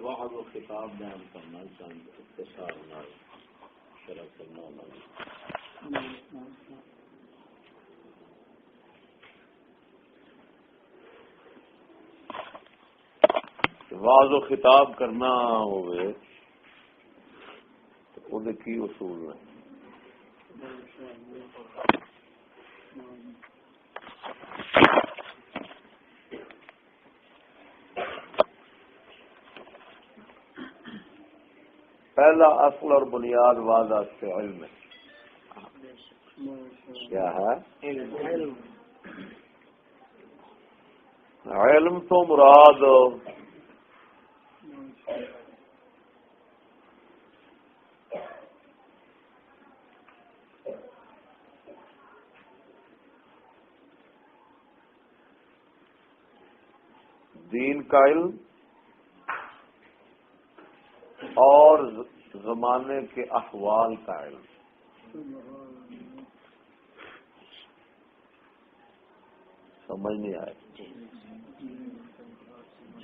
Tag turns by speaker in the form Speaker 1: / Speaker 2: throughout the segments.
Speaker 1: بعض و خطاب بیان کرنا چاہتے اختصار نہ شرح کرنا ہونا بعض و خطاب کرنا ہوئے تو وہ کی اصول ہے پہلا اصل اور بنیاد واضح سے علم ہے کیا ہے علم تو مراد دین کا علم اور زمانے کے احوال کا علم سمجھ نہیں آئے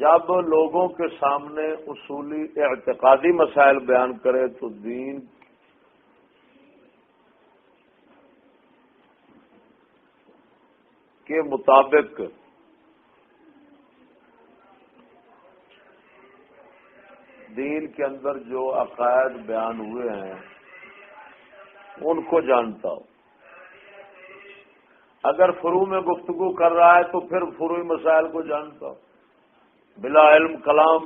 Speaker 1: جب لوگوں کے سامنے اصولی اعتقادی مسائل بیان کرے تو دین کے مطابق دین کے اندر جو عقائد بیان ہوئے ہیں ان کو جانتا ہو. اگر فروع میں گفتگو کر رہا ہے تو پھر فروعی مسائل کو جانتا ہو. بلا علم کلام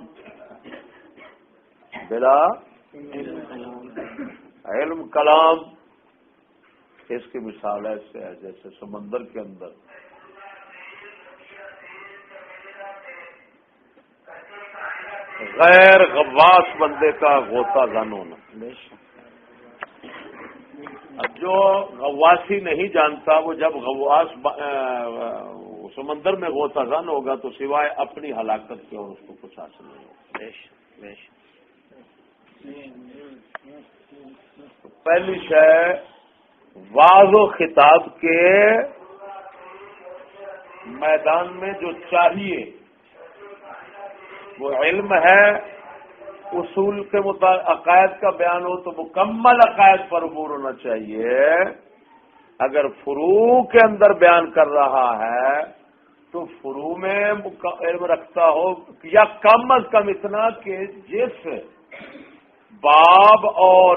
Speaker 1: بلا علم کلام اس کی مثال ایسے ہے جیسے سمندر کے اندر غیر غواص بندے کا غوطہ زن ہونا. اب جو غواصی نہیں جانتا وہ جب غواص سمندر میں غوطہ زن ہوگا تو سوائے اپنی ہلاکت کے اور اس کو کچھ حاصل نہیں ہوگا. تو پہلی شے واض و خطاب کے میدان میں جو چاہیے وہ علم ہے. اصول کے مطابق عقائد کا بیان ہو تو مکمل عقائد پر عبور ہونا چاہیے. اگر فروع کے اندر بیان کر رہا ہے تو فروع میں علم رکھتا ہو یا کم از کم اتنا کہ جس باب اور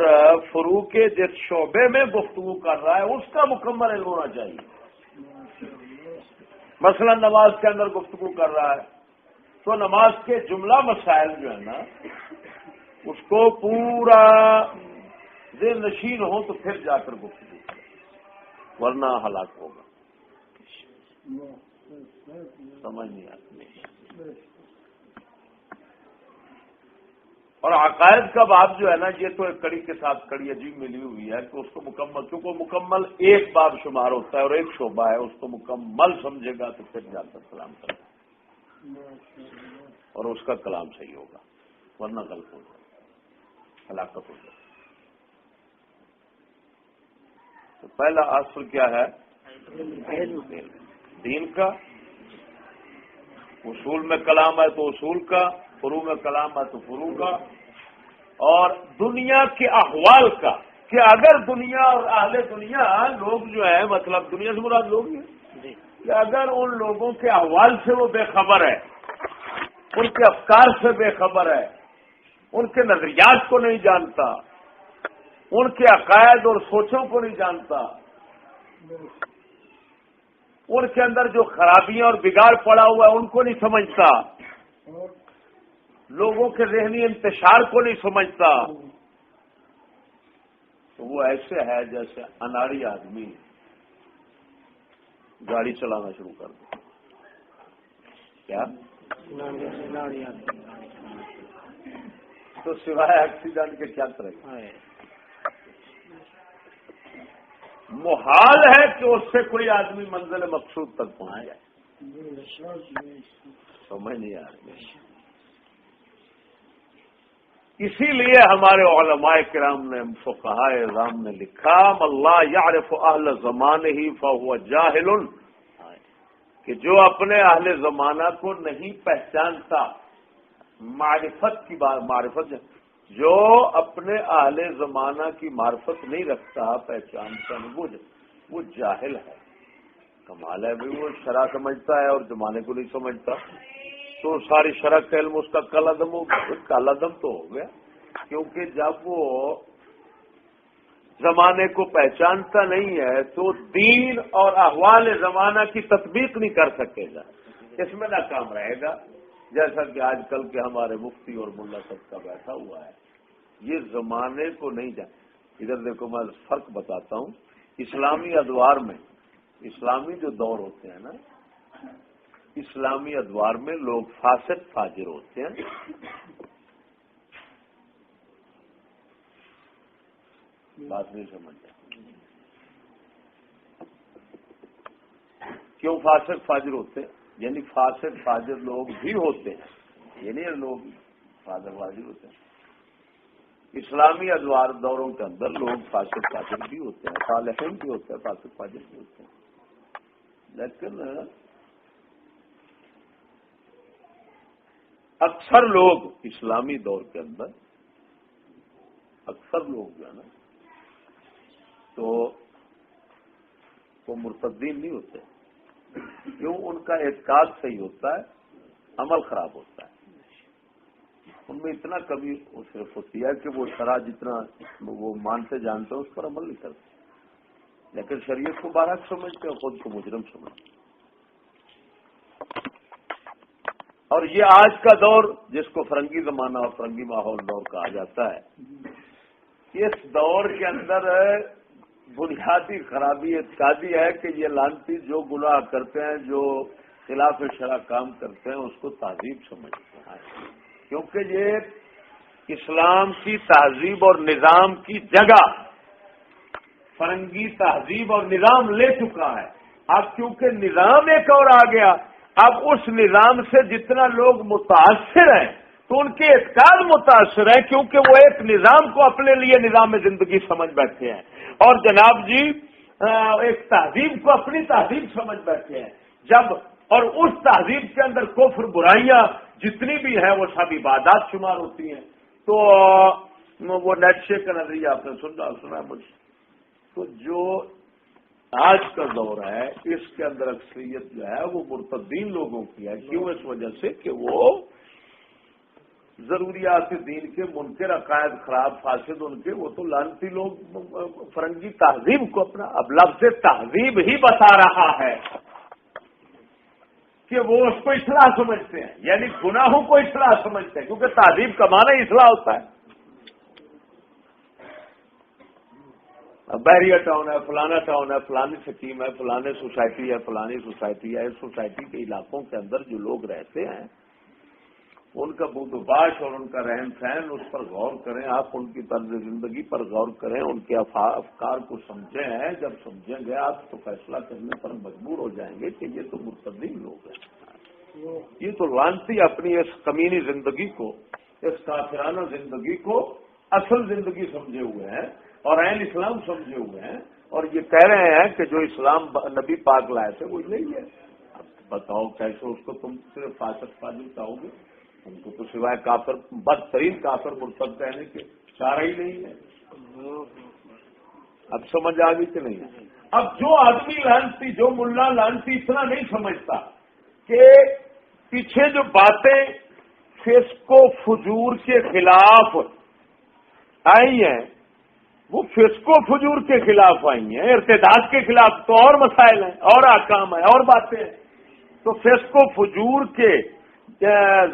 Speaker 1: فروع کے جس شعبے میں گفتگو کر رہا ہے اس کا مکمل علم ہونا چاہیے. مثلا نماز کے اندر گفتگو کر رہا ہے تو نماز کے جملہ مسائل جو ہے نا اس کو پورا ذہن نشین ہو تو پھر جا کر گفتگو کرے ورنہ ہلاک ہوگا. سمجھ نہیں آتی. اور عقائد کا باب جو ہے نا یہ تو ایک کڑی کے ساتھ کڑی عجیب ملی ہوئی ہے کہ اس کو مکمل کیونکہ مکمل ایک باب شمار ہوتا ہے اور ایک شعبہ ہے اس کو مکمل سمجھے گا تو پھر جا کر کلام کرے گا اور اس کا کلام صحیح ہوگا ورنہ غلط ہوگا ہلاکت ہوگا. تو پہلا اصل کیا ہے دین کا. اصول میں کلام ہے تو اصول کا, فروع میں کلام ہے تو فروع کا, اور دنیا کے احوال کا کہ اگر دنیا اور اہل دنیا لوگ جو ہے مطلب دنیا سے مراد لوگ ہیں کہ اگر ان لوگوں کے احوال سے وہ بے خبر ہے, ان کے افکار سے بے خبر ہے, ان کے نظریات کو نہیں جانتا, ان کے عقائد اور سوچوں کو نہیں جانتا, ان کے اندر جو خرابیاں اور بگاڑ پڑا ہوا ہے ان کو نہیں سمجھتا, لوگوں کے ذہنی انتشار کو نہیں سمجھتا, تو وہ ایسے ہے جیسے اناڑی آدمی گاڑی چلانا شروع کر دے. کیا تو سوائے ایکسیڈنٹ کے کیا کرے گا؟ محال ہے کہ اس سے کوئی آدمی منزل مقصود تک پہنچ جائے. سمجھ نہیں آ رہی. اسی لیے ہمارے علماء کرام نے فقہاء اعظام نے لکھا اللہ یعرف اہل زمانہ فہو جاہل, کہ جو اپنے اہل زمانہ کو نہیں پہچانتا معرفت کی بات، معرفت جو اپنے اہل زمانہ کی معرفت نہیں رکھتا، پہچانتا نہیں، وہ جاہل ہے. کمال ہے بھائی، وہ شرع سمجھتا ہے اور زمانے کو نہیں سمجھتا، تو ساری شرع کا علم اس کا کالعدم ہو گیا. کالعدم تو ہو گیا، کیونکہ جب وہ زمانے کو پہچانتا نہیں ہے تو دین اور احوال زمانہ کی تطبیق نہیں کر سکے گا، اس میں ناکام رہے گا. جیسا کہ آج کل کے ہمارے مفتی اور ملا سب کا بیٹھا ہوا ہے، یہ زمانے کو نہیں جان. ادھر دیکھو میں فرق بتاتا ہوں. اسلامی ادوار میں، اسلامی جو دور ہوتے ہیں نا، اسلامی ادوار میں لوگ فاسق فاجر ہوتے ہیں. بات نہیں سمجھتے کیوں فاسق فاجر ہوتے ہیں؟ یعنی فاسق فاجر لوگ بھی ہوتے ہیں، یعنی لوگ فاسق فاجر ہوتے ہیں. اسلامی ادوار دوروں کے اندر لوگ فاسق فاجر بھی ہوتے ہیں، صالحین بھی ہوتے ہیں، فاسق فاجر بھی ہوتے ہیں. لیکن اکثر لوگ اسلامی دور کے اندر، اکثر لوگ جو ہے نا، تو وہ مرتدین نہیں ہوتے. کیوں؟ ان کا اعتقاد صحیح ہوتا ہے، عمل خراب ہوتا ہے. ان میں اتنا کمی صرف ہوتی ہے کہ وہ شرع جتنا وہ مانتے جانتے ہیں اس پر عمل نہیں کرتے، لیکن شریعت کو برحق سمجھتے ہیں، خود کو مجرم سمجھتے ہیں. اور یہ آج کا دور جس کو فرنگی زمانہ اور فرنگی ماحول دور کہا جاتا ہے، اس دور کے اندر بنیادی خرابی اعتقادی ہے کہ یہ لعنتی جو گناہ کرتے ہیں، جو خلاف شرع کام کرتے ہیں، اس کو تہذیب سمجھتے ہیں. کیونکہ یہ اسلام کی تہذیب اور نظام کی جگہ فرنگی تہذیب اور نظام لے چکا ہے. اب کیونکہ نظام ایک اور آ گیا، اب اس نظام سے جتنا لوگ متاثر ہیں تو ان کے اعتقاد متاثر ہیں، کیونکہ وہ ایک نظام کو اپنے لیے نظام زندگی سمجھ بیٹھے ہیں، اور جناب جی ایک تہذیب کو اپنی تہذیب سمجھ بیٹھے ہیں. جب اور اس تہذیب کے اندر کفر برائیاں جتنی بھی ہیں وہ سب عبادات شمار ہوتی ہیں. تو وہ نیٹشے کا نظریہ آپ نے سنا مجھ سے. تو جو آج کا دور ہے اس کے اندر اکثریت جو ہے وہ مرتدین لوگوں کی ہے. کیوں؟ اس وجہ سے کہ وہ ضروریات دین کے منکر عقائد خراب فاسد ان کے، وہ تو لعنتی لوگ فرنگی تہذیب کو اپنا، اب لفظ تہذیب ہی بتا رہا ہے کہ وہ اس کو اصلاح سمجھتے ہیں، یعنی گناہوں کو اصلاح سمجھتے ہیں، کیونکہ تہذیب کا معنی ہی اصلاح ہوتا ہے. بحریہ ٹاؤن ہے، فلانا ٹاؤن ہے، فلانی سکیم ہے، فلانے سوسائٹی ہے، فلانی سوسائٹی ہے. اس سوسائٹی کے علاقوں کے اندر جو لوگ رہتے ہیں ان کا بود و باش اور ان کا رہن سہن، اس پر غور کریں آپ، ان کی طرز زندگی پر غور کریں، ان کے افکار کو سمجھیں ہیں. جب سمجھیں گے آپ تو فیصلہ کرنے پر مجبور ہو جائیں گے کہ یہ تو مرتدین لوگ ہیں، یہ تو لعنتی اپنی اس کمینی زندگی کو، اس کافرانہ زندگی کو اصل زندگی سمجھے ہوئے ہیں اور عین اسلام سمجھے ہوئے ہیں، اور یہ کہہ رہے ہیں کہ جو اسلام نبی پاک لائے تھے وہ یہی ہے. اب بتاؤ کیسے اس کو تم صرف فاسق فاجر کہو گے؟ ان کو تو سوائے کافر، بدترین کافر مرتد کہنے کے چارہ ہی نہیں ہے. اب سمجھ آ گئی کہ نہیں؟ اب جو آدمی لعنتی، جو ملا لعنتی اتنا نہیں سمجھتا کہ پیچھے جو باتیں فسق و فجور کے خلاف آئی ہیں وہ فسق و فجور کے خلاف آئی ہیں، ارتداد کے خلاف تو اور مسائل ہیں، اور احکام ہیں، اور باتیں ہیں. تو فسق و فجور کے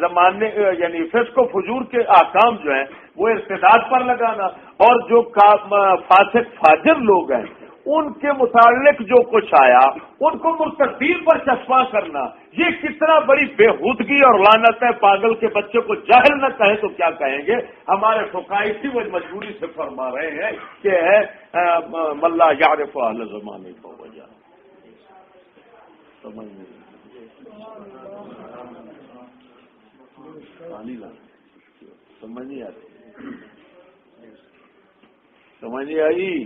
Speaker 1: زمانے، یعنی فسق و فجور کے احکام جو ہیں وہ ارتداد پر لگانا، اور جو فاسق فاجر لوگ ہیں ان کے متعلق جو کچھ آیا ان کو مرتدین پر چسپاں کرنا، یہ کتنا بڑی بےہودگی اور لعنت ہے. پاگل کے بچے کو جاہل نہ کہیں تو کیا کہیں گے؟ ہمارے فقہاء اسی مجبوری سے فرما رہے ہیں کہ ملا یعرف اہل زمانے کو وجہ سمجھ نہیں آتی، سمجھ نہیں آئی.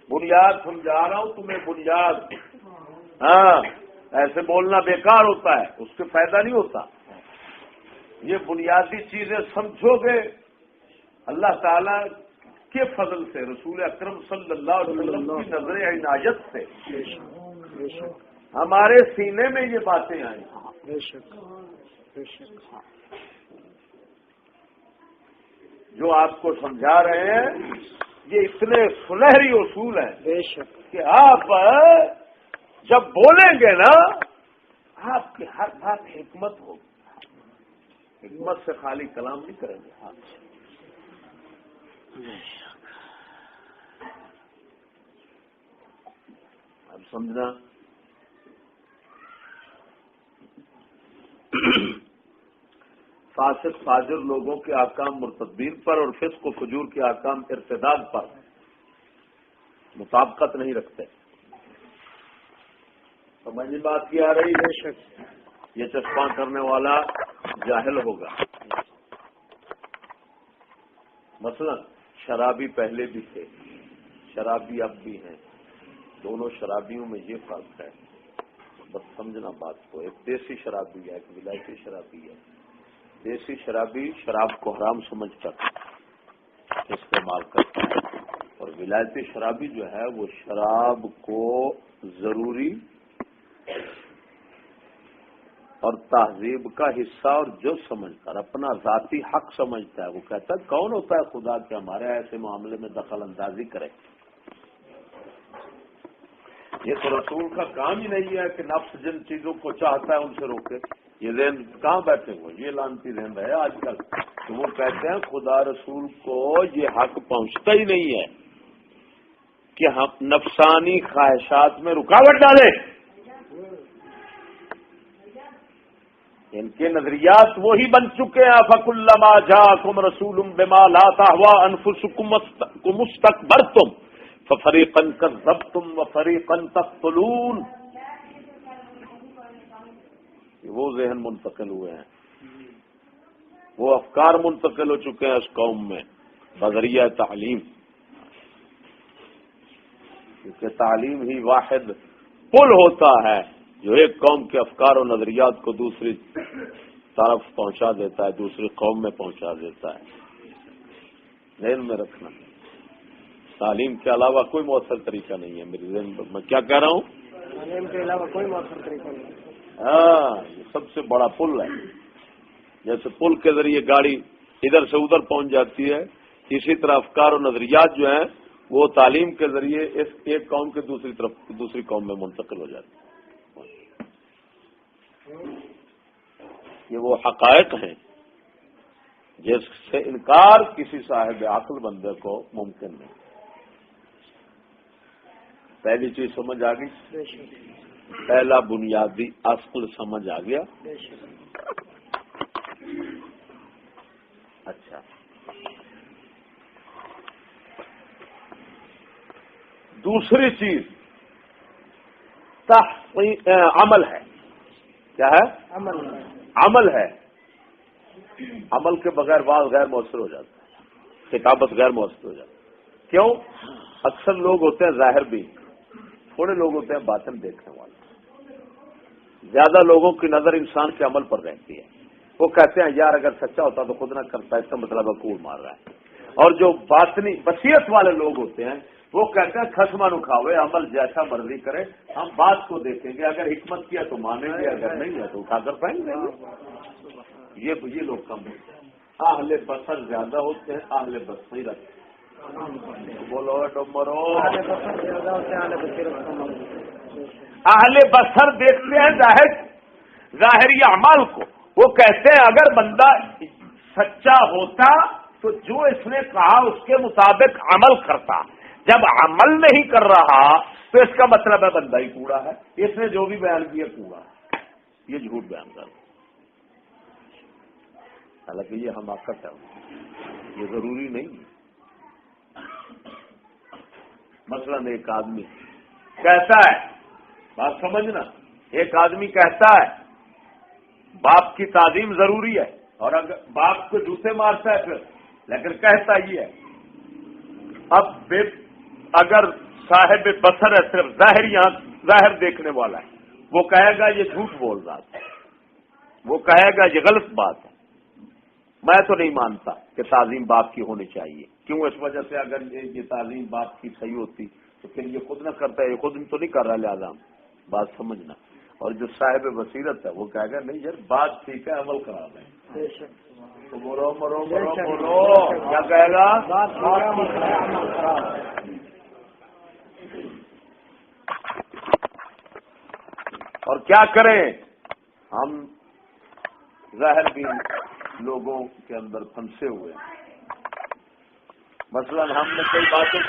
Speaker 1: بنیاد سمجھا رہا ہوں تمہیں، بنیاد. ہاں ایسے بولنا بیکار ہوتا ہے، اس سے فائدہ نہیں ہوتا. یہ بنیادی چیزیں سمجھو گے اللہ تعالی کے فضل سے، رسول اکرم صلی اللہ علیہ وسلم کی نظر عنایت سے ہمارے سینے میں یہ باتیں آئیں.
Speaker 2: بے شک بے شک.
Speaker 1: جو آپ کو سمجھا رہے ہیں یہ اتنے سنہری اصول ہیں
Speaker 2: بے شک
Speaker 1: کہ آپ جب بولیں گے نا آپ کی ہر بات حکمت ہوگی. حکمت سے خالی کلام نہیں کریں گے. اب سمجھنا فاسق فاجر لوگوں کے احکام مرتدین پر اور فسق و فجور کے احکام ارتداد پر مطابقت نہیں رکھتے. سمجھ بات کی آ رہی ہے؟ یہ چشمہ کرنے والا جاہل ہوگا. مثلا شرابی پہلے بھی تھے، شرابی اب بھی ہیں. دونوں شرابیوں میں یہ فرق ہے، بس سمجھنا بات کو. ایک دیسی شرابی ہے، ایک ولایتی شرابی ہے. دیسی شرابی شراب کو حرام سمجھ کر استعمال کرتا ہے، اور ولایتی شرابی جو ہے وہ شراب کو ضروری اور تہذیب کا حصہ اور جو سمجھ کر اپنا ذاتی حق سمجھتا ہے. وہ کہتا ہے کون ہوتا ہے خدا کہ ہمارے ایسے معاملے میں دخل اندازی کرے. یہ تو رسول کا کام ہی نہیں ہے کہ نفس جن چیزوں کو چاہتا ہے ان سے روکے. یہ ذہن کہاں بیٹھے ہوئے، یہ لانتی ذہن ہے آج کل. تو وہ کہتے ہیں خدا رسول کو یہ حق پہنچتا ہی نہیں ہے کہ ہم نفسانی خواہشات میں رکاوٹ ڈالیں. ان کے نظریات وہی بن چکے ہیں. فَكُلَّمَا جَاءَكُمْ رَسُولٌ بِمَا لَا تَهْوَىٰ أَنفُسُكُمُ اسْتَكْبَرْتُمْ فَفَرِيقًا كَذَّبْتُمْ وَفَرِيقًا تَقْتُلُونَ. وہ ذہن منتقل ہوئے ہیں، وہ افکار منتقل ہو چکے ہیں اس قوم میں بذریعہ تعلیم. کیونکہ تعلیم ہی واحد پل ہوتا ہے جو ایک قوم کے افکار و نظریات کو دوسری طرف پہنچا دیتا ہے، دوسری قوم میں پہنچا دیتا ہے. ذہن میں رکھنا، تعلیم کے علاوہ کوئی مؤثر طریقہ نہیں ہے. میرے ذہن میں کیا کہہ رہا ہوں؟
Speaker 2: تعلیم کے علاوہ کوئی مؤثر طریقہ نہیں.
Speaker 1: ہاں، یہ سب سے بڑا پل ہے. جیسے پل کے ذریعے گاڑی ادھر سے ادھر پہنچ جاتی ہے، اسی طرح افکار و نظریات جو ہیں وہ تعلیم کے ذریعے اس ایک قوم کے دوسری طرف دوسری قوم میں منتقل ہو جاتی ہیں. یہ وہ حقائق ہیں جس سے انکار کسی صاحب عقل بندے کو ممکن نہیں. پہلی چیز سمجھ آ گئی، پہلا بنیادی اصل سمجھ آ گیا. اچھا، دوسری چیز عمل ہے. کیا ہے؟ عمل ہے. عمل کے بغیر بعض غیر مؤثر ہو جاتا ہے، کتابت غیر مؤثر ہو جاتا ہے. کیوں؟ اکثر لوگ ہوتے ہیں ظاہر بھی، تھوڑے لوگ ہوتے ہیں باطن دیکھنے والے. زیادہ لوگوں کی نظر انسان کے عمل پر رہتی ہے. وہ کہتے ہیں یار اگر سچا ہوتا تو خود نہ کرتا، اس کا مطلب کوڑ مار رہا ہے. اور جو باطنی بصیرت والے لوگ ہوتے ہیں وہ کہتے ہیں خسما نکھاوے، عمل جیسا مرضی کرے، ہم بات کو دیکھیں گے، اگر حکمت کیا تو مانیں گے، اگر نہیں ہے تو اٹھا کر پائیں گے. یہ لوگ کم ہوتے ہیں. اہل بصر زیادہ ہوتے ہیں، اہل بصیرت. بولو ڈمبرو. اہل بصر دیکھتے ہیں ظاہری اعمال کو. وہ کہتے ہیں اگر بندہ سچا ہوتا تو جو اس نے کہا اس کے مطابق عمل کرتا. جب عمل نہیں کر رہا تو اس کا مطلب ہے بندہ ہی کوڑا ہے، اس نے جو بھی بیان کیا کوڑا ہے، یہ جھوٹ بیان کر رہا. حالانکہ یہ حماقت ہے، یہ ضروری نہیں. مثلا ایک آدمی کہتا ہے، بات سمجھنا، ایک آدمی کہتا ہے باپ کی تعظیم ضروری ہے، اور اگر باپ کو جوتے مارتا ہے پھر، لیکن کہتا یہ ہے. اب اگر صاحب بصر ہے، صرف ظاہر دیکھنے والا ہے، وہ کہے گا یہ جھوٹ بول رہا ہے، وہ کہے گا یہ غلط بات ہے. میں تو نہیں مانتا کہ تعظیم باپ کی ہونی چاہیے. کیوں؟ اس وجہ سے اگر یہ تعظیم باپ کی صحیح ہوتی تو پھر یہ خود نہ کرتا ہے، یہ خود تو نہیں کر رہا، لہٰذا بات سمجھنا. اور جو صاحب بصیرت ہے وہ کہے گا نہیں یار بات ٹھیک ہے، عمل کرا دیں. تو بولو مرو مرو بولو، کیا کہے گا؟ اور کیا کریں ہم ظاہر بھی لوگوں کے اندر پھنسے ہوئے ہیں. مثلا ہم نے کئی باتوں کی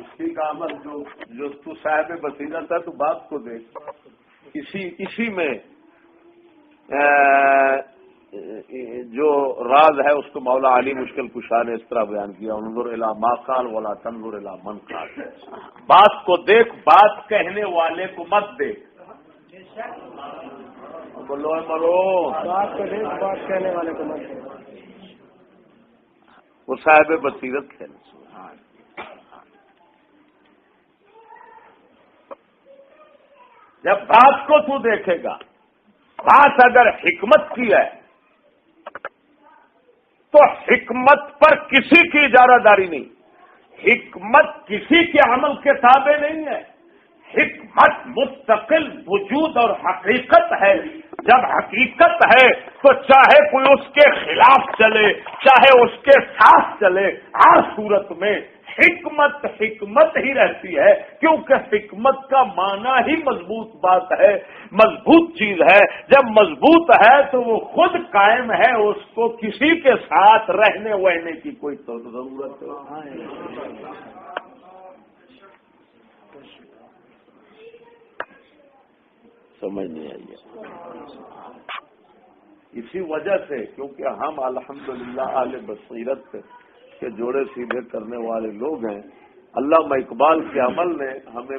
Speaker 1: اسی کا عمل جو تو صاحب بصیرت ہے تو بات کو دیکھ، اسی میں جو راز ہے اس کو مولا علی مشکل کشا نے اس طرح بیان کیا، انظر الی ما قال ولا تنظر الی من قال. بات کو دیکھ، بات کہنے والے کو مت دیکھ. بولو مرو،
Speaker 2: بات کو دیکھ، بات کہنے والے کو مت دیکھ.
Speaker 1: وہ صاحب بصیرت ہے. جب بات کو تو دیکھے گا، بات اگر حکمت کی ہے تو حکمت پر کسی کی اجارہ داری نہیں. حکمت کسی کے عمل کے تابع نہیں ہے. حکمت مستقل وجود اور حقیقت ہے. جب حقیقت ہے تو چاہے کوئی اس کے خلاف چلے، چاہے اس کے ساتھ چلے، ہر صورت میں حکمت حکمت ہی رہتی ہے. کیونکہ حکمت کا معنی ہی مضبوط بات ہے، مضبوط چیز ہے. جب مضبوط ہے تو وہ خود قائم ہے، اس کو کسی کے ساتھ رہنے وہنے کی کوئی تو ضرورت ہے. سمجھ نہیں آئی ہے. اسی وجہ سے کیونکہ ہم الحمدللہ اہل بصیرت کے جوڑے سیدھے کرنے والے لوگ ہیں. علامہ اقبال کے عمل نے ہمیں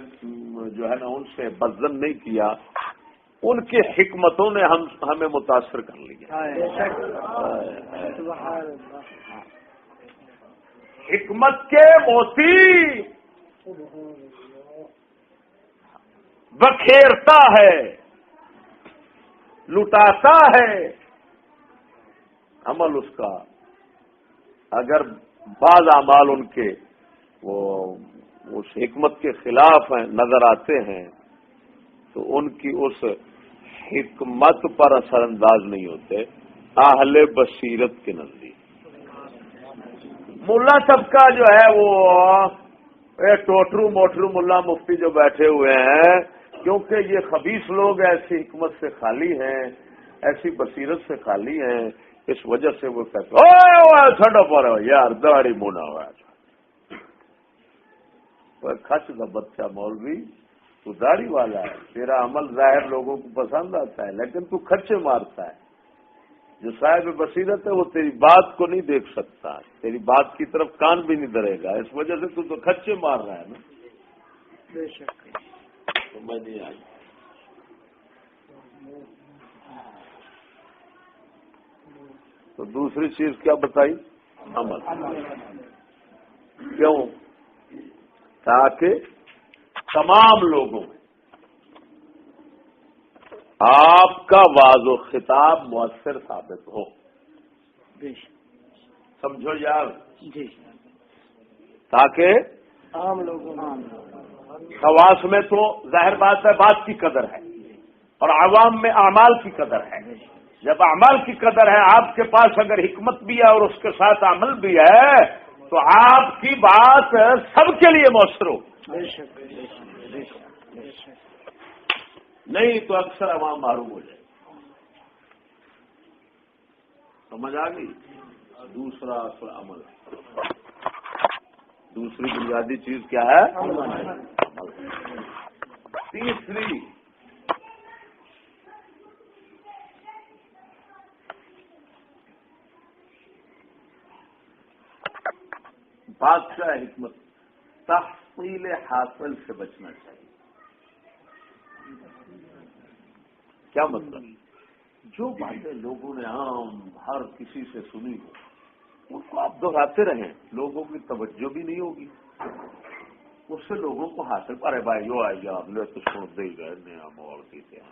Speaker 1: جو ہے نا ان سے بدزن نہیں کیا، ان کی حکمتوں نے ہمیں متاثر کر لیا. حکمت کے موتی بکھیرتا ہے، لٹاتا ہے. عمل اس کا اگر بعض اعمال ان کے وہ اس حکمت کے خلاف ہیں نظر آتے ہیں تو ان کی اس حکمت پر اثر انداز نہیں ہوتے اہل بصیرت کے نزدیک. ملا طبقہ جو ہے وہ ٹوٹرو موٹرو ملا مفتی جو بیٹھے ہوئے ہیں، کیونکہ یہ خبیث لوگ ایسی حکمت سے خالی ہیں، ایسی بصیرت سے خالی ہیں، اس وجہ سے وہ کہتے ٹھنڈا پا رہا یار داڑھی مونا ہوا کچھ کا بچہ مولوی تو داڑھی والا ہے، تیرا عمل ظاہر لوگوں کو پسند آتا ہے لیکن تو خرچے مارتا ہے. جو صاحب بصیرت ہے وہ تیری بات کو نہیں دیکھ سکتا، تیری بات کی طرف کان بھی نہیں دھرے گا، اس وجہ سے تو خرچے مار رہا ہے نا.
Speaker 2: بے شک.
Speaker 1: سمجھ نہیں آئی. تو دوسری چیز کیا بتائی؟ عمل. کیوں؟ تاکہ تمام لوگوں میں آپ کا واضح و خطاب مؤثر ثابت ہو. سمجھو یار.
Speaker 2: جی.
Speaker 1: تاکہ
Speaker 2: عام لوگوں
Speaker 1: خواص میں تو ظاہر بات ہے بات کی قدر ہے اور عوام میں اعمال کی قدر ہے. جب اعمال کی قدر ہے، آپ کے پاس اگر حکمت بھی ہے اور اس کے ساتھ عمل بھی ہے تو آپ کی بات سب کے لیے مؤثر ہو. نہیں تو اکثر عوام معروم ہو جائے. سمجھ آ گئی. دوسرا اصل عمل ہے. دوسری بنیادی چیز کیا ہے؟ عمل. تیسری بادشاہ حکمت تحصیل حاصل سے بچنا چاہیے. کیا مطلب؟ جو باتیں لوگوں نے عام ہر کسی سے سنی ہو ان کو آپ دہراتے رہیں، لوگوں کی توجہ بھی نہیں ہوگی، اس سے لوگوں کو حاصل. ارے بھائی جو آئی آپ نے تو سن دے گئے نیا موڑ دیتے ہیں.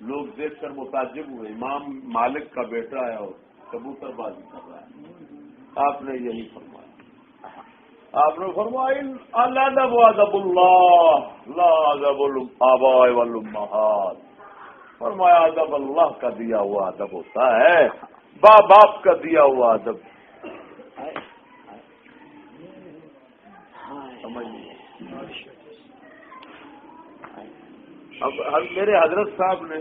Speaker 1: لوگ دیکھ کر متعجب ہوئے، امام مالک کا بیٹا ہے اور کبوتر بازی کر رہا ہے۔ آپ نے یہی فرمایا، آپ نے فرمایا الادب ادب اللہ لا ادب الآباء والامہات، فرمایا ادب اللہ کا دیا ہوا ادب ہوتا ہے، باپ باپ کا دیا ہوا ادب۔ اب میرے حضرت صاحب نے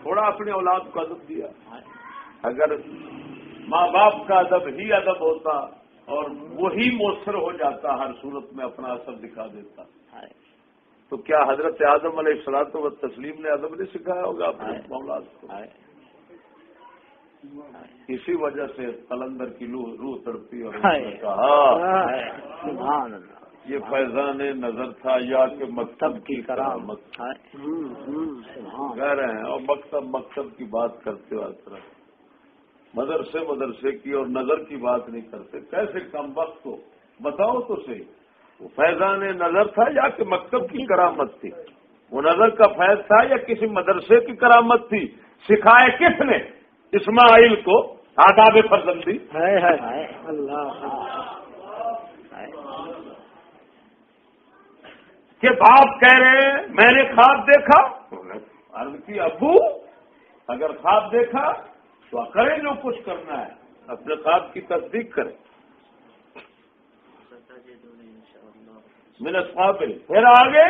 Speaker 1: تھوڑا اپنی اولاد کو ادب دیا، اگر ماں باپ کا ادب ہی ادب ہوتا اور وہی مؤثر ہو جاتا، ہر صورت میں اپنا اثر دکھا دیتا، تو کیا حضرت آدم علیہ الصلوۃ والتسلیم نے ادب نہیں سکھایا ہوگا اپنے اولاد کو؟ اسی وجہ سے قلندر کی روح تڑپی اور اس نے کہا یہ فیضان نظر تھا یا کہ مکتب کی کرامت؟ کہہ رہے ہیں اور مکتب کی بات کرتے ہو ہر طرح، مدرسے کی اور نظر کی بات نہیں کرتے، کیسے کم وقت ہو بتاؤ تو صحیح، وہ فیضان نظر تھا یا کہ مکتب کی کرامت تھی؟ وہ نظر کا فیض تھا یا کسی مدرسے کی کرامت تھی؟ سکھائے کس نے اسماعیل کو آداب فرزندی؟ کہ باپ کہہ رہے ہیں میں نے خواب دیکھا، عرض کی ابو اگر خواب دیکھا تو کریں جو کچھ کرنا ہے، اپنے خواب کی تصدیق کریں۔ من اصحاب، پھر آگے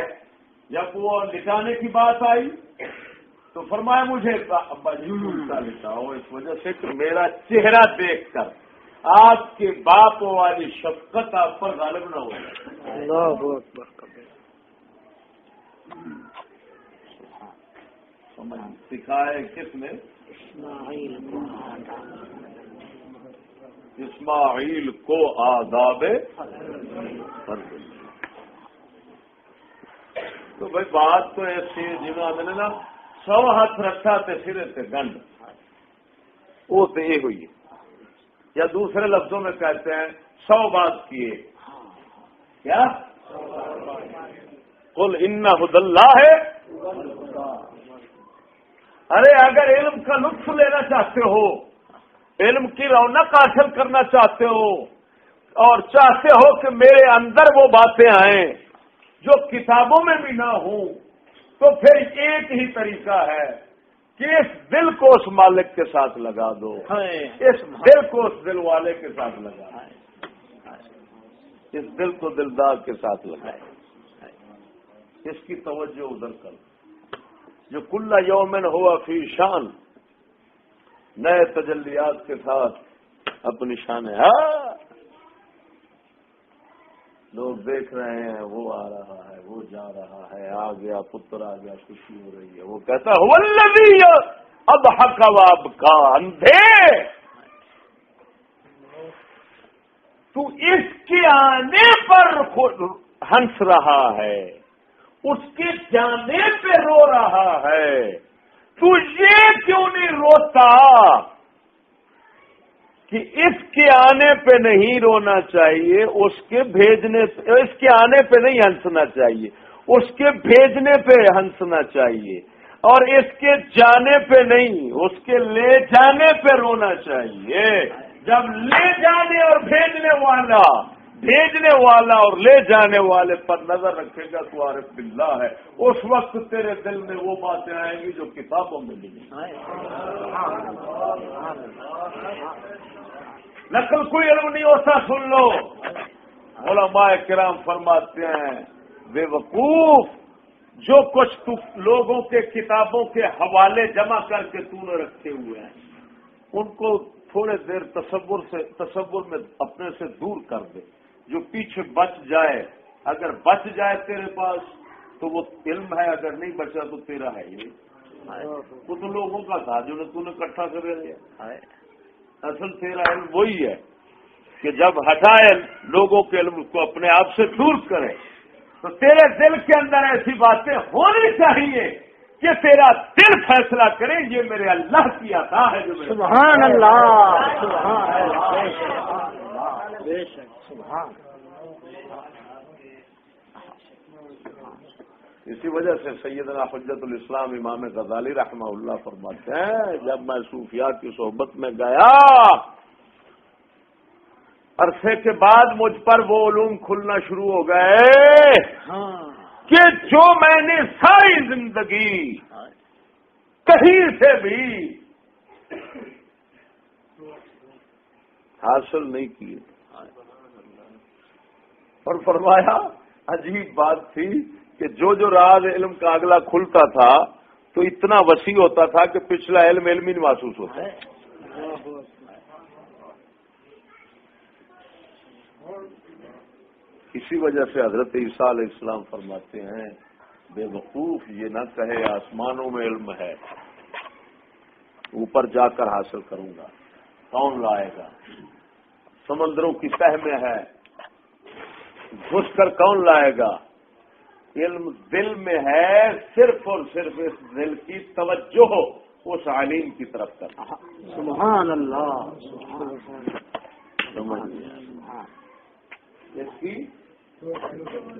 Speaker 1: جب وہ لٹانے کی بات آئی تو فرمایا مجھے ابا جی الٹا لٹاؤ، اس وجہ سے کہ میرا چہرہ دیکھ کر آپ کے باپ والی شفقت آپ پر غالب نہ ہو جائے۔ سکھائے کس نے؟ اسماعیل کو آداب فرزندی۔ تو بھائی بات تو ایسی ہے جنہوں نے نا 100 ہاتھ رکھا تے سرے تے گنڈ، وہ تو یہ ہوئی ہے، یا دوسرے لفظوں میں کہتے ہیں 100 بات کیے، کیا قل ان ھدی اللہ ہے۔ ارے اگر علم کا لطف لینا چاہتے ہو، علم کی رونق حاصل کرنا چاہتے ہو اور چاہتے ہو کہ میرے اندر وہ باتیں آئیں جو کتابوں میں بھی نہ ہوں، تو پھر ایک ہی طریقہ ہے کہ اس دل کو اس مالک کے ساتھ لگا دو، اس دل کو اس دل والے کے ساتھ لگا دو، اس دل کو دلدار کے ساتھ لگا دو، اس کی توجہ ادھر کر، جو کل یومن ہوا فی شان، نئے تجلیات کے ساتھ اپنی شان ہے۔ لوگ دیکھ رہے ہیں وہ آ رہا ہے، وہ جا رہا ہے، آ گیا پتر آ گیا، خوشی ہو رہی ہے، وہ کہتا ہے والذی اضحک وابکا، اندھے تو اس کے آنے پر ہنس رہا ہے، اس کے جانے پہ رو رہا ہے، تو یہ کیوں نہیں روتا کہ اس کے آنے پہ نہیں رونا چاہیے، اس کے بھیجنے اس کے آنے پہ نہیں ہنسنا چاہیے، اس کے بھیجنے پہ ہنسنا چاہیے، اور اس کے جانے پہ نہیں، اس کے لے جانے پہ رونا چاہیے۔ جب لے جانے اور بھیجنے والا اور لے جانے والے پر نظر رکھے گا تو عارف باللہ ہے، اس وقت تیرے دل میں وہ باتیں آئیں گی جو کتابوں میں نہیں۔ نقل کوئی علم نہیں ہوتا، سن لو، علماء کرام فرماتے ہیں بے وقوف، جو کچھ تو لوگوں کے کتابوں کے حوالے جمع کر کے تو نے رکھے ہوئے ہیں ان کو تھوڑے دیر تصور میں اپنے سے دور کر دے، جو پیچھے بچ جائے، اگر بچ جائے تیرے پاس تو وہ علم ہے، اگر نہیں بچا تو تیرا ہے ہی نہیں، وہ تو لوگوں کا تھا جو نے تو نے اکٹھا کر لیا۔ اصل تیرا علم وہی ہے کہ جب ہٹائے لوگوں کے علم کو اپنے آپ سے دور کرے تو تیرے دل کے اندر ایسی باتیں ہونی چاہیے کہ تیرا دل فیصلہ کرے یہ میرے اللہ کی عطا ہے جو
Speaker 2: سبحان اللہ، سبحان اللہ، بے شک سبحان۔
Speaker 1: اسی وجہ سے سیدنا حجت الاسلام امام غزالی رحمہ اللہ فرماتے ہیں جب میں صوفیات کی صحبت میں گیا عرصے کے بعد مجھ پر وہ علوم کھلنا شروع ہو گئے کہ جو میں نے ساری زندگی کہیں سے بھی حاصل نہیں کی. اور فرمایا عجیب بات تھی کہ جو راز علم کا اگلا کھلتا تھا تو اتنا وسیع ہوتا تھا کہ پچھلا علم ہی نہیں محسوس ہوتا. اسی وجہ سے حضرت عیسیٰ علیہ السلام فرماتے ہیں بے وقوف یہ نہ کہے آسمانوں میں علم ہے اوپر جا کر حاصل کروں گا. کون لائے گا؟ سمندروں کی تہ میں ہے گھس کر کون لائے گا؟ علم دل میں ہے. صرف اور صرف اس دل کی توجہ اس عالم کی طرف کرنا.
Speaker 2: سبحان اللہ.
Speaker 1: اس کی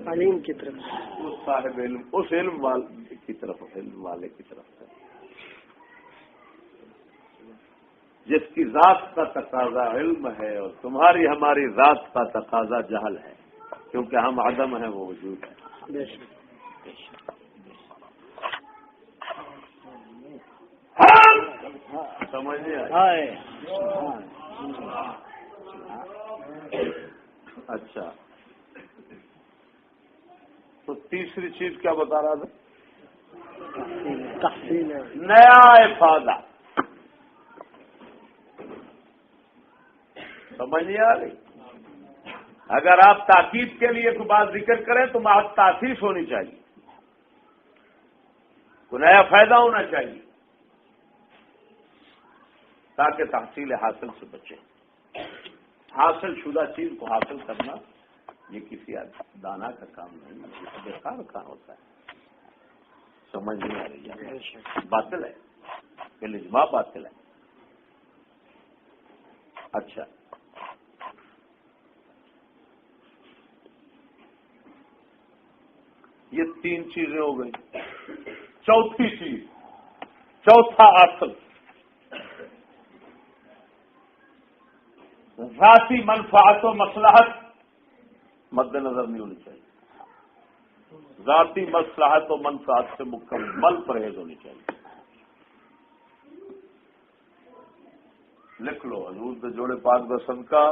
Speaker 2: علیم کی طرف
Speaker 1: اس صاحب علم اس علم والے کی طرف علم والے کی طرف سے جس کی ذات کا تقاضا علم ہے اور تمہاری ہماری ذات کا تقاضا جہل ہے کیونکہ ہم عدم ہیں وہ وجود ہے. سمجھے؟ اچھا تو تیسری چیز کیا بتا رہا تھا؟ نیا افادہ. سمجھ نہیں آ رہی؟ اگر آپ تاکید کے لیے کوئی بات ذکر کریں تو محض تاسیس ہونی چاہیے کوئی نیا فائدہ ہونا چاہیے تاکہ تحصیل حاصل سے بچیں. حاصل شدہ چیز کو حاصل کرنا یہ کسی دانا کا کام نہیں بیکار کا ہوتا ہے. سمجھ نہیں آ رہی ہے؟ باطل ہے بالإجماع باطل ہے. اچھا یہ تین چیزیں ہو گئی. چوتھی چیز چوتھا اصل ذاتی منفعت و مصلحت مد نظر نہیں ہونی چاہیے. ذاتی مصلحت و منفعت سے مکمل پرہیز ہونی چاہیے. لکھ لو حضور کے جوڑے پاک بسند کا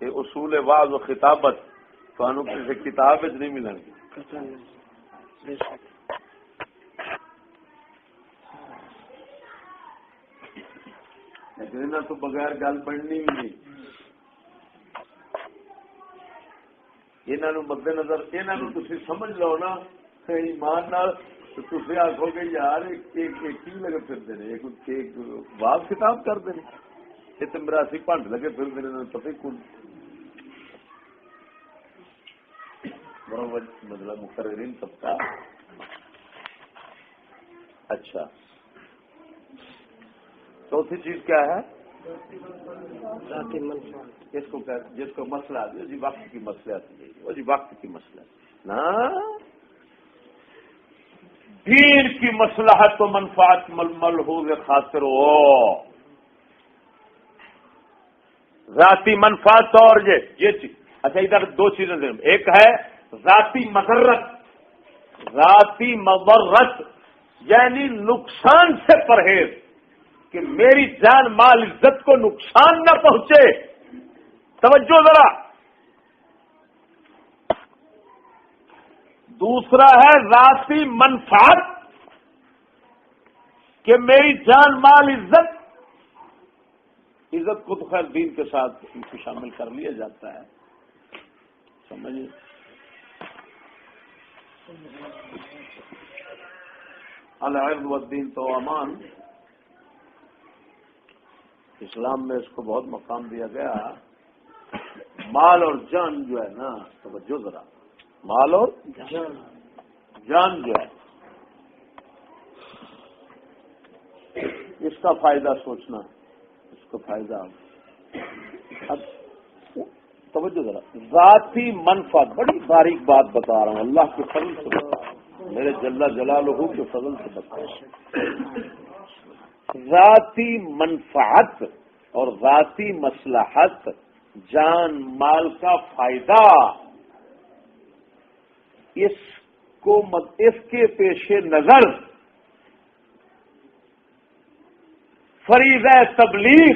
Speaker 1: یہ اصول واعظ و خطابت تو کسی کتاب نہیں ملیں گی. لیکن تو بغیر گل بننی بھی نہیں. انہوں مد نظر انہوں تھی سمجھ لو نا ایمان تو تھی آخو گے یار کی لگے پھرتے ہیں ایک واض کتاب کرتے ہیں یہ تو مراسی پنڈ لگے پھرتے ہیں پتہ کون مطلب مقررین سب کا. اچھا چوتھی چیز کیا ہے؟ جس کو مسئلہ جی وقت کی مسئلہ وہ جی وقت کی مسئلہ نا دین کی مصلحت و منفعت ملحوظ خاطر ہو. ذاتی منفعت اور یہ چیز. اچھا ادھر دو چیزیں ایک ہے ذاتی مضرت یعنی نقصان سے پرہیز کہ میری جان مال عزت کو نقصان نہ پہنچے. توجہ ذرا. دوسرا ہے ذاتی منفعت کہ میری جان مال عزت کو تو خیر دین کے ساتھ ان کو شامل کر لیا جاتا ہے. سمجھے؟ العرض والدین تو امان اسلام میں اس کو بہت مقام دیا گیا. مال اور جان جو ہے نا توجہ ذرا مال اور جان جو ہے اس کا فائدہ سوچنا اس کو فائدہ اب توجہ ذرا ذاتی منفعت بڑی باریک بات بتا رہا ہوں اللہ کے فضل سے بتا رہا ہوں میرے جل جلالہ کے فضل سے بتاؤ، ذاتی منفعت اور ذاتی مصلحت، جان مال کا فائدہ، اس کے پیش نظر فریضہ تبلیغ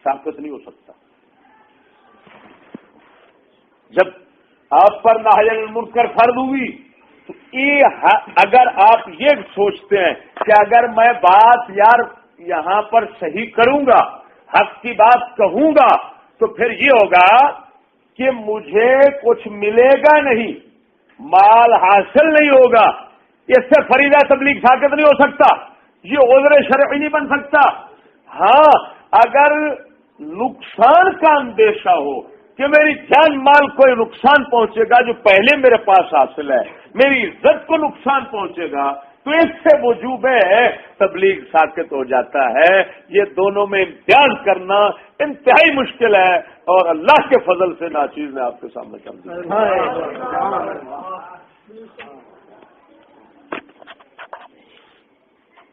Speaker 1: ثابت نہیں ہو سکتا۔ جب آپ پر نہی عن المنکر فرض ہوئی تو اگر آپ یہ سوچتے ہیں کہ اگر میں بات یار یہاں پر صحیح کروں گا، حق کی بات کہوں گا، تو پھر یہ ہوگا کہ مجھے کچھ ملے گا نہیں، مال حاصل نہیں ہوگا، اس سے فریضہ تبلیغ ثابت نہیں ہو سکتا، یہ عذر شرعی نہیں بن سکتا۔ ہاں اگر نقصان کا اندیشہ ہو کہ میری جان مال کو نقصان پہنچے گا جو پہلے میرے پاس حاصل ہے، میری عزت کو نقصان پہنچے گا، تو اس سے وجوب تبلیغ ساکت ہو جاتا ہے۔ یہ دونوں میں امتیاز کرنا انتہائی مشکل ہے، اور اللہ کے فضل سے ناچیز نے آپ کے سامنے کر دیا۔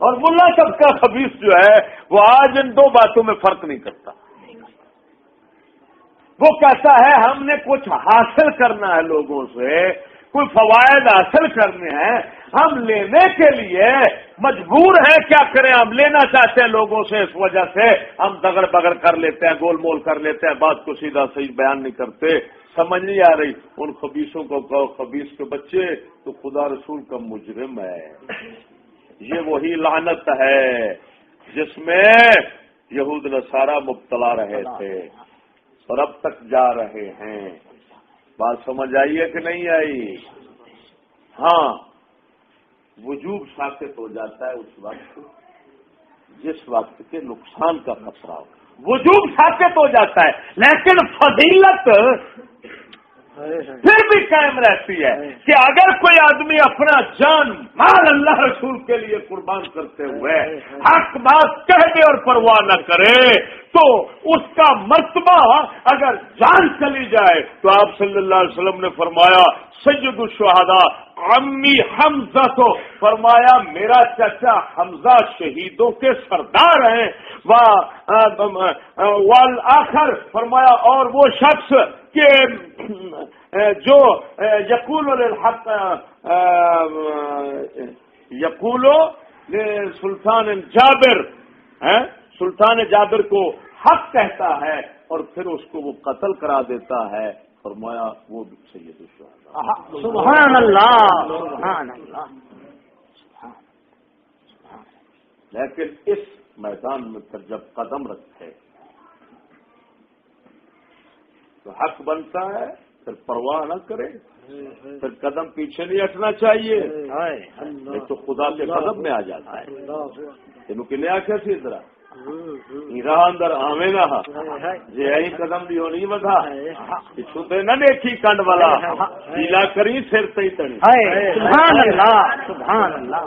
Speaker 1: اور ملا سب کا خبیث جو ہے وہ آج ان دو باتوں میں فرق نہیں کرتا۔ وہ کہتا ہے ہم نے کچھ حاصل کرنا ہے، لوگوں سے کوئی فوائد حاصل کرنے ہیں، ہم لینے کے لیے مجبور ہیں، کیا کریں، ہم لینا چاہتے ہیں لوگوں سے، اس وجہ سے ہم دگڑ بگڑ کر لیتے ہیں، گول مول کر لیتے ہیں، بات کو سیدھا صحیح بیان نہیں کرتے۔ سمجھ نہیں آ رہی؟ ان خبیثوں کو کہو خبیث کے بچے تو خدا رسول کا مجرم ہے۔ یہ وہی لعنت ہے جس میں یہود نصارہ مبتلا رہے تھے اور اب تک جا رہے ہیں۔ بات سمجھ آئی ہے کہ نہیں آئی؟ ہاں، وجوب ثابت ہو جاتا ہے اس وقت جس وقت کے نقصان کا خطرہ ہو، وجوب ثابت ہو جاتا ہے، لیکن فضیلت پھر بھی قائم رہتی ہے کہ اگر کوئی آدمی اپنا جان مال اللہ رسول کے لیے قربان کرتے ہوئے حق بات کہہ دے اور پرواہ نہ کرے تو اس کا مرتبہ اگر جان چلی جائے تو آپ صلی اللہ علیہ وسلم نے فرمایا سید الشہداء عمی حمزہ، تو فرمایا میرا چچا حمزہ شہیدوں کے سردار ہیں، والآخر فرمایا اور وہ شخص کہ جو یقول للحق یقول سلطان جابر، سلطان جابر کو حق کہتا ہے اور پھر اس کو وہ قتل کرا دیتا ہے، فرمایا وہ بھی سید الشہداء۔
Speaker 2: سبحان اللہ، سبحان اللہ۔
Speaker 1: لیکن اس میدان میں پھر جب قدم رکھتے تو حق بنتا ہے، پھر پرواہ نہ کرے، پھر قدم پیچھے نہیں ہٹنا چاہیے، نہیں تو خدا کے قدم میں آ جاتا ہے۔ تینوں کے لیے آخر سی طرح رہا اندر آوے نہ یہی قدم بھی ہو نہیں بدھا چھوتے نہ دیکھی کنڈ والا پیلا کری سر تی تڑی۔
Speaker 2: سبحان اللہ، سبحان اللہ،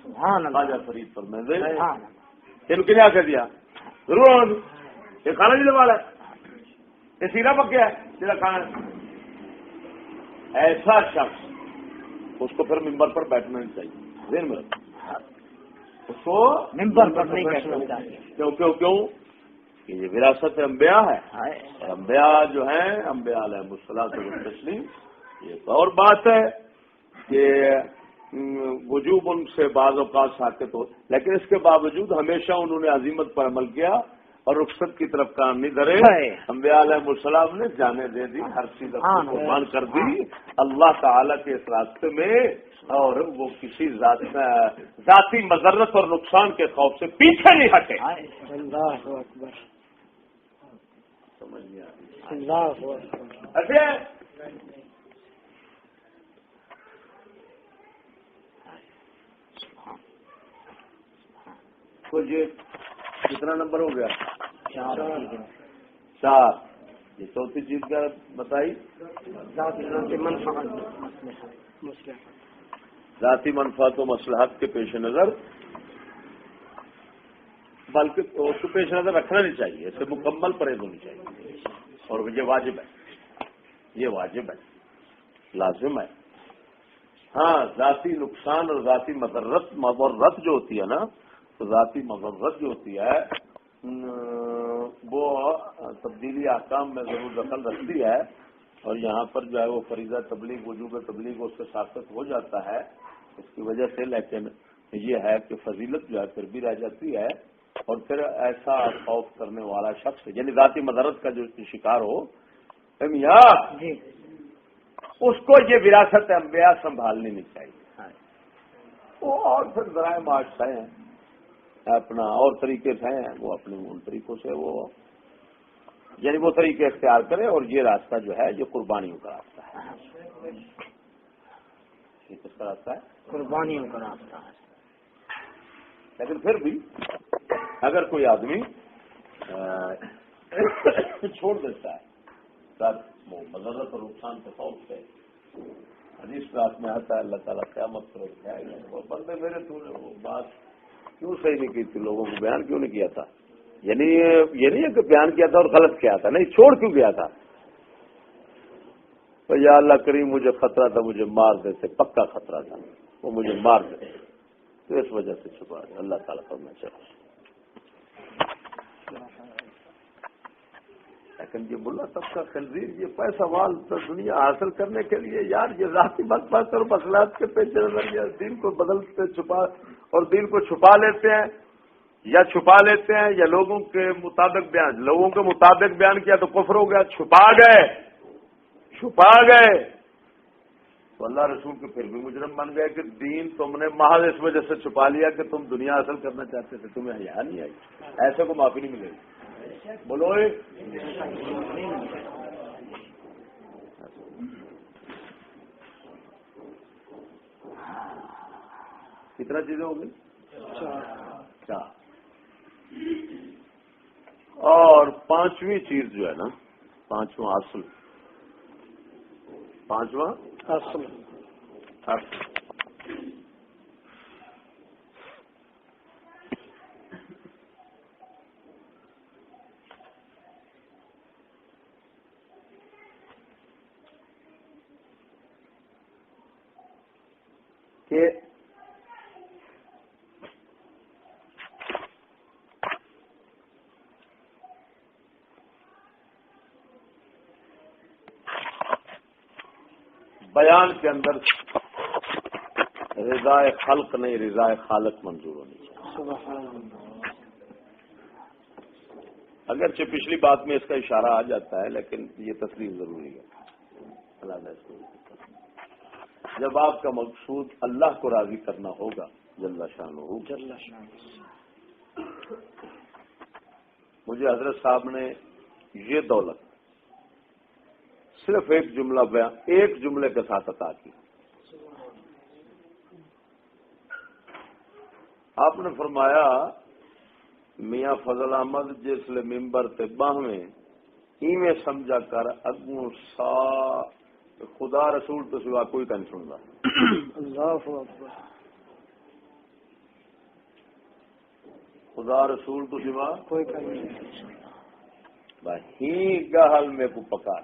Speaker 2: سبحان اللہ۔
Speaker 1: راجا فرید پر میں تینوں کے لیے آخر دیا ضرور یہ کھانا جی والا ہے، یہ سیرا پکیا ہے جا کھانا۔ ایسا شخص اس کو پھر ممبر پر بیٹھنا نہیں چاہیے، ذہن میں رکھو، اس کو
Speaker 2: ممبر پر نہیں بیٹھنا چاہیے۔
Speaker 1: کیوں کہ یہ وراثت انبیاء ہے، اور انبیاء جو ہیں انبیاء علیہ الصلوۃ والتسلیم، یہ ایک اور بات ہے کہ وجوب ان سے بعض اوقات ساکت ہو، لیکن اس کے باوجود ہمیشہ انہوں نے عزیمت پر عمل کیا اور رخصت کی طرف کام نہیں دھرے۔ انبیاء علیہ السلام نے جانیں دے دی، ہر چیز اپنی قربان کر دی اللہ تعالیٰ کے اس راستے میں، اور وہ کسی ذاتی مضرت اور نقصان کے خوف سے پیچھے نہیں ہٹے۔
Speaker 2: اللہ اکبر،
Speaker 1: سمجھ نہیں آ رہی؟
Speaker 2: اللہ اکبر۔
Speaker 1: اچھا یہ کتنا نمبر ہو گیا؟ 4۔ یہ چوتھی چیز کیا بتائی؟ ذاتی منفعت و مصلحت کے پیش نظر، بلکہ اس کو پیش نظر رکھنا نہیں چاہیے، اسے مکمل پرہیز ہونی چاہیے، اور یہ واجب ہے، یہ واجب ہے، لازم ہے۔ ہاں ذاتی نقصان اور ذاتی مضرت جو ہوتی ہے نا، تو ذاتی مضرت جو ہوتی ہے وہ تبدیلی احکام میں ضرور دخل رکھتی ہے، اور یہاں پر جو ہے وہ فریضہ تبلیغ وجوب تبلیغ اس سے ثابت ہو جاتا ہے اس کی وجہ سے، لیکن یہ ہے کہ فضیلت جو ہے پھر بھی رہ جاتی ہے، اور پھر ایسا خوف کرنے والا شخص یعنی ذاتی مضرت کا جو شکار ہو میاں
Speaker 2: جی
Speaker 1: اس کو یہ وراثت انبیاء سنبھالنی نہیں چاہیے، وہ اور پھر ذرائع معاش ہیں اپنا اور طریقے سے ہیں، وہ اپنے ان طریقوں سے وہ یعنی وہ طریقے اختیار کرے، اور یہ راستہ جو ہے یہ قربانیوں کا راستہ ہے۔ یہ کس کا راستہ ہے؟
Speaker 2: قربانیوں کا راستہ ہے۔
Speaker 1: لیکن پھر بھی اگر کوئی آدمی چھوڑ دیتا ہے سب وہ مضرت اور نقصان کے خوف سے، حدیث رات میں آتا ہے اللہ تعالیٰ قیامت پر اٹھائے گا، وہ بندے میرے تو نے وہ بات کیوں صحیح نہیں کی تھی، لوگوں کو بیان کیوں نہیں کیا تھا، یعنی یہ نہیں ہے کہ بیان کیا تھا اور غلط کیا تھا، نہیں چھوڑ کیوں گیا تھا، تو یا اللہ کریم مجھے خطرہ تھا، مجھے مار دیتے، پکا خطرہ تھا وہ مجھے مار دیتے، تو اس وجہ سے چھپا دیا، اللہ تعالیٰ کرنا چاہیے۔ لیکن یہ بلا سب کا خنزیر یہ پیسہ وال تو دنیا حاصل کرنے کے لیے یار یہ ذاتی مقصد اور مسئلات کے پیش نظر یہ دین کو بدلتے چھپا اور دین کو چھپا لیتے ہیں یا چھپا لیتے ہیں یا لوگوں کے مطابق بیان کیا تو کفر ہو گیا، چھپا گئے تو اللہ رسول کے پھر بھی مجرم بن گئے کہ دین تم نے محض اس وجہ سے چھپا لیا کہ تم دنیا حاصل کرنا چاہتے تھے، تمہیں حیا نہیں آئی، ایسے کو معافی نہیں ملے گی۔ بولو کتنا چیزیں ہوں گی؟ چار۔ اور پانچویں چیز جو ہے نا، پانچواں اصل کہ بیان کے اندر رضا خلق نہیں رضا خالق منظور ہونی چاہیے۔ اگرچہ پچھلی بات میں اس کا اشارہ آ جاتا ہے لیکن یہ تصریح ضروری ہے۔ اللہ اس کو جب آپ کا مقصود اللہ کو راضی کرنا ہوگا جل شانہ، مجھے حضرت صاحب نے یہ دولت صرف ایک جملے کے ساتھ عطا کی۔ آپ نے فرمایا میاں فضل احمد جسل ممبر تے باہویں ایویں سمجھا کر اگوں سا خدا رسول تو سوا کوئی کن سندا۔
Speaker 2: اللہ اکبر۔
Speaker 1: خدا رسول تو سوا
Speaker 2: کوئی کن نہیں سنتا۔
Speaker 1: وہی گہل میں کو پکا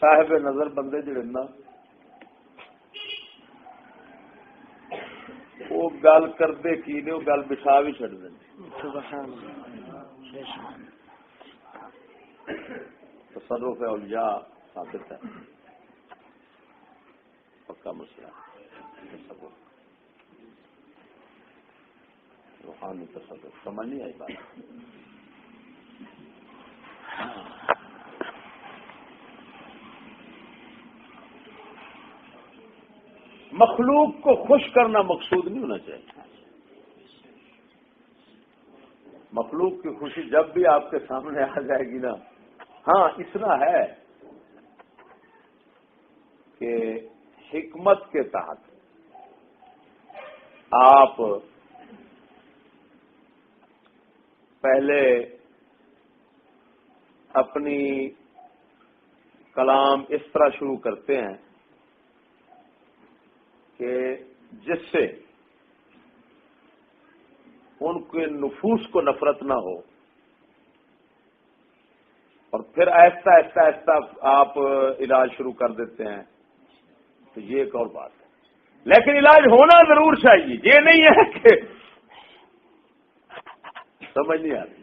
Speaker 1: صاحب نظر بندے جڑے نا وہ گل کرتے کی نے وہ گل بچھا بھی چڑھ دیں۔ تصرف اولیاء ثابت ہے، پکا مسئلہ تصرف روحانی تصرف سمجھ نہیں آئی بات۔ مخلوق کو خوش کرنا مقصود نہیں ہونا چاہیے۔ مخلوق کی خوشی جب بھی آپ کے سامنے آ جائے گی نا، ہاں اتنا ہے کہ حکمت کے تحت آپ پہلے اپنی کلام اس طرح شروع کرتے ہیں کہ جس سے ان کے نفوس کو نفرت نہ ہو اور پھر آہستہ آہستہ آہستہ آپ علاج شروع کر دیتے ہیں تو یہ ایک اور بات ہے، لیکن علاج ہونا ضرور چاہیے، یہ نہیں ہے کہ سمجھ نہیں آتی۔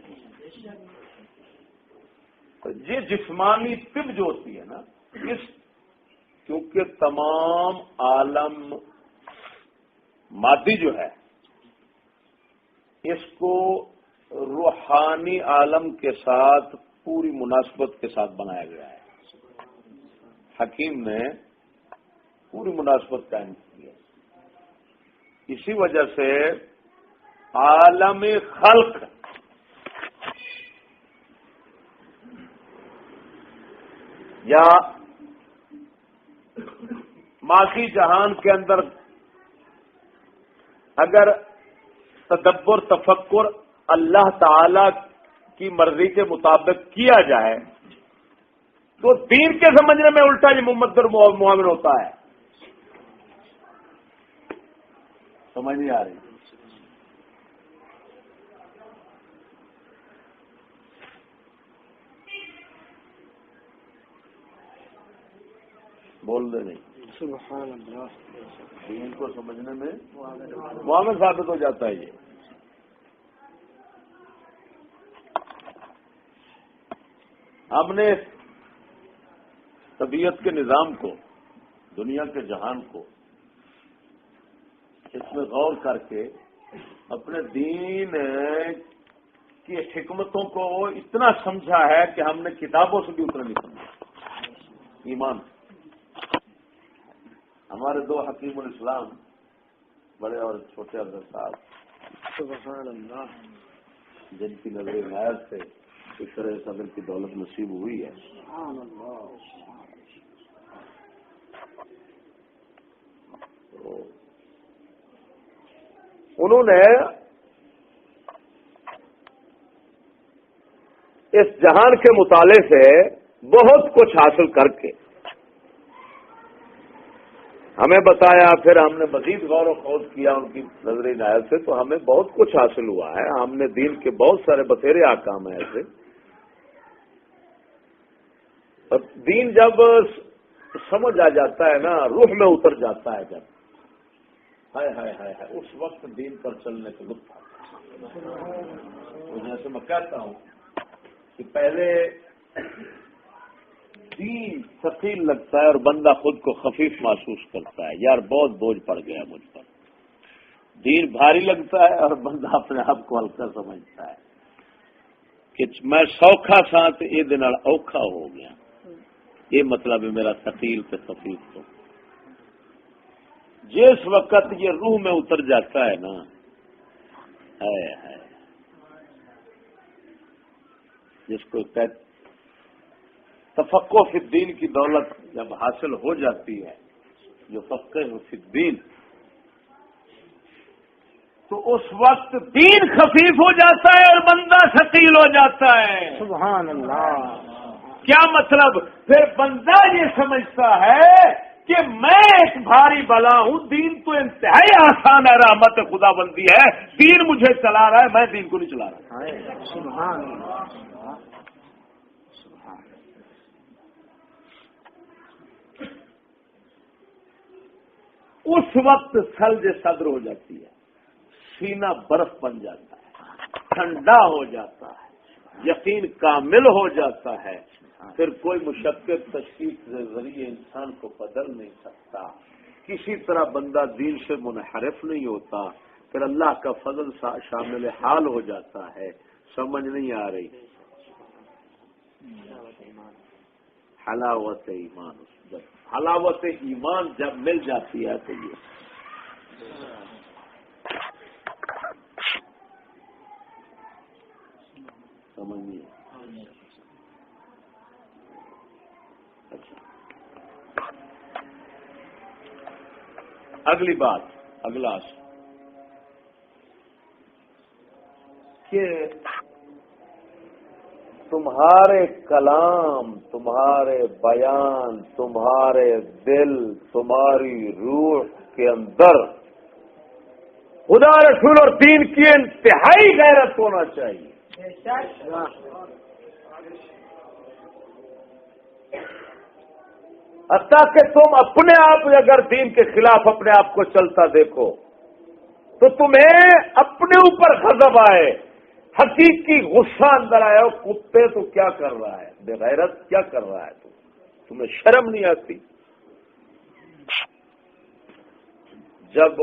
Speaker 1: تو یہ جسمانی طب جو ہوتی ہے نا، کیونکہ تمام عالم مادی جو ہے اس کو روحانی عالم کے ساتھ پوری مناسبت کے ساتھ بنایا گیا ہے۔ حکیم نے پوری مناسبت قائم کی ہے، اسی وجہ سے عالم خلق یا ماضی جہان کے اندر اگر تدبر تفکر اللہ تعالی کی مرضی کے مطابق کیا جائے تو دین کے سمجھنے میں الٹا یہ ممدر معاون ہوتا ہے۔ سمجھ نہیں آ رہی؟ بول دے نہیں،
Speaker 2: سبحان اللہ،
Speaker 1: دین کو سمجھنے میں معاون ثابت ہو جاتا ہے۔ یہ ہم نے طبیعت کے نظام کو، دنیا کے جہان کو اس میں غور کر کے اپنے دین کی حکمتوں کو اتنا سمجھا ہے کہ ہم نے کتابوں سے بھی اتنا نہیں سمجھا۔ ایمان، ہمارے دو حکیم الاسلام، بڑے اور چھوٹے حضرت صاحب،
Speaker 2: سبحان اللہ،
Speaker 1: جن کی نظر عنایت سے فکر صدر کی دولت نصیب ہوئی ہے،
Speaker 2: سبحان اللہ،
Speaker 1: تو انہوں نے اس جہان کے مطالعے سے بہت کچھ حاصل کر کے ہمیں بتایا، پھر ہم نے مزید غور و خوض کیا ان کی نظر عنایت سے، تو ہمیں بہت کچھ حاصل ہوا ہے۔ ہم نے دین کے بہت سارے بتیرے احکام ہیں ایسے، اور دین جب سمجھ آ جاتا ہے نا، روح میں اتر جاتا ہے، جب ہائے ہائے ہائے ہائے، اس وقت دین پر چلنے کا لطف آتا ہے۔ جیسے میں کہتا ہوں کہ پہلے دین ثقیل لگتا ہے اور بندہ خود کو خفیف محسوس کرتا ہے، یار بہت بوجھ پڑ گیا مجھ پر۔ دین بھاری لگتا ہے اور بندہ اپنے آپ کو ہلکا سمجھتا ہے کہ میں سوکھا سا تو یہ دن اوکھا ہو گیا، یہ مطلب ہے میرا ثقیل پہ خفیف۔ تو جس وقت یہ روح میں اتر جاتا ہے نا، ہے جس کو کہتے تفقہ فی الدین کی دولت جب حاصل ہو جاتی ہے، جو فقہ فی الدین، تو اس وقت دین خفیف ہو جاتا ہے اور بندہ ثقیل ہو جاتا ہے۔
Speaker 2: سبحان اللہ،
Speaker 1: کیا مطلب؟ پھر بندہ یہ سمجھتا ہے کہ میں ایک بھاری بلا ہوں، دین تو انتہائی آسان ہے، رحمت خدا بندی ہے، دین مجھے چلا رہا ہے، میں دین کو نہیں چلا رہا۔
Speaker 2: سبحان اللہ،
Speaker 1: اس وقت سلج صدر ہو جاتی ہے، سینہ برف بن جاتا ہے، ٹھنڈا ہو جاتا ہے، یقین کامل ہو جاتا ہے، پھر کوئی مشقت تشخیص کے ذریعے انسان کو بدل نہیں سکتا، کسی طرح بندہ دین سے منحرف نہیں ہوتا، پھر اللہ کا فضل شامل حال ہو جاتا ہے۔ سمجھ نہیں آ رہی؟ حلاوت ایمان، جب حلاوت ایمان جب مل جاتی ہے تو یہ سمجھیے۔ اچھا، اگلی بات، اگلا کہ تمہارے کلام، تمہارے بیان، تمہارے دل، تمہاری روح کے اندر خدا رسول اور دین کی انتہائی غیرت ہونا چاہیے۔ حتیٰ کہ تم اپنے آپ اگر دین کے خلاف اپنے آپ کو چلتا دیکھو تو تمہیں اپنے اوپر غضب آئے، حقیقی غصہ اندر آئے، کتے تو کیا کر رہا ہے، بے غیرت کیا کر رہا ہے، تمہیں شرم نہیں آتی؟ جب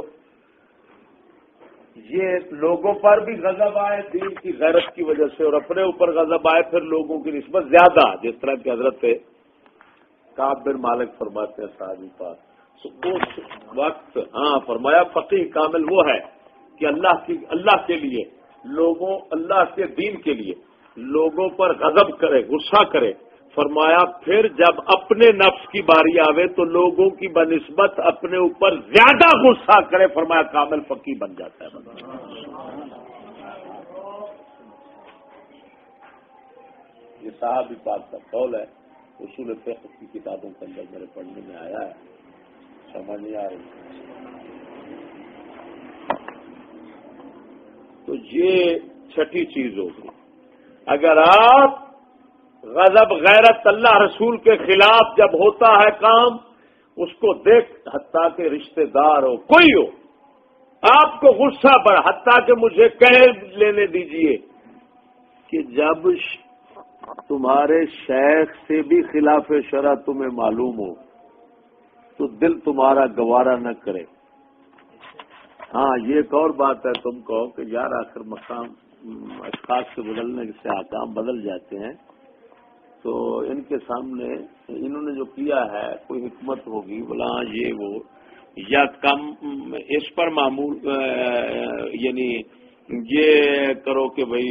Speaker 1: یہ لوگوں پر بھی غضب آئے دین کی غیرت کی وجہ سے اور اپنے اوپر غضب آئے پھر لوگوں کی نسبت زیادہ، جس طرح کی حضرت کعب بن مالک فرماتے ہیں صحابی پاک، تو اس وقت فرمایا فقیہ کامل وہ ہے کہ اللہ کے لیے لوگوں، اللہ کے دین کے لیے لوگوں پر غضب کرے، غصہ کرے۔ فرمایا پھر جب اپنے نفس کی باری آوے تو لوگوں کی بنسبت اپنے اوپر زیادہ غصہ کرے، فرمایا کامل فقیہ بن جاتا ہے بندہ۔ یہ صحابی پاک کا قول ہے، اصول فقہ کی کتابوں کے اندر میرے پڑھنے میں آیا ہے، سمجھ نہیں آ رہی تو یہ چھٹی چیز ہوگی۔ اگر آپ غضب غیرت اللہ رسول کے خلاف جب ہوتا ہے کام، اس کو دیکھ، حتیٰ کہ رشتہ دار ہو کوئی ہو، آپ کو غصہ پر، حتیٰ کہ مجھے کہہ لینے دیجئے کہ جب تمہارے شیخ سے بھی خلاف شرع تمہیں معلوم ہو تو دل تمہارا گوارا نہ کرے۔ ہاں یہ ایک اور بات ہے، تم کہو کہ یار آخر مقام اشخاص سے بدلنے سے احکام بدل جاتے ہیں، تو ان کے سامنے انہوں نے جو کیا ہے کوئی حکمت ہوگی، بلا یہ وہ، یا کم اس پر معمول یعنی یہ کرو کہ بھائی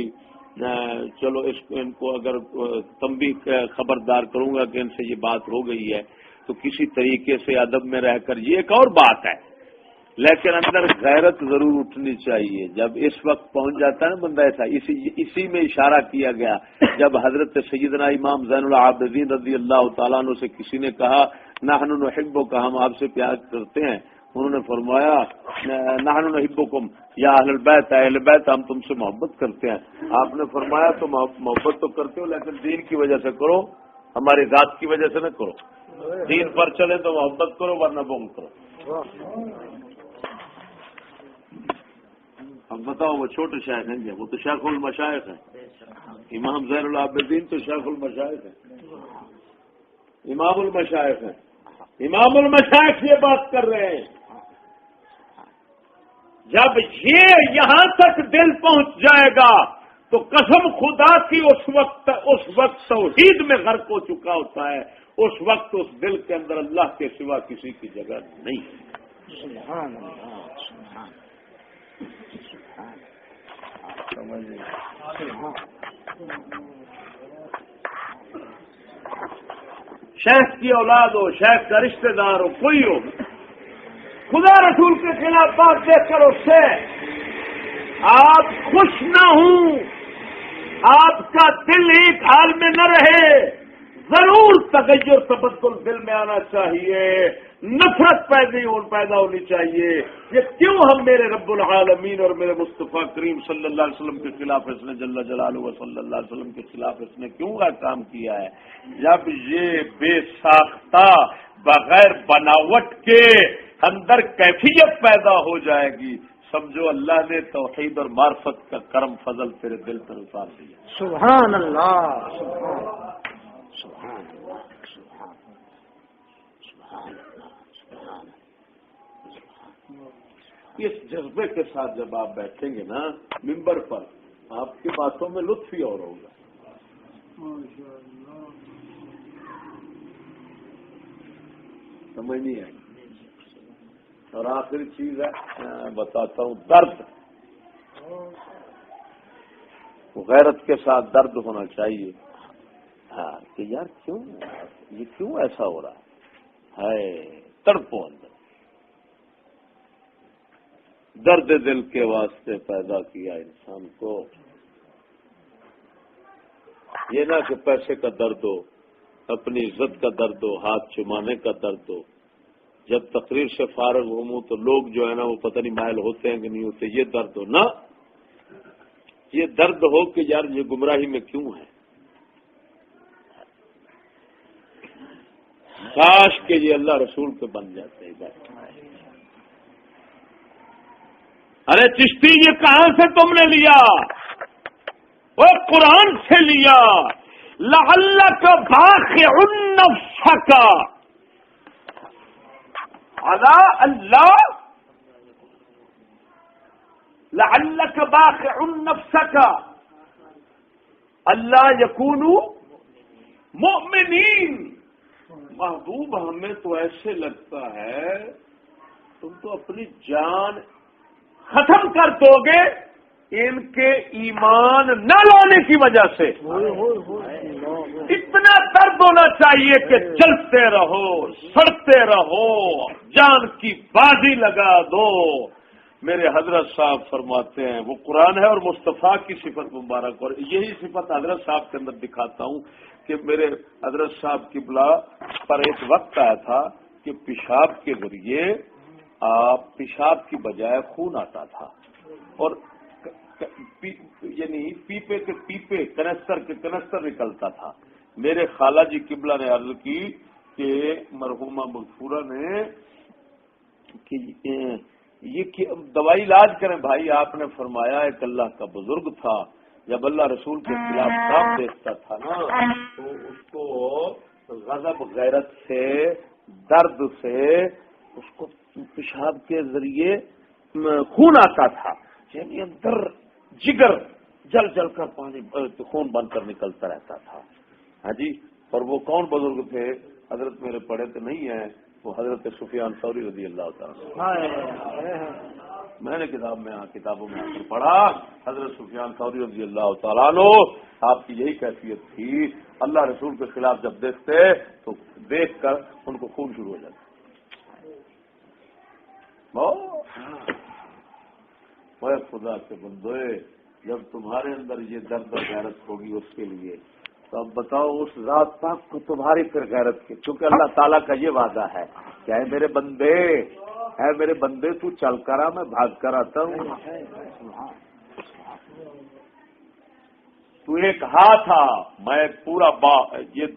Speaker 1: چلو ان کو اگر تنبیہ خبردار کروں گا کہ ان سے یہ بات ہو گئی ہے تو کسی طریقے سے ادب میں رہ کر، یہ ایک اور بات ہے، لیکن اندر غیرت ضرور اٹھنی چاہیے۔ جب اس وقت پہنچ جاتا ہے نا بندہ ایسا، اسی میں اشارہ کیا گیا جب حضرت سیدنا امام زین العابدین رضی اللہ تعالیٰ عنہ سے کسی نے کہا نحن نحبک، ہم آپ سے پیار کرتے ہیں، انہوں نے فرمایا نحن نحبکم یا اہل البیت، اہل بیت ہم تم سے محبت کرتے ہیں۔ آپ نے فرمایا تو محبت تو کرتے ہو لیکن دین کی وجہ سے کرو، ہماری ذات کی وجہ سے نہ کرو، دین پر چلے تو محبت کرو ورنہ بغض کرو۔ اب بتاؤ وہ چھوٹے شیخ ہیں گے، وہ تو شیخ المشائخ ہیں، امام زین العابدین تو شیخ المشائخ ہیں، امام المشائخ ہیں، امام المشائخ یہ بات کر رہے ہیں۔ جب یہ یہاں تک دل پہنچ جائے گا تو قسم خدا کی اس وقت توحید میں غرق ہو چکا ہوتا ہے، اس وقت اس دل کے اندر اللہ کے سوا کسی کی جگہ نہیں ہے۔
Speaker 2: سبحان اللہ، سبحان
Speaker 1: شیخ کی اولاد ہو، شیخ کا رشتہ دار ہو، کوئی ہو، خدا رسول کے خلاف بات دیکھ کر اس سے آپ خوش نہ ہوں، آپ کا دل ایک حال میں نہ رہے، ضرور تغیر تبدل دل میں آنا چاہیے، نفرت پیدا ہونی چاہیے۔ یہ کیوں ہم میرے رب العالمین اور میرے مصطفیٰ کریم صلی اللہ علیہ وسلم کے خلاف اس نے جل جلالہ و صلی اللہ علیہ وسلم کے خلاف اس نے کیوں کام کیا ہے؟ جب یہ بے ساختہ بغیر بناوٹ کے اندر کیفیت پیدا ہو جائے گی، سمجھو اللہ نے توحید اور معرفت کا کرم فضل تیرے دل پر اتار دیا۔
Speaker 2: سبحان اللہ، سبحان اللہ، سبحان اللہ، سبحان سبحان اللہ، سبحان اللہ۔
Speaker 1: اس جذبے کے ساتھ جب آپ بیٹھیں گے نا ممبر پر، آپ کی باتوں میں لطف ہی اور ہوگا۔ سمجھ نہیں آئی؟ اور آخری چیز ہے بتاتا ہوں، درد، غیرت کے ساتھ درد ہونا چاہیے۔ ہاں کہ یار یہ کیوں ایسا ہو رہا ہے، تڑپو اندر، درد دل کے واسطے پیدا کیا انسان کو، یہ نہ کہ پیسے کا درد ہو، اپنی عزت کا درد ہو، ہاتھ چمانے کا درد ہو۔ جب تقریر سے فارغ ہوں تو لوگ جو ہے نا وہ پتہ نہیں مائل ہوتے ہیں کہ نہیں ہوتے، یہ درد ہو نا، یہ درد ہو کہ یار یہ گمراہی میں کیوں ہے۔ کاش کہ یہ اللہ رسول کے بن جاتے ہیں. ارے چشتی یہ کہاں سے تم نے لیا؟ وہ قرآن سے لیا. لعلک باخع نفسک علی اللہ، لعلک باخع نفسک اللہ یکونوا مؤمنین. محبوب ہمیں تو ایسے لگتا ہے تم تو اپنی جان ختم کر دو گے ان کے ایمان نہ لانے کی وجہ سے. اتنا درد ہونا چاہیے کہ چلتے رہو، سڑتے رہو، جان کی بازی لگا دو. میرے حضرت صاحب فرماتے ہیں، وہ قرآن ہے اور مصطفیٰ کی صفت مبارک، اور یہی صفت حضرت صاحب کے اندر دکھاتا ہوں کہ میرے حضرت صاحب کی بلا پر ایک وقت آیا تھا کہ پیشاب کے ذریعے پیشاب کی بجائے خون آتا تھا، اور یعنی پیپے کے پیپے، کنستر کے کنستر نکلتا تھا. میرے خالہ جی قبلہ نے عرض کی کہ مرحومہ مغفورہ نے کہ یہ دوائی علاج کریں بھائی. آپ نے فرمایا ایک اللہ کا بزرگ تھا، جب اللہ رسول کے خلاف کام دیکھتا تھا نا تو اس کو غضب غیرت سے، درد سے اس کو پیشاب کے ذریعے خون آتا تھا، یعنی اندر جگر جل جل کر پانی خون بن کر نکلتا رہتا تھا. ہاں جی. اور وہ کون بزرگ تھے؟ حضرت میرے پڑھے تو نہیں ہیں، وہ حضرت سفیان ثوری رضی اللہ تعالیٰ. میں نے کتابوں میں آ کر پڑھا حضرت سفیان ثوری رضی اللہ تعالیٰ عنہ، آپ کی یہی کیفیت تھی. اللہ رسول کے خلاف جب دیکھتے تو دیکھ کر ان کو خون شروع ہو جاتا. وہ خدا کے بندوے، جب تمہارے اندر یہ درد اور غیرت ہوگی اس کے لیے، تو اب بتاؤ اس ذات پاک کو تمہاری پھر غیرت کی، کیونکہ اللہ تعالیٰ کا یہ وعدہ ہے کہ اے میرے بندے، اے میرے بندے تو چل کر آ، میں بھاگ کر آتا ہوں. تو ایک ہاتھ آ، میں پورا یہ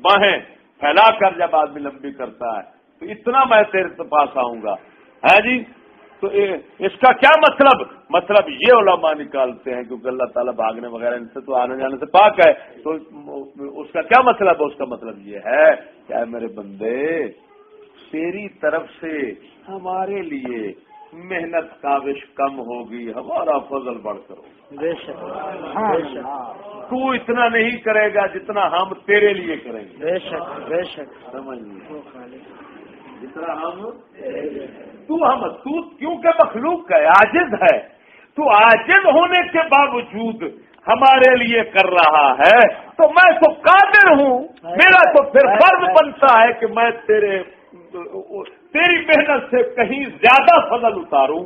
Speaker 1: باہیں پھیلا کر جب آدمی لمبی کرتا ہے تو اتنا میں تیرے پاس آؤں گا. ہے جی. تو اس کا کیا مطلب یہ علماء نکالتے ہیں، کیونکہ اللہ تعالیٰ بھاگنے وغیرہ ان سے تو آنے جانے سے پاک ہے، تو اس کا کیا مطلب ہے؟ اس کا مطلب یہ ہے کہ اے میرے بندے، تیری طرف سے ہمارے لیے محنت کاوش کم ہوگی، ہمارا فضل بڑھ کر ہوگا. تو اتنا نہیں کرے گا جتنا ہم تیرے لیے کریں گے.
Speaker 2: بے شک بے شک.
Speaker 1: سمجھ جتنا تو کیونکہ مخلوق کا عاجز ہے، تو عاجز ہونے کے باوجود ہمارے لیے کر رہا ہے، تو میں تو قادر ہوں. میرا تو پھر فرض بنتا ہے کہ میں تیری محنت سے کہیں زیادہ فضل اتاروں.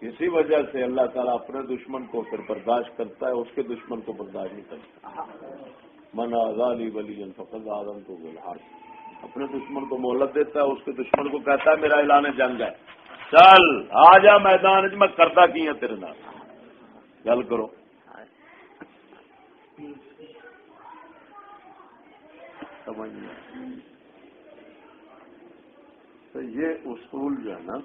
Speaker 1: اسی وجہ سے اللہ تعالیٰ اپنے دشمن کو پھر برداشت کرتا ہے، اس کے دشمن کو برداشت نہیں کرتا. من آزالی ولی فقد آزمتہ بالحرب. اپنے دشمن کو مہلت دیتا ہے، اس کے دشمن کو کہتا ہے میرا اعلان جنگ ہے، چل آ جا میدان میں کرتا کی ہے تیرے نام، گل کرو. سمجھ تو یہ اصول جو ہے نا،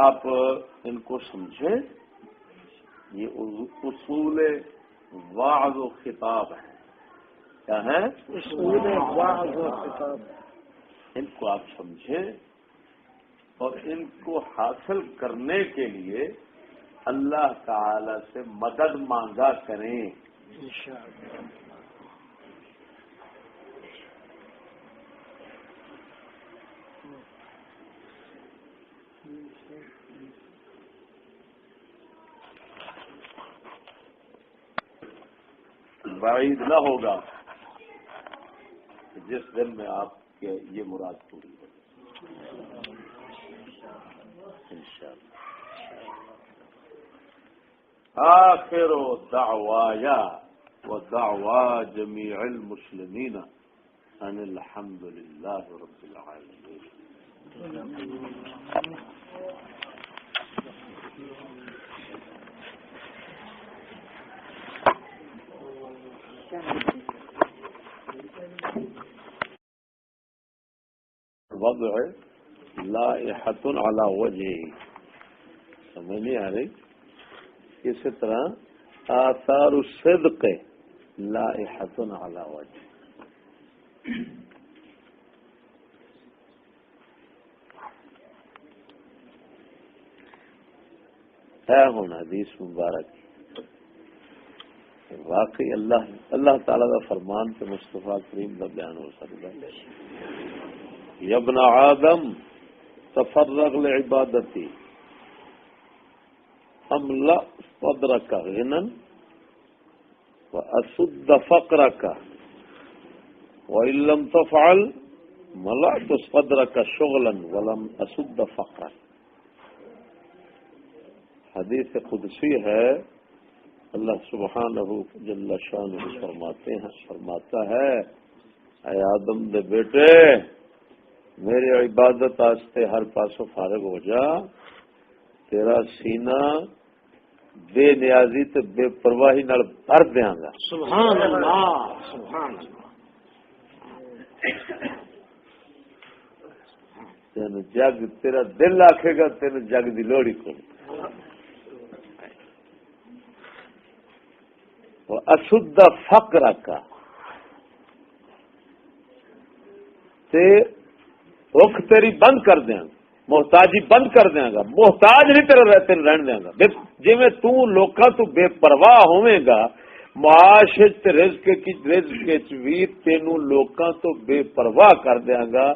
Speaker 1: آپ ان کو سمجھیں. یہ اصول وعظ و خطاب ہے. کیا ہے؟
Speaker 2: اصول وعظ و خطاب.
Speaker 1: ان کو آپ سمجھیں اور ان کو حاصل کرنے کے لیے اللہ تعالی سے مدد مانگا کریں. بعید نہ ہوگا جس دن میں آپ کے یہ مراد پوری ہو انشاءاللہ. آخر دعوایا و دعوا جمیع المسلمین ان الحمد للہ رب العالمین. الوضع لائحۃ علی وجہ، سمجھ نہیں آ رہی؟ اسی طرح آثار الصدق لائحۃ علی وجہ. ہے ہوں حدیث مبارک واقعی اللہ تعالی کا فرمان سے مصطفیٰ کریم کا بیان ہو سکتا ہے. یا ابن آدم تفرغ لعبادتی املا قدرک غنا واسد فقرک وان لم تفعل ملأت صدرک شغلا ولم اسد فقرک. حدیث قدسی ہے، اللہ سبحانہ جل شانہ فرماتا ہے اے آدم دے بیٹے میری عبادت آستے ہر پاسوں فارغ ہو جا، تیرا سینہ بے نیازی تے بے پرواہی نال بھر دیاں گا.
Speaker 2: سبحان اللہ سبحان اللہ.
Speaker 1: تین جگ تیرا دل آکھے گا تین جگ دی لوڑی کو. اسد فقر کا رخ تیری بند کر دیا، محتاجی بند کر دیا گا، محتاج نہیں تیرے رہتے رہن دیا گا. جی میں تو لوکاں تو بے پرواہ ہوئے گا، معاشت رزق بھی تینوں لوکاں تو بے پرواہ کر دیا گا،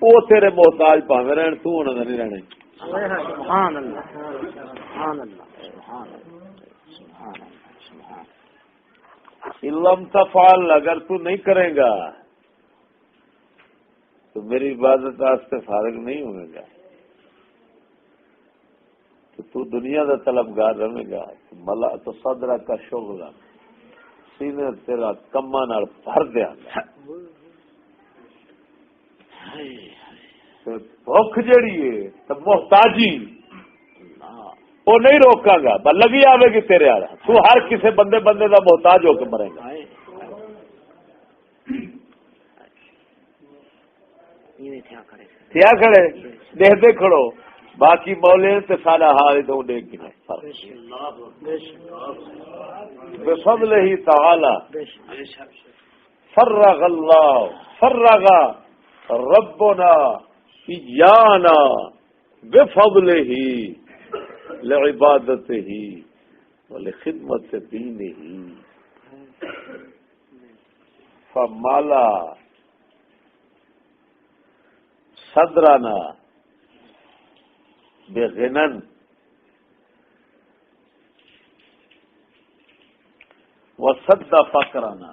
Speaker 1: وہ تیرے محتاج پاویں رہن تو انہاں دا نہیں رہنے.
Speaker 2: سبحان اللہ سبحان اللہ سبحان اللہ سبحان اللہ.
Speaker 1: علم تفعل، اگر تو نہیں کرے گا تو میری عبادت واسطے فارغ نہیں ہوئے گا، تو دنیا کا طلبگار رہے گا. ملا تو صدرہ کا شغل سینے تیرا کما نال بھر دیا گا. بھوک جیڑی ہے تو محتاجی وہ نہیں روکا گا، بس لگی آئے گی تیرے آ رہا. تو ہر کسی بندے دا محتاج ہو کے مرے گا. کیا کھڑے دیکھتے کھڑو، باقی مولے تے سارا حال تو دیکھ کے بفضل ہی تعالی فرغ اللہ فرغ ربنا ایانا بفضل ہی لعبادت ہی ولخدمت دین ہی فمالا صدرنا بغنن وسد فقرنا.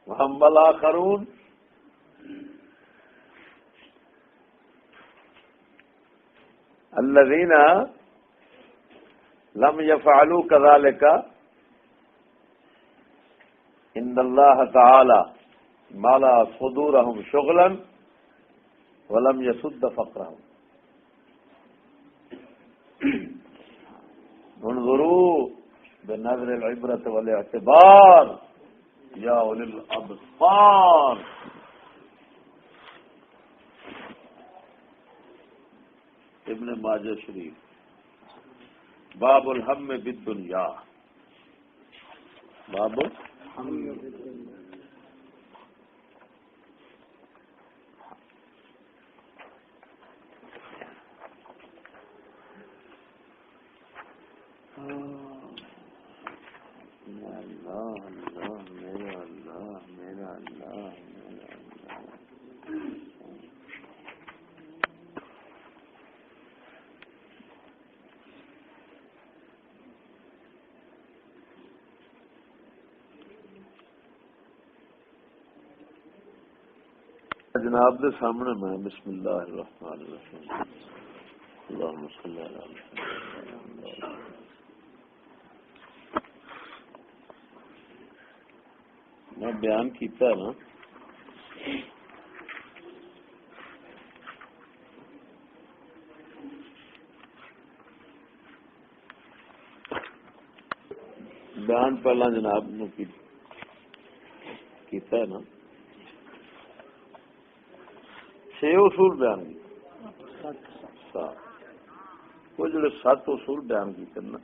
Speaker 1: وهم الآخرون الذين لم يفعلوا كذلك ان الله تعالى ملا صدورهم شغلا ولم يسد فقرهم. انظروا بنظر العبرة والاعتبار یا اولی الابصار. ابن ماجہ شریف باب الہم بالدنیا، باب جناب دے سامنے میں بسم اللہ الرحمن الرحیم اللہم صلی علی محمد. میں بیان کیتا نا بیان پہلا جناب نے کیتا ہے نا 6 اصول بیان کیتے وہ جڑے 7 اصول بیان کیتے نا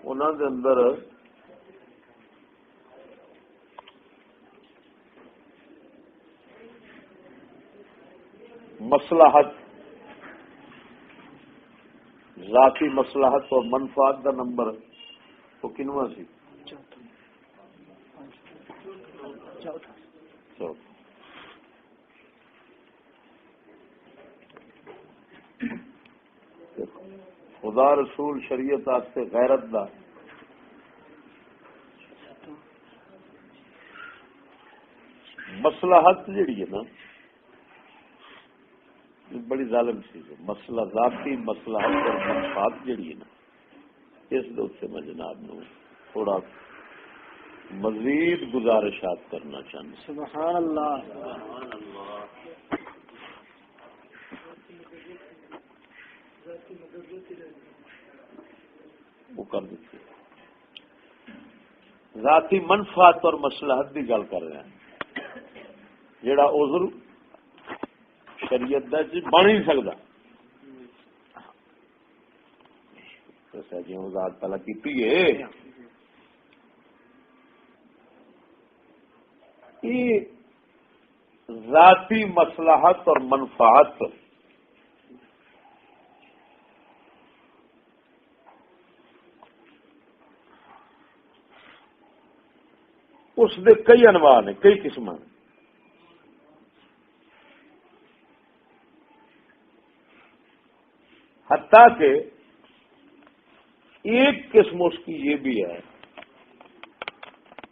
Speaker 1: انہوں دے اندر مصلحت ذاتی مصلحت اور منفعت کا نمبر وہ کنواں سی چوتھا خدا رسول شریعت آستے غیرت دا مصلحت جڑی ہے نا بڑی ظالم چیز ہے. مسئلہ ذاتی مصلحت اور منفعت جڑی ہے نا اس سے میں جناب نو تھوڑا مزید گزارشات کرنا چاہتا.
Speaker 2: سبحان اللہ.
Speaker 1: وہ کر دیتے ذاتی منفعت اور مصلحت کی گل کر رہے ہیں جڑا عذر شریعت دا بن نہیں سکتا جی وضاحت پہلا کی ذاتی مصلحت اور منفعت اس دے کئی انواع نے کئی قسم ہیں. حتیٰ کہ ایک قسم اس کی یہ بھی ہے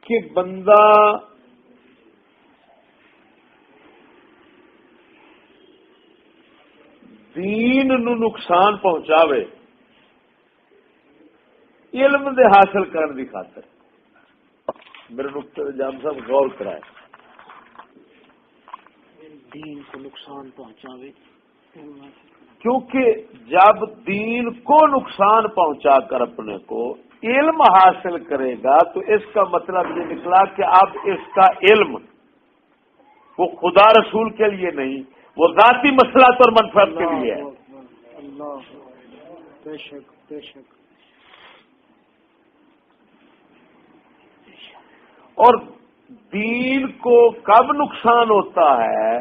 Speaker 1: کہ بندہ دین نو نقصان پہنچاوے علم دے حاصل کرنے کی خاطر. میرے نقطے جام صاحب غور کرائے
Speaker 2: دین کو نقصان پہنچاوے
Speaker 1: کیونکہ جب دین کو نقصان پہنچا کر اپنے کو علم حاصل کرے گا تو اس کا مطلب یہ نکلا کہ اب اس کا علم وہ خدا رسول کے لیے نہیں وہ ذاتی مصلحت اور منفعت کے لیے ہے.
Speaker 2: اللہ بے شک بے شک.
Speaker 1: اور دین کو کب نقصان ہوتا ہے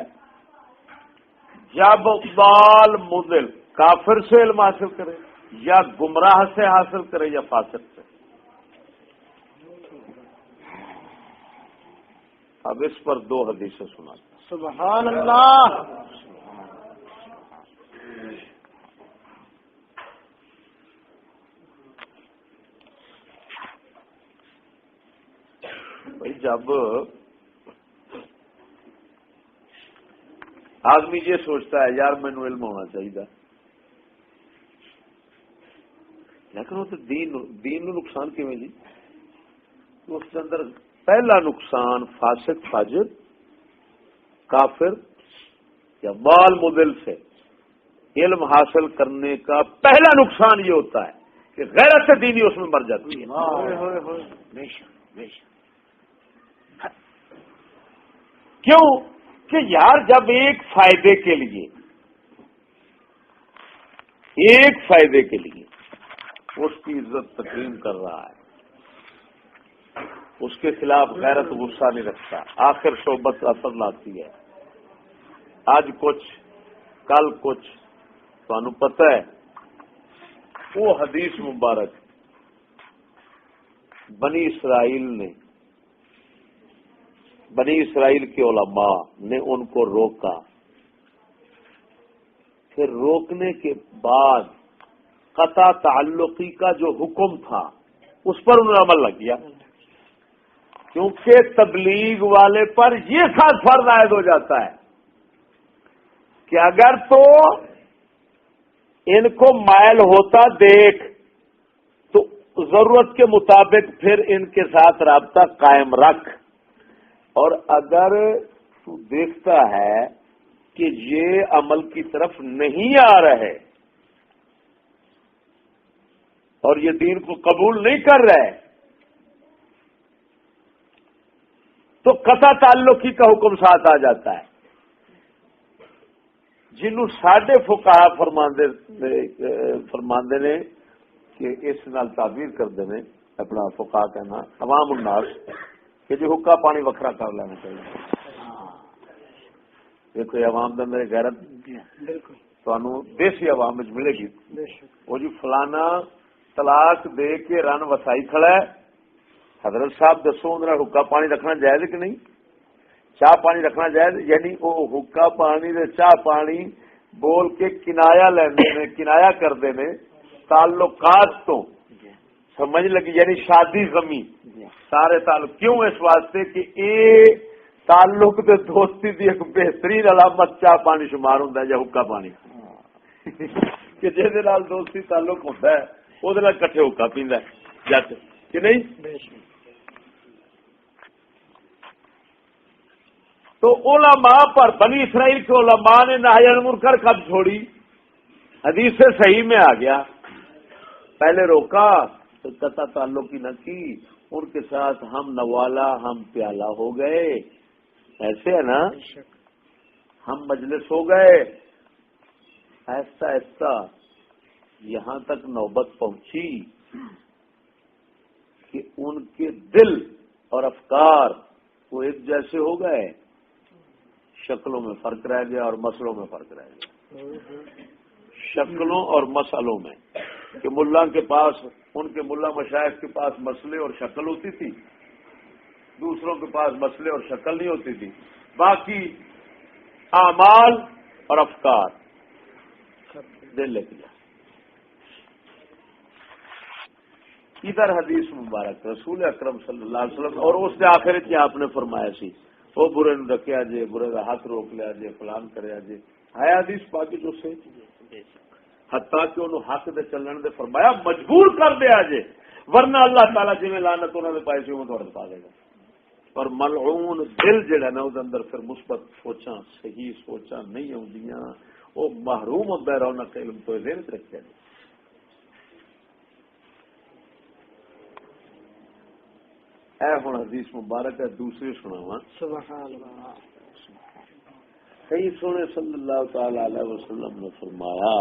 Speaker 1: جب بال مدل کافر سے علم حاصل کرے یا گمراہ سے حاصل کرے یا فاسق سے. اب اس پر 2 حدیثیں سناتا.
Speaker 2: سبحان اللہ.
Speaker 1: بھائی جب آدمی یہ سوچتا ہے یار مینو علم ہونا چاہیے لیکن وہ تو دین نو نقصان کیویں جی اس کے اندر پہلا نقصان فاسق فاجر کافر یا بال مدل سے علم حاصل کرنے کا پہلا نقصان یہ ہوتا ہے کہ غیرت دینی اس میں مر جاتی ہے.
Speaker 2: بے شک بے شک.
Speaker 1: کیوں کہ یار جب ایک فائدے کے لیے اس کی عزت تقسیم کر رہا ہے اس کے خلاف غیرت غصہ نہیں رکھتا آخر صحبت اثر لاتی ہے. آج کچھ کل کچھ تمہیں پتہ ہے وہ حدیث مبارک بنی اسرائیل کے علماء نے ان کو روکا پھر روکنے کے بعد قطع تعلقی کا جو حکم تھا اس پر انہوں نے عمل نہ کیا کیونکہ تبلیغ والے پر یہ خاص فرض عائد ہو جاتا ہے کہ اگر تو ان کو مائل ہوتا دیکھ تو ضرورت کے مطابق پھر ان کے ساتھ رابطہ قائم رکھ اور اگر تو دیکھتا ہے کہ یہ عمل کی طرف نہیں آ رہے اور یہ دین کو قبول نہیں کر رہے تو قطع تعلقی کا حکم ساتھ آ جاتا ہے. جنہوں ساڈے فقہا فرماندے نے کہ اس نال تعبیر کرتے ہیں اپنا فقہا کہنا عوام الناس کہ جو حکا پانی وکھرا کر لینا چاہیے. یہ کوئی عوام دے اندر غیرت تانوں دیسی عوام وچ ملے گی. وہ جی فلانا طلاق دے کے رن وسائی کھڑا ہے, حضرت صاحب دسو اندر حکا پانی رکھنا جائز کہ نہیں؟ چاہ پانی رکھنا جائز؟ یعنی وہ حکا پانی دے چاہ پانی بول کے کنایا لیندے نے, کنایا کرتے ہیں تعلقات تو, سمجھ لگی؟ یعنی شادی زمین سارے تعلق کیوں؟ اس واسطے کہ اے تعلق تے دوستی دی ایک بہترین علامت چاہ پانی شمار ہوتا ہے یا حکا پانی کہ جہدے نال دوستی تعلق ہوتا ہے وہ کٹھے حکا پیندا ہے جت کہ نہیں. تو علماء پر بنی اسرائیل کے علماء نے نہی عن المنکر کب چھوڑی؟ حدیث سے صحیح میں آ گیا, پہلے روکا تو قطع تعلق ہی نہ کی, ان کے ساتھ ہم نوالا ہم پیالہ ہو گئے, ایسے ہے نا, ہم مجلس ہو گئے. ایسا ایسا یہاں تک نوبت پہنچی کہ ان کے دل اور افکار وہ ایک جیسے ہو گئے, شکلوں میں فرق رہ گیا اور مسئلوں میں فرق رہ گیا. شکلوں اور مسئلوں میں کہ ملا کے پاس, ان کے ملا مشائخ کے پاس مسئلے اور شکل ہوتی تھی, دوسروں کے پاس مسئلے اور شکل نہیں ہوتی تھی, باقی اعمال اور افکار دل لے گیا. ادھر حدیث مبارک رسول اکرم صلی اللہ علیہ وسلم اور اس نے آخر کی آپ نے فرمایا سی وہ برے نو رکھیا جے, برے کا ہاتھ روک لیا جے, فلان کریا جے, ہے حدیث پاک جو سے حتیٰ کہ انہوں حق دے چلن دے فرمایا مجبور کر دیا جے, ورنہ اللہ تعالیٰ جی میں لعنت انہوں نے پائی سی وہ تھوڑا پا دے گا. اور ملعون دل جڑا نا وہ اندر پھر مثبت سوچاں صحیح سوچاں نہیں آدیاں, وہ محروم ہوتا ہے رونق علم تو ذہن رکھا جائے. اے ہوں حدیث مبارک ہے دوسری سناواں. کئی سونے صلی اللہ تعالی علیہ وسلم نے فرمایا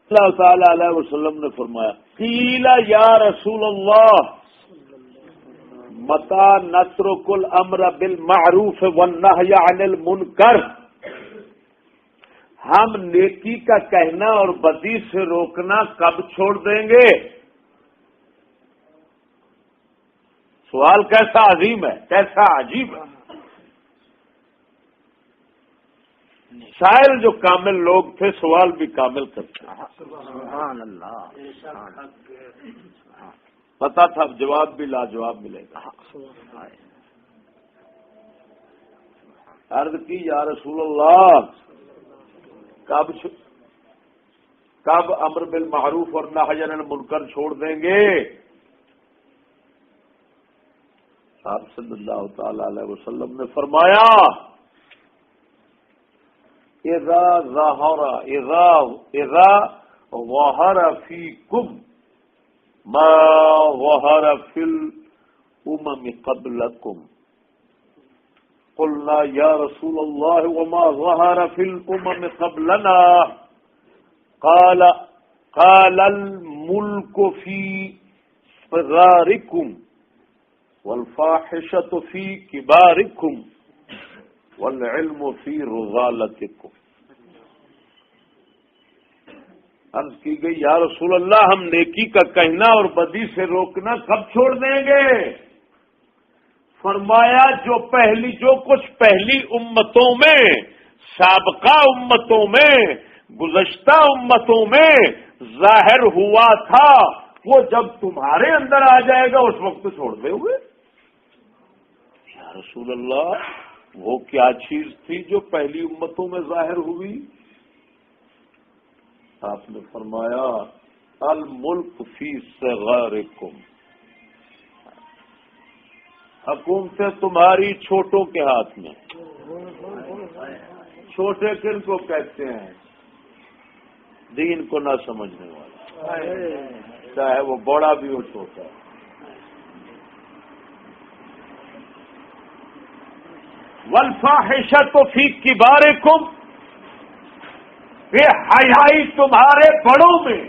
Speaker 1: اللہ تعالی علیہ وسلم نے فرمایا قیل یا رسول اللہ متی نترک الامر بالمعروف والنہی عن المنکر, ہم نیکی کا کہنا اور بدی سے روکنا کب چھوڑ دیں گے؟ سوال کیسا عظیم ہے, کیسا عجیب ہے. سائل جو کامل لوگ تھے سوال بھی کامل کرتے ہیں.
Speaker 2: سبحان اللہ,
Speaker 1: پتا تھا جواب بھی لاجواب ملے گا. عرض کی یا رسول اللہ کب امر بالمعروف اور نہی عن المنکر چھوڑ دیں گے؟ آپ صلی اللہ تعالی علیہ وسلم نے فرمایا اذا ظہر فیکم ما ظہر فی الامم قبلکم قلنا یا رسول اللہ وما ظہر فی الامم قبلنا قال الملک فی صغارکم والفاحشۃ فی کبارکم والعلم فی رذالتکم. عرض کی گئی یا رسول اللہ ہم نیکی کا کہنا اور بدی سے روکنا کب چھوڑ دیں گے؟ فرمایا جو کچھ پہلی امتوں میں, سابقہ امتوں میں, گزشتہ امتوں میں ظاہر ہوا تھا وہ جب تمہارے اندر آ جائے گا اس وقت چھوڑ دے ہوئے. یا رسول اللہ وہ کیا چیز تھی جو پہلی امتوں میں ظاہر ہوئی؟ آپ نے فرمایا الملک فی صغارکم, حکومتیں تمہاری چھوٹوں کے ہاتھ میں. چھوٹے کن کو کہتے ہیں؟ دین کو نہ سمجھنے والا، چاہے وہ بڑا بھی ہو چھوٹا۔ والفاحشۃ فی کبارکم، بے حیائی تمہارے بڑوں میں۔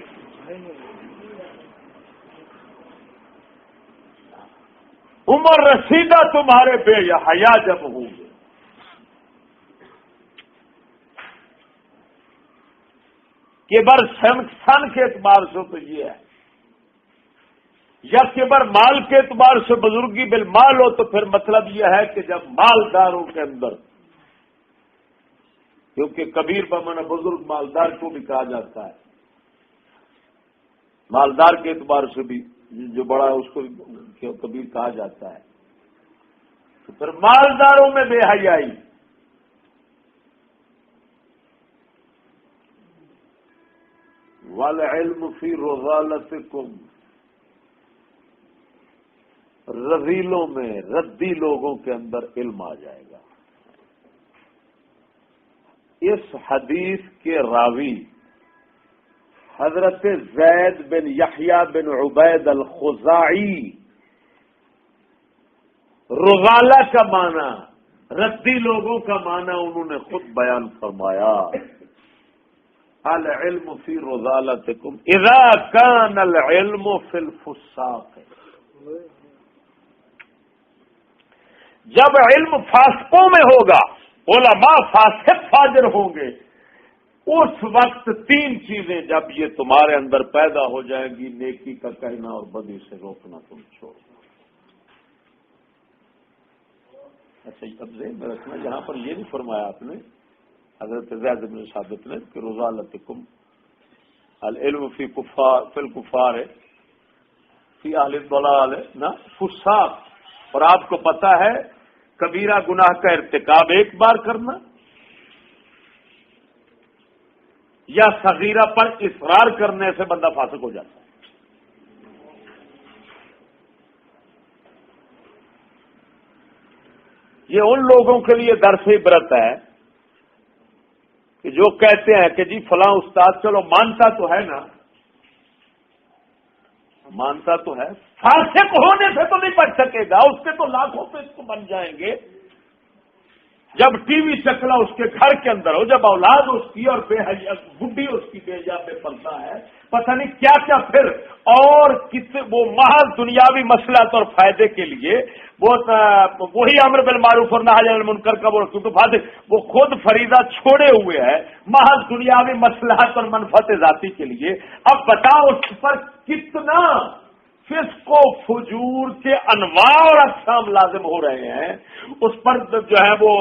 Speaker 1: عمر رسیدہ تمہارے بے حیا جب ہوں گے۔ کبر سن کے اعتبار سے تو یہ ہے، یا کبر مال کے اعتبار سے بزرگی بالمال ہو تو پھر مطلب یہ ہے کہ جب مالداروں کے اندر، کیونکہ کبیر بمانا بزرگ مالدار کو بھی کہا جاتا ہے، مالدار کے اعتبار سے بھی جو بڑا ہے اس کو کبیر کہا جاتا ہے، تو پھر مالداروں میں بے حیائی۔ والعلم فی رذالتکم، رذیلوں میں، ردی لوگوں کے اندر علم آ جائے گا۔ اس حدیث کے راوی حضرت زید بن یحییٰ بن عبید الخزاعی، رذالہ کا معنی، ردی لوگوں کا معنی انہوں نے خود بیان فرمایا۔ العلم فی رذالتکم اذا کان العلم فی الفساق، جب علم فاسقوں میں ہوگا، علماء فاسق فاجر ہوں گے، اس وقت تین چیزیں جب یہ تمہارے اندر پیدا ہو جائیں گی، نیکی کا کہنا اور بدی سے روکنا تم چھوڑ۔ اچھا اب ذہن میں رکھنا، یہاں پر یہ نہیں فرمایا آپ نے حضرت زید بن ثابت نے کہ رذالتکم العلم فی الکفار فی اہل الضلال نہ فساق، اور آپ کو پتا ہے کبیرہ گناہ کا ارتکاب ایک بار کرنا یا صغیرہ پر اصرار کرنے سے بندہ فاسق ہو جاتا ہے۔ یہ ان لوگوں کے لیے درس عبرت ہے کہ جو کہتے ہیں کہ جی فلاں استاد چلو مانتا تو ہے نا، مانتا تو ہے، فاسق ہونے سے تو نہیں بچ سکے گا، اس کے تو لاکھوں پہ اس کو بن جائیں گے۔ جب ٹی وی چکلا اس کے گھر کے اندر ہو، جب اولاد اس کی اور بڈھی اس کی بیجا پہ پلتا ہے، پتہ نہیں کیا کیا پھر، اور وہ محض دنیاوی مصلحت اور فائدے کے لیے وہی امر بالمعروف اور نہی عن المنکر کا وہ خود فریضہ چھوڑے ہوئے ہے محض دنیاوی مصلحت اور منفعت ذاتی کے لیے۔ اب بتاؤ اس پر کتنا فسق و فجور کے انواع اور اقسام لازم ہو رہے ہیں، اس پر جو ہے وہ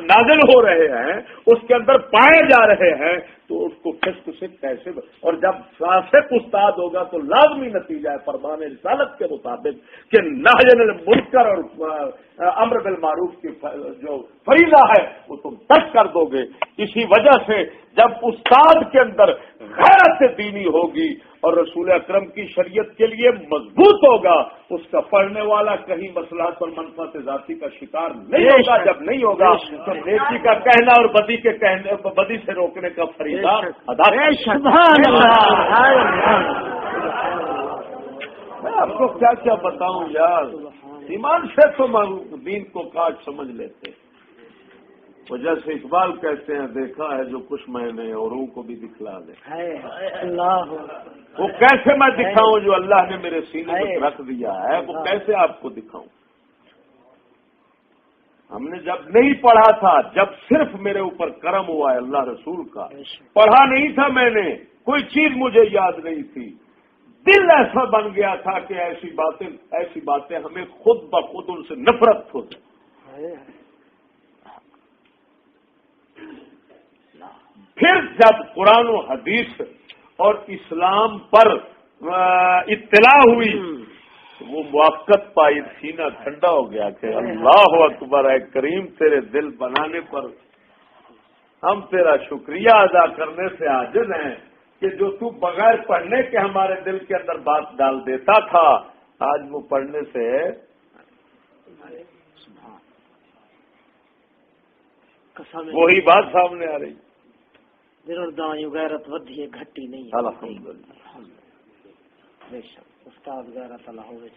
Speaker 1: نازل ہو رہے ہیں، اس کے اندر پائے جا رہے ہیں، تو اس کو فسق سے کیسے، اور جب فاسق استاد ہوگا تو لازمی نتیجہ ہے فرمان رسالت کے مطابق کہ نہی عن المنکر اور امر بالمعروف کی جو فریضہ ہے وہ تم ترک کر دو گے۔ اسی وجہ سے جب استاد کے اندر غیرت دینی ہوگی اور رسول اکرم کی شریعت کے لیے مضبوط ہوگا، اس کا پڑھنے والا کہیں مصلحت اور منفعت ذاتی کا شکار نہیں ہوگا۔ جب نہیں ہوگا تو نیکی کا کہنا اور بدی کے کہنے، بدی سے روکنے کا فریضہ ادا میں آپ کو کیا کیا بتاؤں یار، ایمان سے تو دین کو کاج سمجھ لیتے۔ وہ جیسے اقبال کہتے ہیں، دیکھا ہے جو کچھ میں نے اوروں کو بھی دکھلا دے۔ وہ کیسے میں دکھاؤں جو اللہ نے میرے سینے میں رکھ دیا ہے، وہ کیسے آپ کو دکھاؤں؟ ہم نے جب نہیں پڑھا تھا، جب صرف میرے اوپر کرم ہوا ہے اللہ رسول کا، پڑھا نہیں تھا میں نے، کوئی چیز مجھے یاد نہیں تھی، دل ایسا بن گیا تھا کہ ایسی باتیں ہمیں خود بخود ان سے نفرت ہو جائے۔ پھر جب قرآن و حدیث اور اسلام پر اطلاع ہوئی، وہ موافقت پائی، سینہ ٹھنڈا ہو گیا کہ اللہ اکبر، اے کریم تیرے دل بنانے پر ہم تیرا شکریہ ادا کرنے سے عاجز ہیں کہ جو تو بغیر پڑھنے کے ہمارے دل کے اندر بات ڈال دیتا تھا، آج وہ پڑھنے سے وہی بات سامنے آ رہی.
Speaker 2: غیرت ودھی ہے گھٹی نہیں ہے.
Speaker 1: الحمدللہ.
Speaker 2: بے شک استاد غیرت اللہ ہوئے.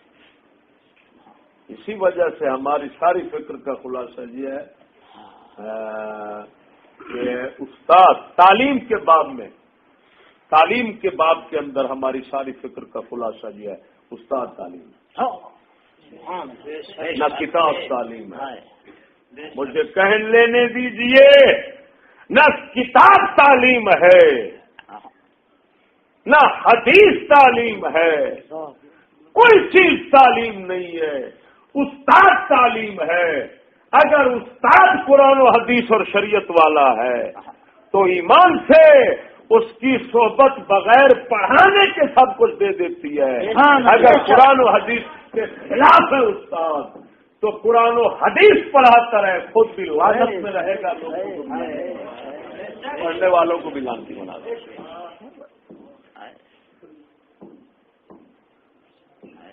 Speaker 1: اسی وجہ سے ہماری ساری فکر کا خلاصہ یہ ہے کہ استاد تعلیم کے باب میں، تعلیم کے باب کے اندر ہماری ساری فکر کا خلاصہ یہ ہے استاد تعلیم نہ کتاب تعلیم ہے. مجھے کہہ لینے دیجئے، نہ کتاب تعلیم ہے نہ حدیث تعلیم ہے، کوئی چیز تعلیم نہیں ہے، استاد تعلیم ہے. اگر استاد قرآن و حدیث اور شریعت والا ہے تو ایمان سے اس کی صحبت بغیر پڑھانے کے سب کچھ دے دیتی ہے. اگر قرآن و حدیث کے خلاف ہے استاد تو قرآن و حدیث پڑھاتا رہے، خود بھی لعنت میں رہے گا، پڑھنے والوں کو بھی لعنتی بنا دے.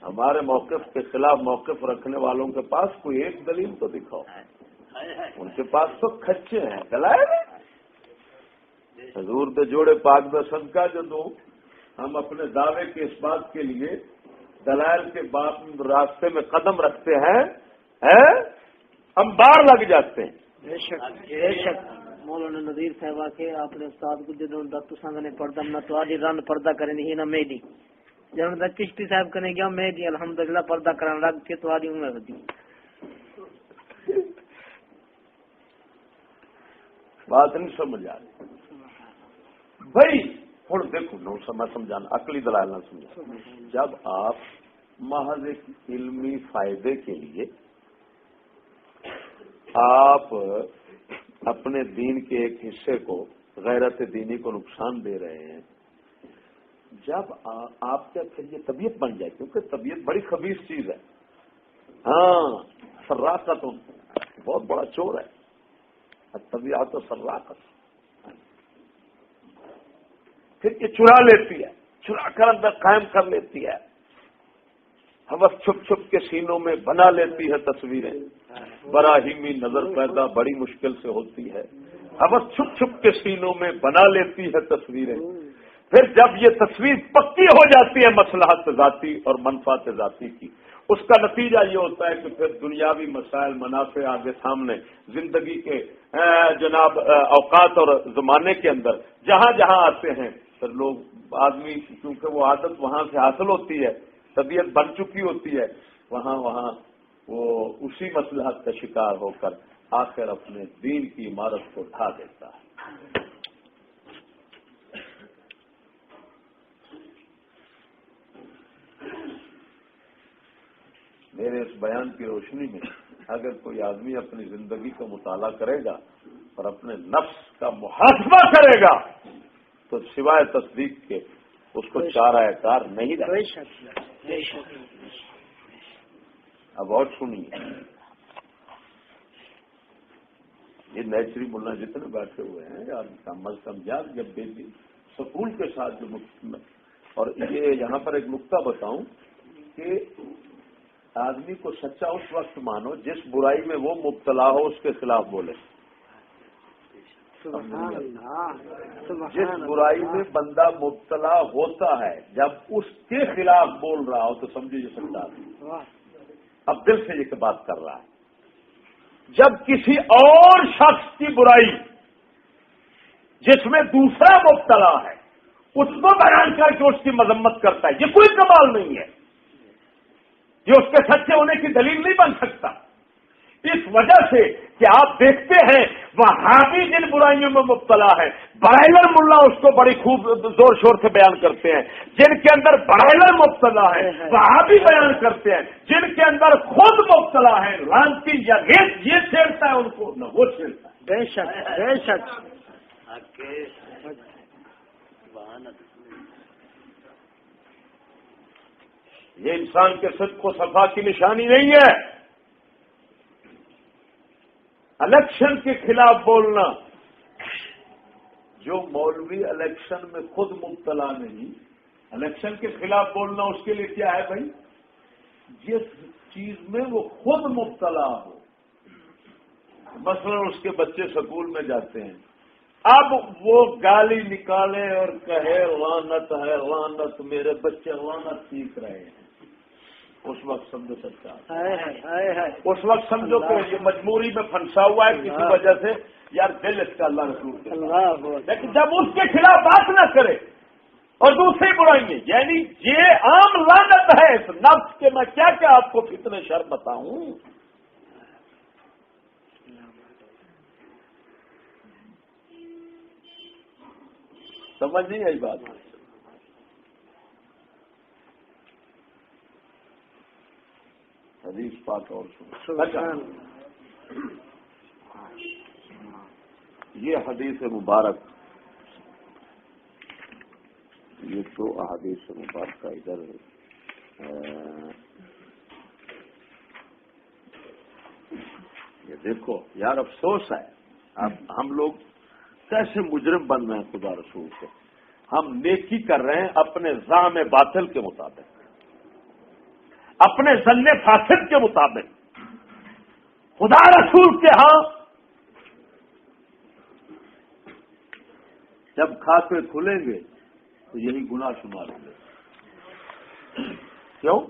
Speaker 1: ہمارے موقف کے خلاف موقف رکھنے والوں کے پاس کوئی ایک دلیل تو دکھاؤ. ان کے پاس تو کچے ہیں چلائے. حضور دے جوڑے پاک دا صدقہ جو دو ہم اپنے دعوے کے اس بات کے لیے دلائل کے راستے میں قدم رکھتے ہیں ہم باہر لگ جاتے ہیں.
Speaker 2: بے شک مولانا نذیر صاحب کے آپ نے استاد کو جدوں دت سنگ نے پردہ نہ تو آج رن پردہ کرے نہیں نہ میری جب تک چشتی صاحب کنے گیا میں دی الحمدللہ پردہ کرن لگ کے تو آج عمر دی
Speaker 1: بات نہیں سمجھ آ رہی بھائی. ہوں دیکھو نو سمجھانا عقلی دلائل نہ سمجھا. جب آپ محض ایک علمی فائدے کے لیے آپ اپنے دین کے ایک حصے کو غیرت دینی کو نقصان دے رہے ہیں، جب آپ کیا پھر یہ طبیعت بن جائے، کیونکہ طبیعت بڑی خبیث چیز ہے. ہاں سراقت بہت بڑا چور ہے. طبیعت و سراقت پھر یہ چرا لیتی ہے، چرا کر اندر قائم کر لیتی ہے. ہوس چھپ چھپ کے سینوں میں بنا لیتی ہے تصویریں. براہیمی نظر پیدا بڑی مشکل سے ہوتی ہے. ہوس چھپ چھپ کے سینوں میں بنا لیتی ہے تصویریں. پھر جب یہ تصویر پکی ہو جاتی ہے مصلحت ذاتی اور منفعت ذاتی کی، اس کا نتیجہ یہ ہوتا ہے کہ پھر دنیاوی مسائل منافع آگے سامنے زندگی کے جناب اوقات اور زمانے کے اندر جہاں جہاں آتے ہیں پھر لوگ آدمی کیونکہ وہ عادت وہاں سے حاصل ہوتی ہے، طبیعت بن چکی ہوتی ہے، وہاں وہ اسی مصلحت کا شکار ہو کر آخر اپنے دین کی عمارت کو ڈھا دیتا ہے. میرے اس بیان کی روشنی میں اگر کوئی آدمی اپنی زندگی کا مطالعہ کرے گا اور اپنے نفس کا محاسبہ کرے گا تو سوائے تصدیق کے اس کو چارہ کار نہیں رہے. اب اور سنیے، یہ نیچری ملا جتنے بیٹھے ہوئے ہیں یار کم از کم یار جب سکول کے ساتھ جو اور یہ یہاں پر ایک نقطہ بتاؤں کہ آدمی کو سچا اس وقت مانو جس برائی میں وہ مبتلا ہو اس کے خلاف بولے. جس برائی میں بندہ مبتلا ہوتا ہے جب اس کے خلاف بول رہا ہو تو سمجھے یہ سچا آدمی اب دل سے یہ بات کر رہا ہے. جب کسی اور شخص کی برائی جس میں دوسرا مبتلا ہے اس کو بیان کر کے اس کی مذمت کرتا ہے، یہ کوئی کمال نہیں ہے، یہ اس کے سچے ہونے کی دلیل نہیں بن سکتا. اس وجہ سے کہ آپ دیکھتے ہیں وہابی جن برائیوں میں مبتلا ہے برائلر ملا اس کو بڑی خوب زور شور سے بیان کرتے ہیں. جن کے اندر برائلر مبتلا ہے وہابی بیان کرتے ہیں. جن کے اندر خود مبتلا ہے رانتی یا ریت یہ چھیڑتا ہے ان کو نہ وہ چھیڑتا ہے.
Speaker 2: بے شک بے شک.
Speaker 1: یہ انسان کے صدق و صفا کی نشانی نہیں ہے. الیکشن کے خلاف بولنا، جو مولوی الیکشن میں خود مبتلا نہیں، الیکشن کے خلاف بولنا اس کے لیے کیا ہے بھائی؟ جس چیز میں وہ خود مبتلا ہو. مثلا اس کے بچے سکول میں جاتے ہیں، اب وہ گالی نکالے اور کہے لعنت ہے لعنت، میرے بچے لعنت سیکھ رہے ہیں، اس وقت سمجھو سچا، اس وقت سمجھو کہ یہ مجبوری میں پھنسا ہوا ہے کسی وجہ سے، یار دل اس کا اللہ رسول کے، لیکن جب اس کے خلاف بات نہ کرے اور دوسری برائیں، یعنی یہ عام لعنت ہے اس نفس کے، میں کیا کیا آپ کو کتنے شر بتاؤں. سمجھ نہیں آئی بات؟ حدیث پاک اور سنو. اچھا یہ حدیث مبارک، یہ تو احادیث مبارک کا ادھر یہ دیکھو یار، افسوس ہے اب ہم لوگ کیسے مجرم بن رہے ہیں خدا رسول سے. ہم نیکی کر رہے ہیں اپنے زعم باطل کے مطابق، اپنے ظن فاسد کے مطابق. خدا رسول کے ہاں جب کھاتے کھلیں گے تو یہی گناہ شمار ہوں گے. کیوں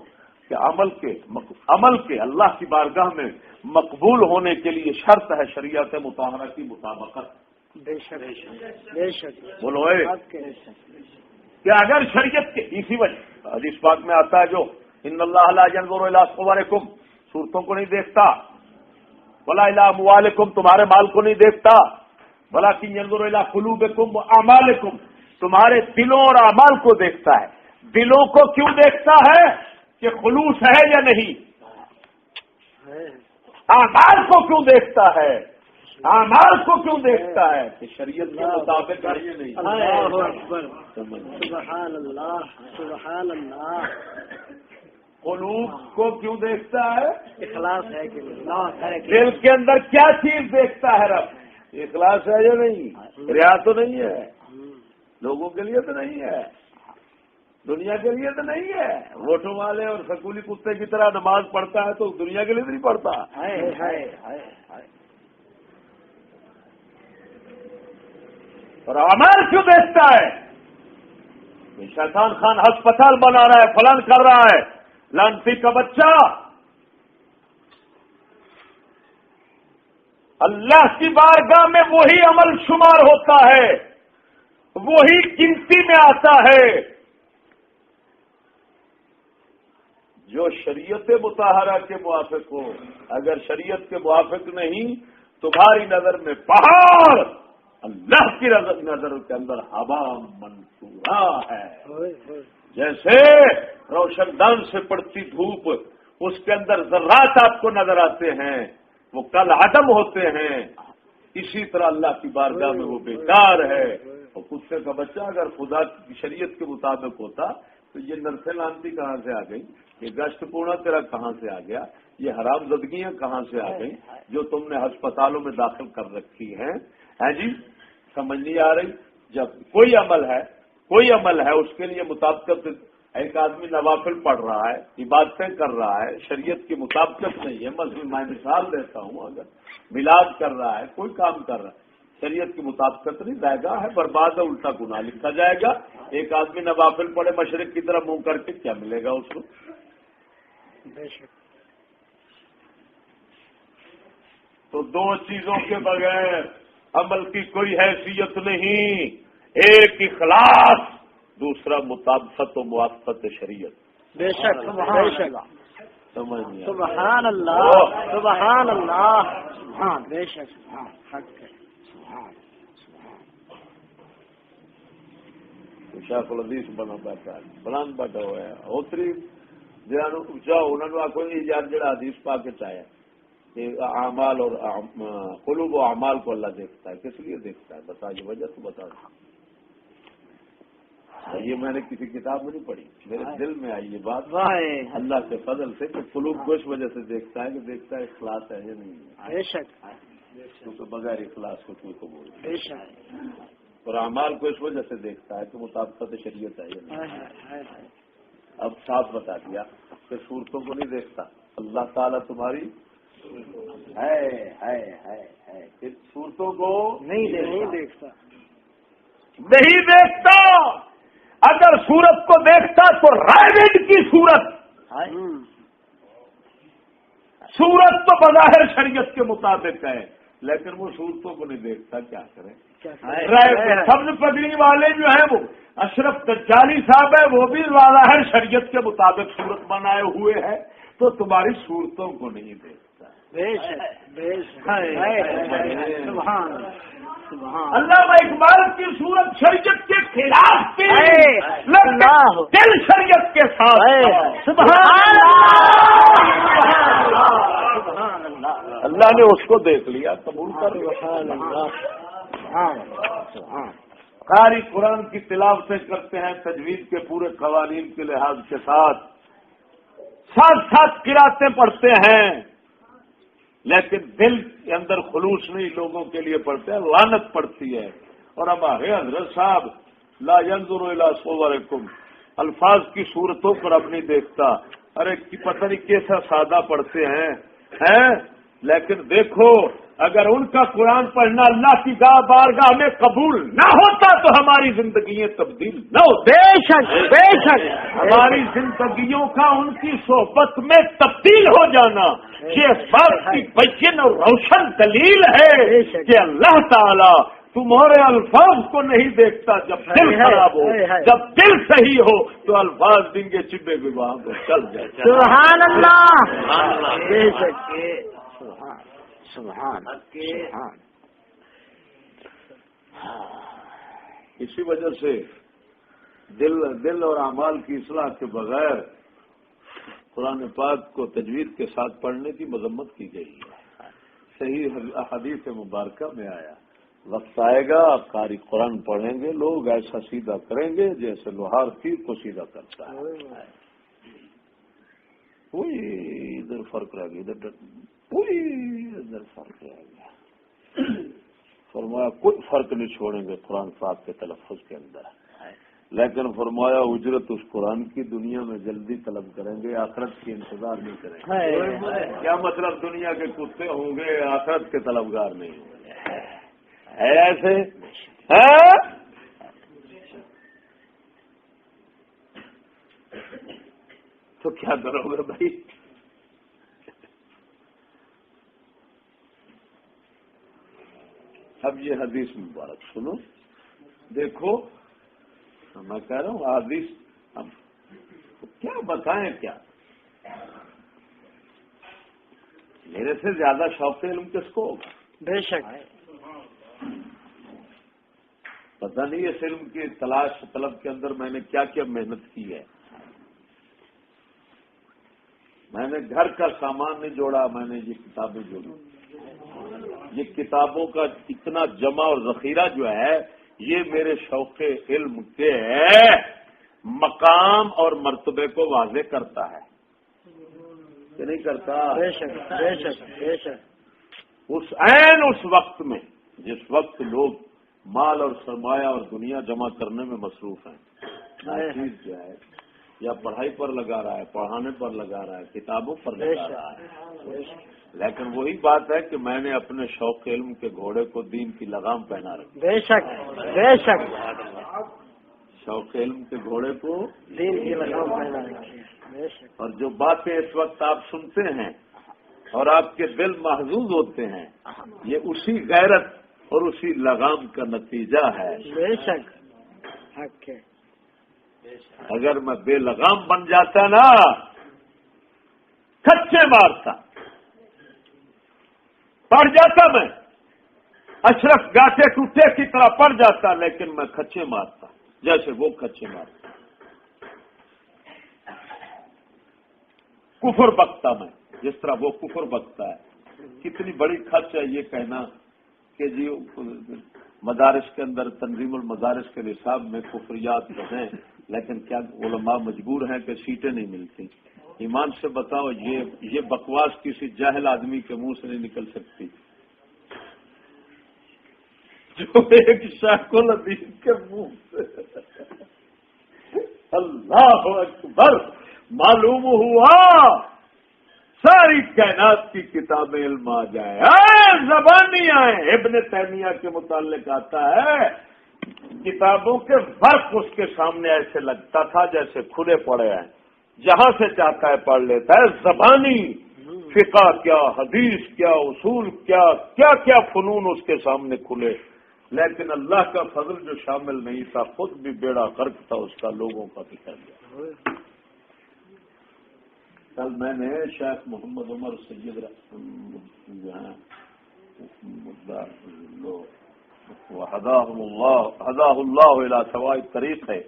Speaker 1: کہ عمل کے اللہ کی بارگاہ میں مقبول ہونے کے لیے شرط ہے شریعت مطہرہ کی مطابقت.
Speaker 2: بے شک بے شک
Speaker 1: بولو کہ اگر شریعت کے اسی وجہ حدیث پاک میں آتا ہے جو ان اللہ لا ينظر الى صورکم، صورتوں کو نہیں دیکھتا، ولا الى اموالکم، تمہارے مال کو نہیں دیکھتا، ولکن ينظر الى قلوبکم واعمالکم، تمہارے دلوں اور اعمال کو دیکھتا ہے. دلوں کو کیوں دیکھتا ہے کہ خلوص ہے یا نہیں، اعمال کو کیوں دیکھتا ہے، اعمال کو کیوں دیکھتا ہے کہ شریعت کے مطابق ہے یا نہیں.
Speaker 2: اللہ اکبر، سبحان اللہ سبحان اللہ.
Speaker 1: قلوب کو کیوں دیکھتا ہے،
Speaker 2: اخلاص ہے کہ اخلاص ہے کہ
Speaker 1: دل کے اندر کیا چیز دیکھتا ہے رب، اخلاص ہے یا نہیں، ریا تو نہیں ہے، لوگوں کے لیے تو نہیں ہے، دنیا کے لیے تو نہیں ہے. ووٹوں والے اور سکولی کتے کی طرح نماز پڑھتا ہے تو دنیا کے لیے تو نہیں پڑھتا. اور اعمال کیوں دیکھتا ہے؟ شیطان خان ہسپتال بنا رہا ہے، فلان کر رہا ہے، لانسی کا بچہ اللہ کی بارگاہ میں وہی عمل شمار ہوتا ہے، وہی گنتی میں آتا ہے جو شریعت مطہرہ کے موافق ہو. اگر شریعت کے موافق نہیں، تمہاری نظر میں پہاڑ، اللہ کی نظر کے اندر ہوا منصورہ ہے. جیسے روشن دان سے پڑتی دھوپ، اس کے اندر ذرات آپ کو نظر آتے ہیں، وہ کل عدم ہوتے ہیں، اسی طرح اللہ کی بارگاہ میں وہ بیکار ہے. اور کتے کا بچہ اگر خدا کی شریعت کے مطابق ہوتا تو یہ نرسے لانتی کہاں سے آ گئی، یہ گشت پونا تیرا کہاں سے آ گیا، یہ حرام زدگیاں کہاں سے آ گئی جو تم نے ہسپتالوں میں داخل کر رکھی ہیں. جی سمجھ نہیں آ رہی. جب کوئی عمل ہے اس کے لیے مطابقت، ایک آدمی نوافل پڑھ رہا ہے، عبادتیں کر رہا ہے، شریعت کی مطابقت نہیں ہے. میں مثال دیتا ہوں، اگر میلاد کر رہا ہے، کوئی کام کر رہا ہے، شریعت کی مطابقت نہیں، ضائع ہے، برباد ہے، الٹا گناہ لکھا جائے گا. ایک آدمی نوافل پڑھے مشرق کی طرف منہ کر کے، کیا ملے گا اس کو؟ تو دو چیزوں کے بغیر عمل کی کوئی حیثیت نہیں، ایک اخلاص، دوسرا مطابقت و موافقت شریعت.
Speaker 2: بے شک بے شک
Speaker 1: سمجھ نہیں آئی؟
Speaker 2: سبحان اللہ سبحان اللہ سبحان بے شک سبحان حق ہے سبحان
Speaker 1: شیخ الحدیث بنا بیٹھا ہے، بلان بیٹھا ہوا ہے، اوتری جاؤ انہوں نے کوئی یار جڑا حدیث پا کے چاہے کہ اعمال اور قلوب و اعمال کو اللہ دیکھتا ہے. کس لیے دیکھتا ہے بتا، یہ وجہ تو بتا. یہ میں نے کسی کتاب میں نہیں پڑھی، میرے دل میں آئی یہ بات اللہ کے فضل سے کہ قلوب کو اس وجہ سے دیکھتا ہے کہ دیکھتا ہے اخلاص ہے یا نہیں ہے.
Speaker 2: بے شک
Speaker 1: کیونکہ بغیر اخلاص کو کوئی قبول
Speaker 2: بے شک
Speaker 1: نہیں. اور اعمال کو اس وجہ سے دیکھتا ہے کہ مطابقت شریعت ہے یا نہیں. اب صاف بتا دیا کہ صورتوں کو نہیں دیکھتا. اللہ تعالیٰ تمہاری اس صورتوں کو
Speaker 2: نہیں دیکھتا.
Speaker 1: نہیں دیکھتا. اگر صورت کو دیکھتا تو رائڈ کی صورت تو بظاہر شریعت کے مطابق ہے، لیکن وہ صورتوں کو نہیں دیکھتا. کیا کریں؟ سبز پگڑی والے جو ہیں وہ اشرف دجالی صاحب ہے، وہ بھی بظاہر شریعت کے مطابق صورت بنائے ہوئے ہیں، تو تمہاری صورتوں کو نہیں دیکھتا. علامہ اقبال کی صورت شریعت کے خلاف تھی، لیکن دل شریعت کے ساتھ. اللہ نے اس کو دیکھ لیا، قبول کر لیا. قاری قرآن کی تلاوتیں کرتے ہیں تجوید کے پورے قوانین کے لحاظ کے ساتھ قراتیں پڑھتے ہیں، لیکن دل کے اندر خلوص نہیں، لوگوں کے لیے پڑھتے ہیں، لعنت پڑتی ہے. اور ہمارے حضرت صاحب لا ينظر الى صورکم، الفاظ کی صورتوں پر اب نہیں دیکھتا. ارے پتہ نہیں کیسا سادہ پڑھتے ہیں، لیکن دیکھو اگر ان کا قرآن پڑھنا اللہ کی بارگاہ میں قبول نہ ہوتا تو ہماری زندگیاں تبدیل نہ ہو. بے شک ہماری زندگیوں کا ان کی صحبت میں تبدیل ہو جانا یہ اس بات کی بین اور روشن دلیل ہے کہ اللہ تعالی تمہارے الفاظ کو نہیں دیکھتا. جب دل خراب ہو، جب دل صحیح ہو تو الفاظ دیں گے چبے بھی وہاں کو چل جائے.
Speaker 2: سبحان اللہ. بے شک. سبحان.
Speaker 1: اسی وجہ سے دل اور اعمال کی اصلاح کے بغیر قرآن پاک کو تجوید کے ساتھ پڑھنے کی مذمت کی گئی ہے. صحیح احادیث مبارکہ میں آیا وقت آئے گا قاری قرآن پڑھیں گے لوگ ایسا سیدھا کریں گے جیسے لوہار تیر کو سیدھا کرتا ہے. کوئی ادھر فرق رہ گیا، ادھر فرق رہ گیا. فرمایا کوئی فرق نہیں چھوڑیں گے قرآن پاک کے تلفظ کے اندر، لیکن فرمایا اجرت اس قرآن کی دنیا میں جلدی طلب کریں گے، آخرت کی انتظار نہیں کریں گے. کیا مطلب؟ دنیا کے کتے ہوں گے، آخرت کے طلبگار نہیں ہوں گے. ہے ایسے تو کیا کرو گے بھائی؟ اب یہ حدیث مبارک سنو، دیکھو میں کہہ رہا ہوں حدیث کیا بتائیں. کیا میرے سے زیادہ شوق علم کس کو ہوگا؟
Speaker 2: بے شک.
Speaker 1: پتہ نہیں اس علم کی تلاش طلب کے اندر میں نے کیا کیا محنت کی ہے. میں نے گھر کا سامان نہیں جوڑا، میں نے یہ کتابیں جوڑی. یہ کتابوں کا اتنا جمع اور ذخیرہ جو ہے یہ میرے شوق علم کے مقام اور مرتبے کو واضح کرتا ہے کہ نہیں کرتا؟
Speaker 2: بے شک بے شک بے شک.
Speaker 1: اس وقت میں جس وقت لوگ مال اور سرمایہ اور دنیا جمع کرنے میں مصروف ہیں، چیز جو ہے یا پڑھائی پر لگا رہا ہے، پڑھانے پر لگا رہا ہے، کتابوں پر لگا رہا ہے. لیکن وہی بات ہے کہ میں نے اپنے شوق علم کے گھوڑے کو دین کی لگام پہنا رکھی.
Speaker 2: بے شک بے شک.
Speaker 1: شوق علم کے گھوڑے کو
Speaker 2: دین کی لگام پہنا رکھی. بے شک.
Speaker 1: اور جو باتیں اس وقت آپ سنتے ہیں اور آپ کے دل محظوظ ہوتے ہیں یہ اسی غیرت اور اسی لگام کا نتیجہ ہے.
Speaker 2: بے شک. حق ہے.
Speaker 1: اگر میں بے لگام بن جاتا نا، کچے مارتا، پڑ جاتا، میں اشرف گاٹے ٹوٹے کی طرح پڑ جاتا، لیکن میں کچے مارتا جیسے وہ کچے مارتا. کفر بکتا میں جس طرح وہ کفر بکتا ہے. کتنی بڑی خچ ہے یہ کہنا کہ جی مدارس کے اندر تنظیم المدارس کے نصاب میں کفریات ہیں، لیکن کیا علماء مجبور ہیں کہ سیٹیں نہیں ملتی؟ ایمان سے بتاؤ یہ بکواس کسی جاہل آدمی کے منہ سے نہیں نکل سکتی جو ایک شیخ الحدیث کے منہ سے. اللہ اکبر. معلوم ہوا ساری کائنات کی کتابیں علم آ جائیں، زبانی آئے۔ ابن تیمیہ کے متعلق آتا ہے کتابوں کے فرق اس کے سامنے ایسے لگتا تھا جیسے کھلے پڑے ہیں، جہاں سے چاہتا ہے پڑھ لیتا ہے۔ زبانی فقہ کیا، حدیث کیا، اصول کیا کیا کیا فنون اس کے سامنے کھلے، لیکن اللہ کا فضل جو شامل نہیں تھا، خود بھی بیڑا غرق تھا اس کا، لوگوں کا بکھر گیا۔ کل میں نے شیخ محمد عمر سید ہداہ اللہ الی سواء الطریق ہے،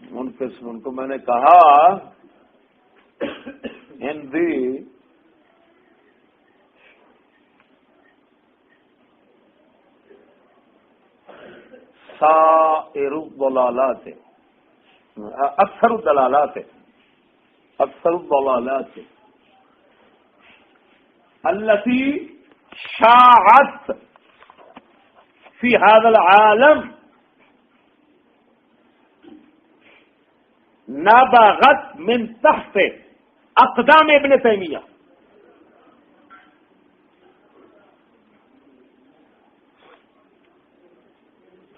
Speaker 1: ان کو میں نے کہا ہندی سائر الضلالات اکثر الضلالات التي شاعت في هذا العالم نبغت من تحت اقدام ابن تیمیہ۔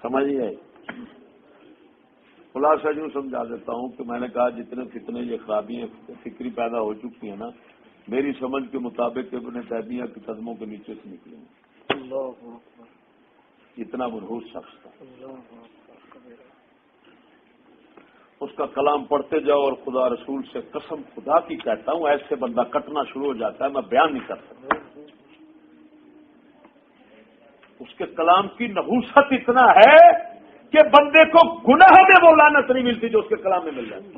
Speaker 1: سمجھیے، خلاصہ یوں سمجھا دیتا ہوں کہ میں نے کہا جتنے فتنے یہ خرابیاں فکری پیدا ہو چکی ہیں نا، میری سمجھ کے مطابق ابن تیمیہ کے قدموں کے نیچے سے نکلے ہیں۔ اتنا منحوس شخص تھا، اس کا کلام پڑھتے جاؤ اور خدا رسول سے قسم خدا کی کہتا ہوں ایسے بندہ کٹنا شروع ہو جاتا ہے، میں بیان نہیں کر سکتا۔ اس کے کلام کی نحوست اتنا ہے کہ بندے کو گناہ میں وہ لعنت نہیں ملتی جو اس کے کلام میں مل جاتی۔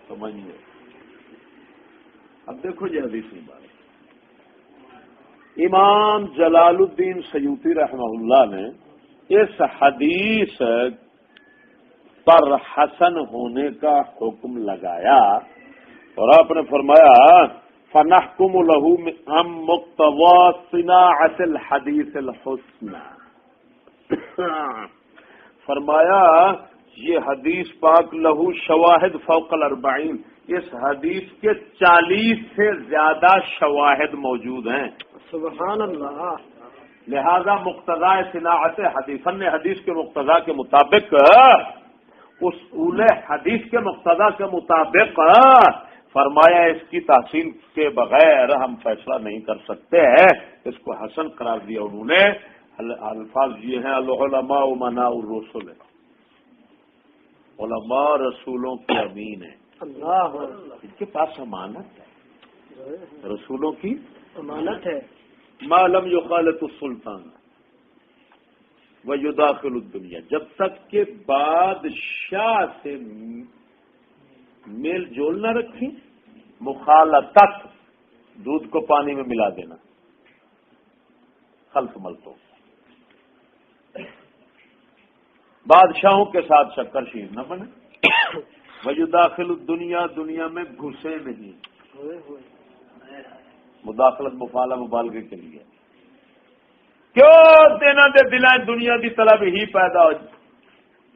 Speaker 1: سمجھیے، اب دیکھو یہ حدیث کی بات، امام جلال الدین سیوطی رحمہ اللہ نے اس حدیث پر حسن ہونے کا حکم لگایا اور آپ نے فرمایا فنحکم له عن مقتضى صناعة الحدیث الحسن، فرمایا یہ حدیث پاک لہو شواہد فوق الاربعین، اس حدیث کے 40 سے زیادہ شواہد موجود ہیں۔
Speaker 2: سبحان اللہ۔
Speaker 1: لہذا مقتضا صناعت حدیث، فن حدیث کے مقتضا کے مطابق، اصول حدیث کے مقتضا کے مطابق فرمایا اس کی تحسین کے بغیر ہم فیصلہ نہیں کر سکتے ہیں، اس کو حسن قرار دیا انہوں نے۔ الفاظ یہ ہیں العلماء مناء الرسل، علماء رسولوں کے امین ہیں،
Speaker 2: اللہ،
Speaker 1: ان کے پاس امانت ہے، رسولوں کی
Speaker 2: امانت ہے۔
Speaker 1: ما لم یخالط السلطان ویداخل الدنیا، جب تک کہ بادشاہ سے میل جول نہ رکھیں، مخالطت دودھ کو پانی میں ملا دینا، خلط ملتوں، بادشاہوں کے ساتھ شکر شیر نہ بنے، ویداخل الدنیا، دنیا میں گھسے نہیں، مداخلت مفعلہ مبالغے کے لیے، کیوں دینا دے دلائیں دنیا دی طلب ہی پیدا ہو،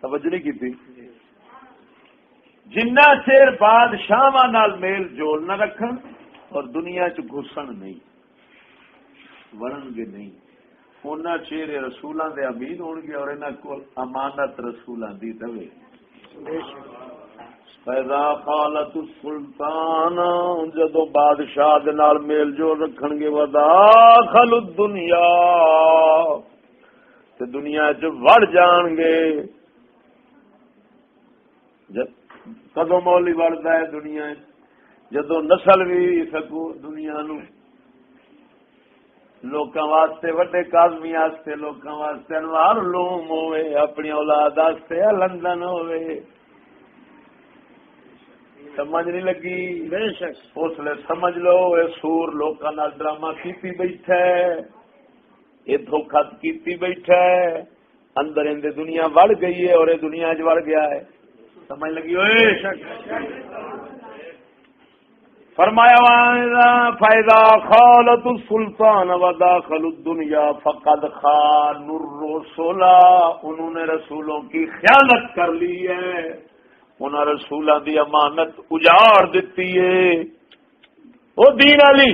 Speaker 1: توجہ نہیں کی تھی، جنہ چیر بادشاہ نال میل جول نہ رکھن اور دنیا چ گھسن نہیں، وڑن گے نہیں، انہاں چیر رسولاں دے امین ہون گے اور انہاں کول امانت رسولاں دی رہے۔ فیضا قالت السلطان، جدو بادشاہ دے نال میل جول رکھن گے، وداخل الدنیا، تے دنیا چ وڑ جان گے۔ کدو مولی وڑتا ہے دنیا، جدو نسل بھی سکو دنیا نو، لوکاں واسطے وڈے کاظمی واسطے، لوکاں واسطے انوار علوم ہوئے، اپنی اولاد واسطے لندن ہوئے، سمجھ نہیں لگی؟
Speaker 2: بے شک
Speaker 1: اس لیے سمجھ لو اے سور لوکاں نال ڈرامہ کیتی بیٹھا ہے، یہ دھوکھا کیتی بیٹھا ہے، اندر اندر دنیا وڑ گئی ہے اور یہ دنیا چ وڑ گیا ہے، سمجھ لگی ہوئے؟ فرمایا فیضا خالت السلطان وداخل الدنیا فقد خان الرسول، انہوں نے رسولوں کی خیانت کر لی ہے، انہوں نے رسولوں دی امانت اجاڑ دیتی ہے۔ وہ دین علی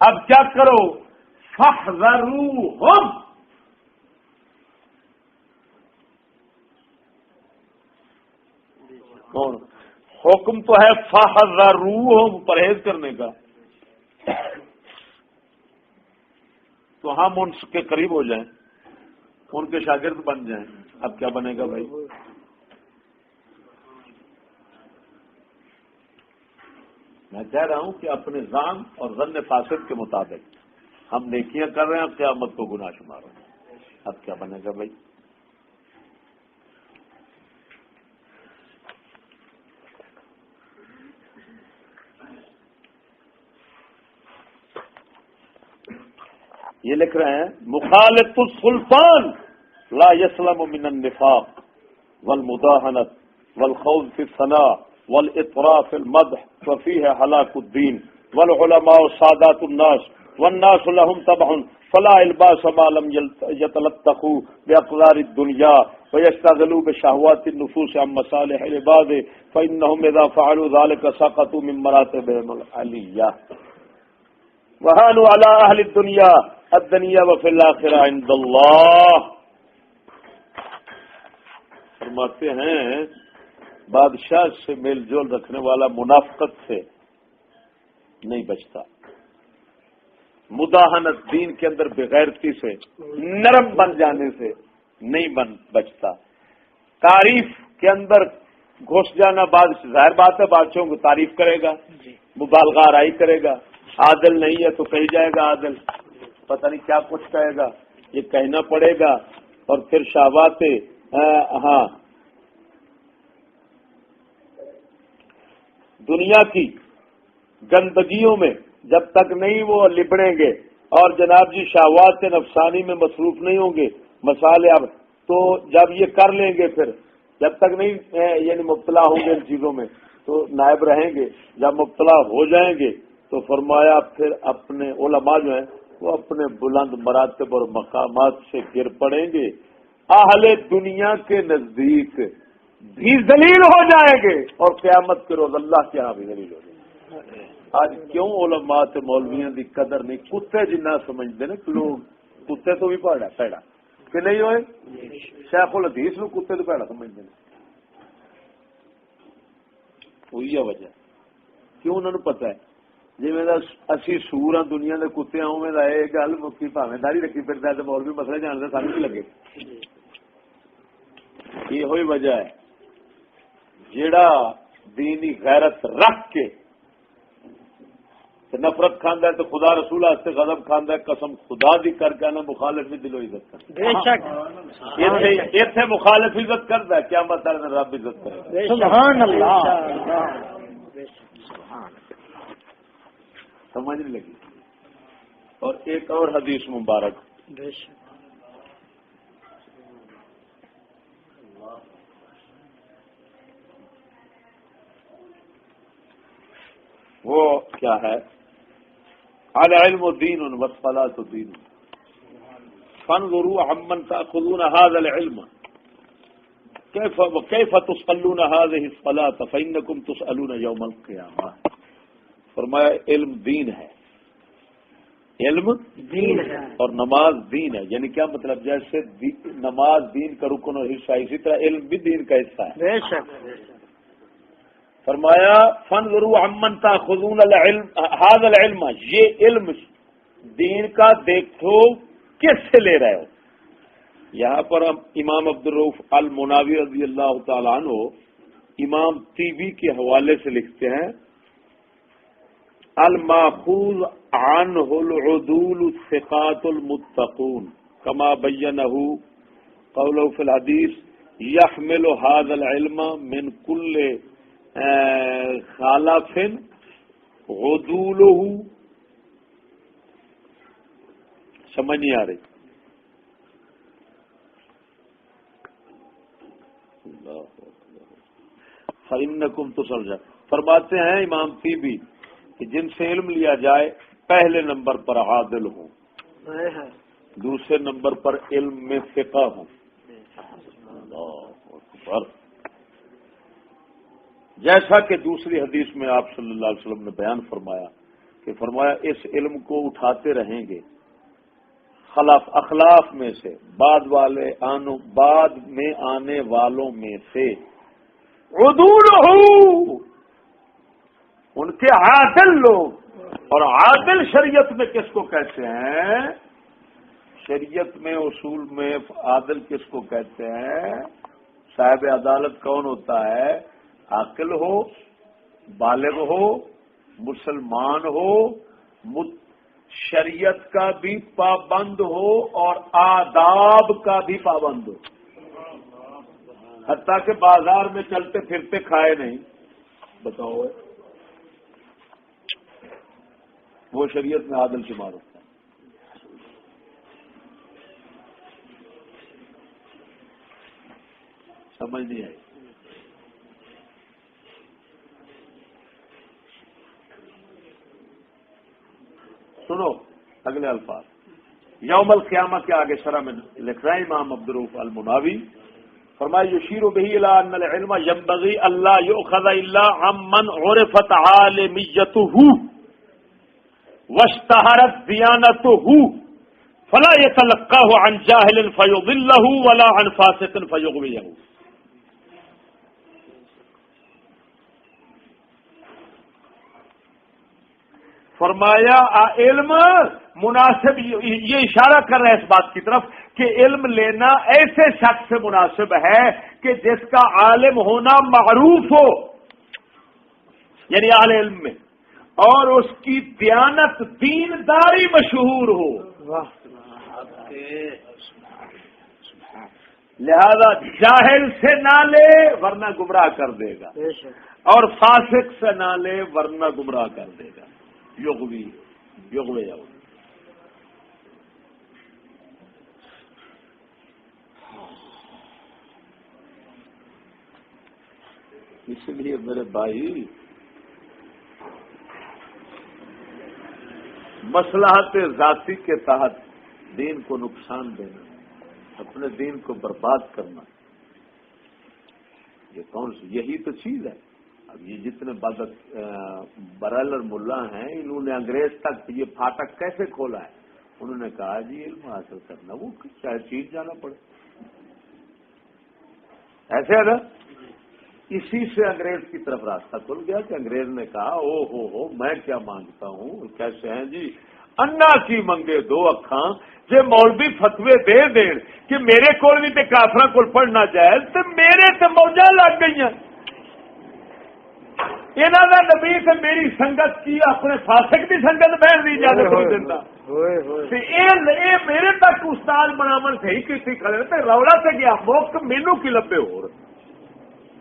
Speaker 1: اب کیا کرو، فاحذروہم، کون حکم تو ہے فاحذروہم، پرہیز کرنے کا، تو ہم ان کے قریب ہو جائیں، ان کے شاگرد بن جائیں۔ اب کیا بنے گا بھائی؟ میں کہہ رہا ہوں کہ اپنے ظن اور ظن فاسد کے مطابق ہم نیکیاں کر رہے ہیں، قیامت کو گناہ شمار ہو رہے ہیں۔ اب کیا بنے گا بھائی؟ یہ لکھ رہے ہیں مخالط السلطان لا يسلم من النفاق والمداهنة والخوض في الثناء والاطراء في المدح وفيه هلاك الدين، والعلماء سادات الناس والناس لهم تبع، فلا الباس ما لم يتلطخوا باقدار الدنيا ويشتغلوا بشهوات النفوس عن مصالح العباد، فانهم اذا فعلوا ذلك سقطوا من مراتبهم العلية وهانوا على اهل الدنيا الدنيا وفي الاخرة عند اللہ۔ فرماتے ہیں بادشاہ سے میل جول رکھنے والا منافقت سے نہیں بچتا، مداحنت دین کے اندر بغیرتی سے، نرم بن جانے سے نہیں بچتا، تعریف کے اندر گھس جانا، ظاہر بات ہے بادشاہوں کو تعریف کرے گا، مبالغہ آرائی کرے گا، عادل نہیں ہے تو کہی جائے گا عادل، پتہ نہیں کیا کچھ کہے گا، یہ کہنا پڑے گا، اور پھر شہوات دنیا کی گندگیوں میں جب تک نہیں وہ لبڑیں گے اور جناب جی شہوات نفسانی میں مصروف نہیں ہوں گے، مسالے اب تو جب یہ کر لیں گے، پھر جب تک نہیں یعنی مبتلا ہوں گے ان چیزوں میں تو نائب رہیں گے، جب مبتلا ہو جائیں گے تو فرمایا پھر اپنے علماء جو ہیں وہ اپنے بلند مراتب اور مقامات سے گر پڑیں گے، اہل دنیا کے نزدیک بھی ذلیل ہو جائیں گے، اور قیامت کے روز اللہ کے ہاں بھی ذلیل ہو جائیں گے۔ آج کیوں علماء تے مولویاں دی قدر نہیں؟ کتے جنہ سمجھتے نا لوگ، کتے تو بھی پیڑا کہ نہیں ہوئے؟ شیخ الحدیث نو کتے تو پیڑا سمجھتے ہیں، وہی وجہ کیوں انہوں نے پتا ہے جی اسی سور ہاں دنیا کے کتے اوے کا یہ گل مکی پاویں داڑھی رکھی پھرتا ہے تو مولوی مسئلے جانتے سانو بھی لگے۔ یہ ہوئی وجہ ہے جیڑا دینی غیرت رکھ کے نفرت کھانا ہے تو خدا رسول سے غضب کھانا ہے، قسم خدا دی کر کے نا مخالف بھی دلو عزت کرتا
Speaker 2: بے شک،
Speaker 1: ایتھے مخالف عزت کرتا ہے، کیا مطلب رب عزت کرے گا۔
Speaker 2: سبحان اللہ،
Speaker 1: سمجھ نہیں لگی؟ اور ایک اور حدیث مبارک،
Speaker 2: بے شک،
Speaker 1: وہ کیا ہے؟ العلم دین والصلاة دین فانظروا عمن تأخذون هذا العلم كيف تصلون هذه الصلاة فإنكم تسألون يوم القيامة۔ فرمایا علم دین ہے، علم
Speaker 2: دین ہے
Speaker 1: اور نماز دین ہے، یعنی کیا مطلب؟ جیسے نماز دین کا رکن اور حصہ، اسی طرح علم بھی دین کا حصہ ہے۔
Speaker 2: بے شک،
Speaker 1: فرمایا فانظروا عمن تاخذون العلم هذا العلم، یہ علم دین کا دیکھو کس سے لے رہے ہو۔ یہاں پر ہم امام عبدالرؤف المناوی رضی اللہ تعالیٰ عنہ امام طیبی کے حوالے سے لکھتے ہیں الماخوذ عنہ العدول الثقات المتقون كما بینہ قوله فی الحدیث یحمل هذا العلم من کل خالف غدوله، سمجھ نہیں آ رہی؟ فإنكم تسألون، فرماتے ہیں امام طیبی کہ جن سے علم لیا جائے پہلے نمبر پر عادل ہوں، دوسرے نمبر پر علم میں فقہ ہوں. اللہ اکبر. جیسا کہ دوسری حدیث میں آپ صلی اللہ علیہ وسلم نے بیان فرمایا کہ فرمایا اس علم کو اٹھاتے رہیں گے اخلاف میں سے بعد میں آنے والوں میں سے عدول ہو ان کے عادل لوگ. اور عادل شریعت میں کس کو کہتے ہیں؟ شریعت میں اصول میں عادل کس کو کہتے ہیں؟ صاحب عدالت کون ہوتا ہے؟ عاقل ہو، بالغ ہو، مسلمان ہو، شریعت کا بھی پابند ہو اور آداب کا بھی پابند ہو، حتیٰ کہ بازار میں چلتے پھرتے کھائے نہیں. بتاؤ وہ شریعت میں عادل شمار ہوتا ہے. سمجھ نہیں آئی؟ سنو اگلے الفاظ. یوم القیامہ کے آگے شرح میں لکھ رہا ہے امام عبدالرؤف المناوی، فرمایا یشیر بہ الی ان العلم ینبغی الا یؤخذ الا عمن عرفت عالمیتہ واشتہرت دیانتہ فلا یتلقاہ عن جاہل فیضلہ ولا عن فاسق فیغویہ. فرمایا علم مناسب، یہ اشارہ کر رہے ہیں اس بات کی طرف کہ علم لینا ایسے شخص سے مناسب ہے کہ جس کا عالم ہونا معروف ہو، یعنی اہل علم میں، اور اس کی دیانت دینداری مشہور ہو. لہذا جاہل سے نہ لے ورنہ گمراہ کر دے گا، اور فاسق سے نہ لے ورنہ گمراہ کر دے گا. یغوی اس لیے میرے بھائی مصلحت ذاتی کے تحت دین کو نقصان دینا، اپنے دین کو برباد کرنا، یہی تو چیز ہے. اب یہ جتنے برائلر ملا ہیں انہوں نے انگریز تک یہ پھاٹک کیسے کھولا ہے؟ انہوں نے کہا جی علم حاصل کرنا وہ چاہے چیز جانا پڑے. ایسے ہے نا؟ اسی سے انگریز کی طرف راستہ کھل گیا کہ انگریز نے کہا او ہو میں کیا مانگتا ہوں. کیسے ہیں جی؟ انا کی منگے دو اکھاں جے مولوی فتوے دے دین کہ میرے کول بھی تے کافراں کول پڑھنا جائز تے میرے تے موجاں لگ گئیاں. انہاں دا نبی تے میری سنگت کی اپنے فاسق دی سنگت بہن دی اجازت نہیں دیندا. تے اے میرے تک استاد بناون صحیح کیتی کھڑے تے رولا تے گیا موقع مینوں کی لبے ہور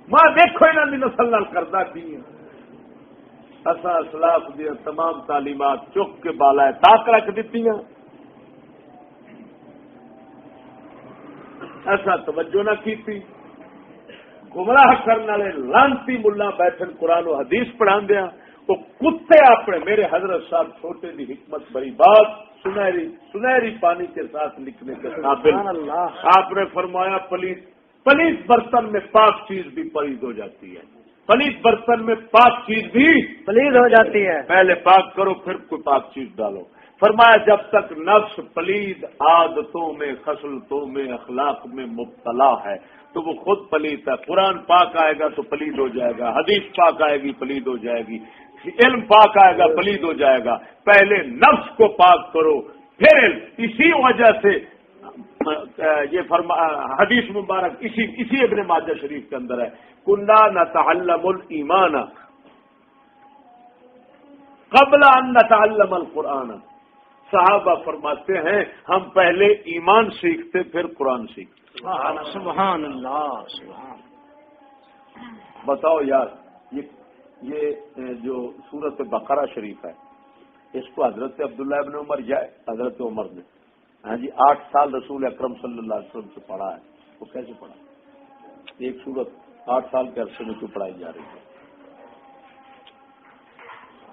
Speaker 1: ماں دیکھو انہاں دی نسل نال کردا کی اساں اسلاف دی تمام تعلیمات چک کے بالائے طاق رکھ دتیاں. ایسا توجہ نہ کیتی. گمراہ کرنے والے لانتی ملا بیٹھن قرآن و حدیث پڑھا دیا وہ کتے اپنے میرے حضرت صاحب چھوٹے دی حکمت بڑی بات سنہری پانی کے ساتھ لکھنے کے قابل. آپ نے فرمایا پلیت برتن میں پاک چیز بھی پلید ہو جاتی ہے، پلیت برتن میں پاک چیز بھی
Speaker 2: پلید ہو جاتی ہے.
Speaker 1: پہلے پاک کرو پھر کوئی پاک چیز ڈالو. فرمایا جب تک نفس پلید عادتوں میں خصلتوں میں اخلاق میں مبتلا ہے تو وہ خود پلید ہے. قرآن پاک آئے گا تو پلید ہو جائے گا، حدیث پاک آئے گی پلید ہو جائے گی، علم پاک آئے گا پلید ہو جائے گا. پہلے نفس کو پاک کرو پھر علم. اسی وجہ سے یہ حدیث مبارک اسی ابن ماجہ شریف کے اندر ہے کنا نتعلم الایمان قبل ان نتعلم القرآن. صحابہ فرماتے ہیں ہم پہلے ایمان سیکھتے پھر قرآن سیکھتے.
Speaker 2: سبحان اللہ سبحان.
Speaker 1: بتاؤ یار یہ جو سورت بقرہ شریف ہے اس کو حضرت عبداللہ ابن عمر یا حضرت عمر نے 8 سال رسول اکرم صلی اللہ علیہ وسلم سے پڑھا ہے. وہ کیسے پڑھا؟ ایک سورت 8 سال کے عرصے میں کیوں پڑھائی جا رہی ہے؟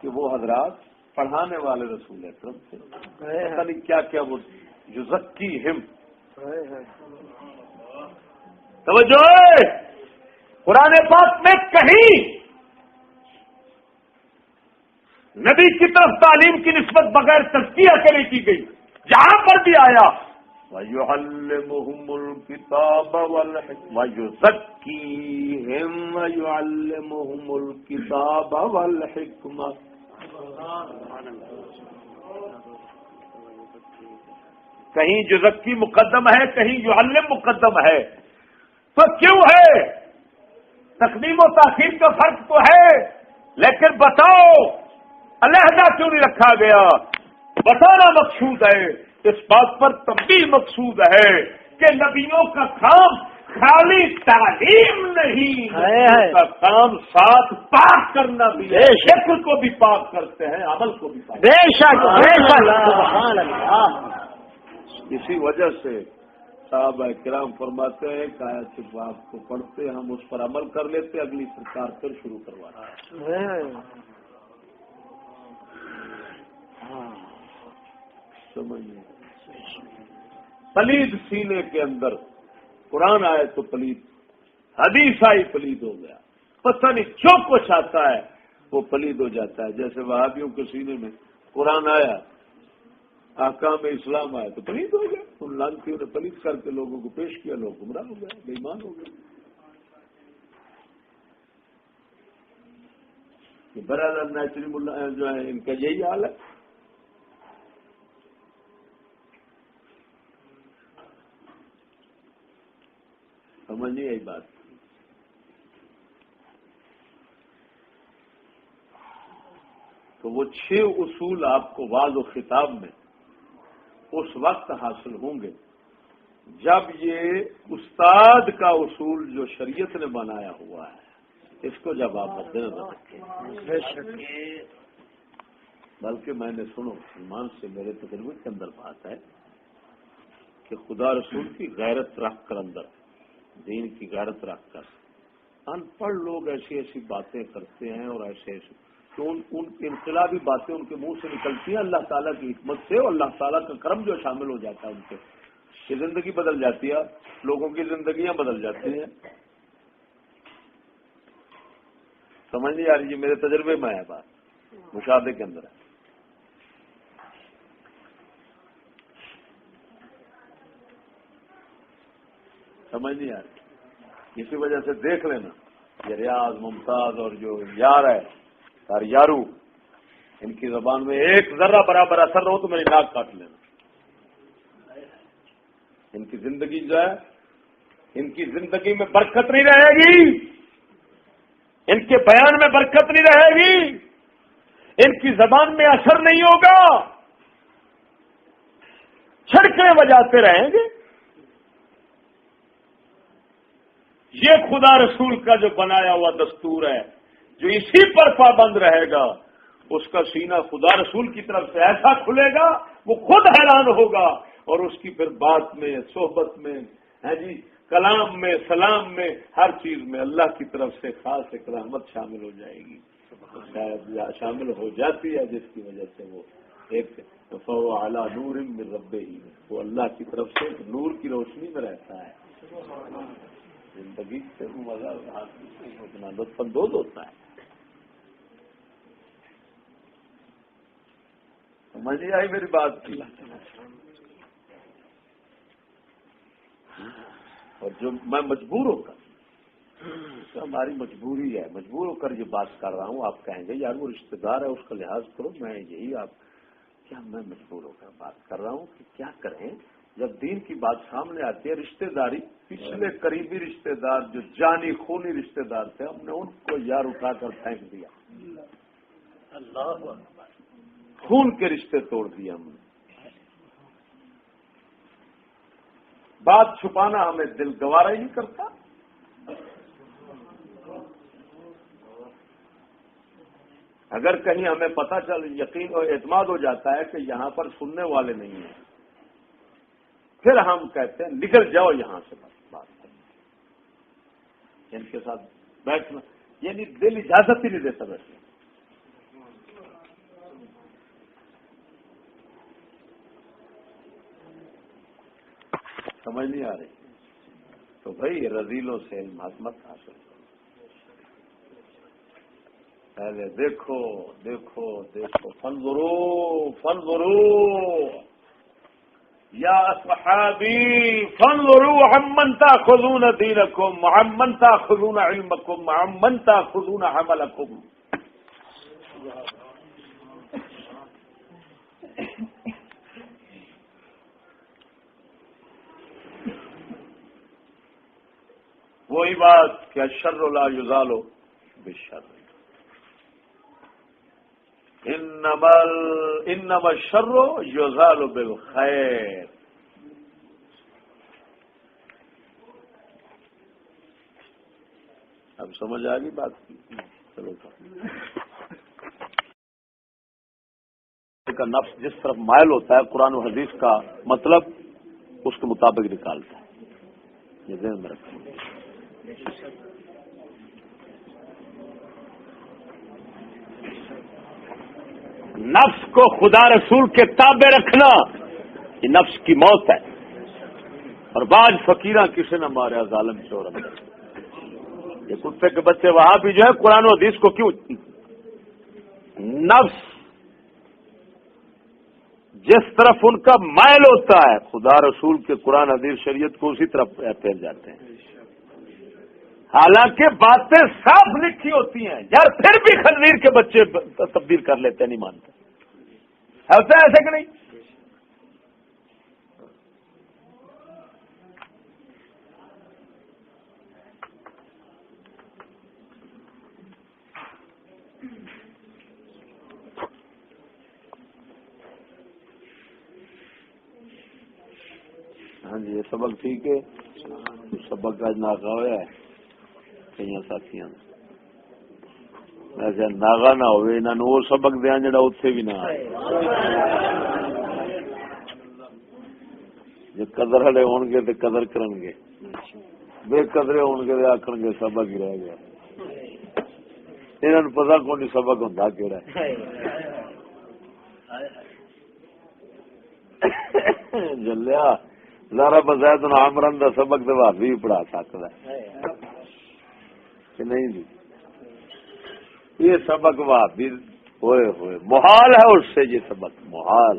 Speaker 1: کہ وہ حضرات پڑھانے والے رسول اکرم تھے، پتہ نہیں کیا کیا وہ یزکیہم. توجہ ہے، قرآن پاک میں کہیں نبی کی طرف تعلیم کی نسبت بغیر تزکیہ کے نہیں کی گئی. جہاں پر بھی آیا وَيُعَلِّمُهُمُ الْكِتَابَ وَالْحِكْمَةَ وَيُزَكِّيهِمْ وَيُعَلِّمُهُمُ الْكِتَابَ وَالْحِكْمَةَ. کہیں یزکی مقدم ہے، کہیں یعلم مقدم ہے. تو کیوں ہے؟ تقدیم و تاخیر کا فرق تو ہے، لیکن بتاؤ علیحدہ کیوں نہیں رکھا گیا؟ بتانا مقصود ہے. اس بات پر تنبیہ مقصود ہے کہ نبیوں کا کام خالی تعلیم نہیں، نبیوں کا کام ساتھ پاک کرنا بھی ہے. شکل کو بھی پاک کرتے ہیں، عمل کو بھی پاک.
Speaker 2: بے شک سبحان اللہ.
Speaker 1: اسی وجہ سے صحابہ کرام فرماتے ہیں کہ آیت سے بات کو پڑھتے ہم اس پر عمل کر لیتے، اگلی سرکار پھر شروع کروانا. سمجھئے، پلید سینے کے اندر قرآن آئے تو پلید، حدیث آئی پلید ہو گیا. پتہ نہیں جو کچھ آتا ہے وہ پلید ہو جاتا ہے. جیسے وہابیوں کے سینے میں قرآن آیا، احکام اسلام آیا تو پلید ہو گیا. ان لانتیوں نے پلید کر کے لوگوں کو پیش کیا، لوگ گمراہ ہو گئے، بے ایمان ہو گئے. برادر نیچری ملا جو ہے ان کا یہی حال ہے. سمجھ نہیں آئی بات. تو وہ 6 اصول آپ کو واضح و خطاب میں اس وقت حاصل ہوں گے جب یہ استاد کا اصول جو شریعت نے بنایا ہوا ہے اس کو جب آپ مد نظر رکھیں. بلکہ میں نے سنو ایمان سے میرے تجربے کے اندر بات ہے کہ خدا رسول کی غیرت رکھ کر، اندر دین کی غیرت رکھ کر ان پڑھ لوگ ایسی ایسی باتیں کرتے ہیں اور ایسے ایسے تو ان کی انقلابی باتیں ان کے منہ سے نکلتی ہیں اللہ تعالیٰ کی حکمت سے، اور اللہ تعالیٰ کا کرم جو شامل ہو جاتا ہے ان کے، کہ زندگی بدل جاتی ہے، لوگوں کی زندگیاں بدل جاتی ہیں. سمجھ نہیں آ رہی؟ یہ میرے تجربے میں ہے بات، مشاہدے کے اندر ہے. سمجھ نہیں آ رہی؟ اسی وجہ سے دیکھ لینا یہ ریاض ممتاز اور جو یار ہے سار یارو، ان کی زبان میں ایک ذرہ برابر اثر رہو تو میری ناک کاٹ لینا. ان کی زندگی جو ہے، ان کی زندگی میں برکت نہیں رہے گی، ان کے بیان میں برکت نہیں رہے گی، ان کی زبان میں اثر نہیں ہوگا، چھڑکیں بجاتے رہیں گے. یہ خدا رسول کا جو بنایا ہوا دستور ہے، جو اسی پر پابند رہے گا اس کا سینہ خدا رسول کی طرف سے ایسا کھلے گا وہ خود حیران ہوگا، اور اس کی پھر بات میں، صحبت میں، جی کلام میں، سلام میں، ہر چیز میں اللہ کی طرف سے خاص ایک رحمت شامل ہو جائے گی، شاید شامل ہو جاتی ہے، جس کی وجہ سے وہ ایک فهو علی نور من ربہ، وہ اللہ کی طرف سے نور کی روشنی میں رہتا ہے. زندگی سے مزہ اتنا لطف اندوز ہوتا ہے. سمجھ نہیں آئی میری بات کی؟ اور جو میں مجبور ہو کر، ہماری مجبوری ہے، مجبور ہو کر یہ بات کر رہا ہوں. آپ کہیں گے یار وہ رشتہ دار ہے اس کا لحاظ کرو، میں یہی آپ کیا میں مجبور ہو کر بات کر رہا ہوں کہ کیا کریں جب دین کی بات سامنے آتی ہے. رشتہ داری، پچھلے قریبی رشتہ دار جو جانی خونی رشتہ دار تھے، ہم نے ان کو یار اٹھا کر پھینک دیا. اللہ خون کے رشتے توڑ دیے ہم نے. بات چھپانا ہمیں دل گوارا ہی نہیں کرتا. اگر کہیں ہمیں پتہ چل، یقین اور اعتماد ہو جاتا ہے کہ یہاں پر سننے والے نہیں ہیں، پھر ہم کہتے ہیں نکل جاؤ یہاں سے، بات کریں ان کے ساتھ بیٹھنا، یعنی دل اجازت ہی نہیں دیتا بیٹھنے. سمجھ نہیں آ رہی؟ تو بھائی رذیلوں سے علم مت حاصل کرو، پہلے دیکھو دیکھو دیکھو، فانظروا یا اصحابی فانظروا عمن تاخذون دینکم وعمن تاخذون علمکم وعمن تاخذون عملکم. وہی بات کہ الشر لا یزال بالشر، انما الشر یزال بالخیر. اب سمجھ آ گئی بات کی؟ چلو کا نفس جس طرف مائل ہوتا ہے قرآن و حدیث کا مطلب اس کے مطابق نکالتا ہے، یہ ذہن میں رکھیں. نفس کو خدا رسول کے تابع رکھنا یہ نفس کی موت ہے. اور بعض فقیراں کسی نہ مارے ظالم چور یہ کتے کے بچے وہاں بھی جو ہے قرآن و حدیث کو کیوں، نفس جس طرف ان کا مائل ہوتا ہے خدا رسول کے قرآن حدیث شریعت کو اسی طرف پھیل جاتے ہیں. حالانکہ باتیں صاف لکھی ہوتی ہیں یار، پھر بھی خنزیر کے بچے تبدیل کر لیتے ہیں، نہیں مانتے. ہوتا ہے ایسے کہ نہیں؟ ہاں جی، یہ سبق ٹھیک ہے. سبق کا ناغا ہوا ہے کئی ساتھی ویسے ناغا نہ ہوئے انہوں نے وہ سبق دیا جڑا اتنے بھی نہ آئے. جو قدر والے ہون گے تو قدر کرن گے، بے قدرے ہون گے تو آخر گے سبق ہی رہ گیا. انہوں نے پتا کون سبق ہوتا کہڑا جلیا. ذرا بزید عامرن کا سبق تو بھابی بھی پڑھا سکتا ہے کہ نہیں جی؟ یہ سبق بھابی ہوئے ہوئے محال ہے اس سے، یہ سبق محال.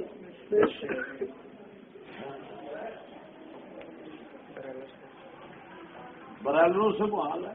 Speaker 1: برالروں سے محال ہے.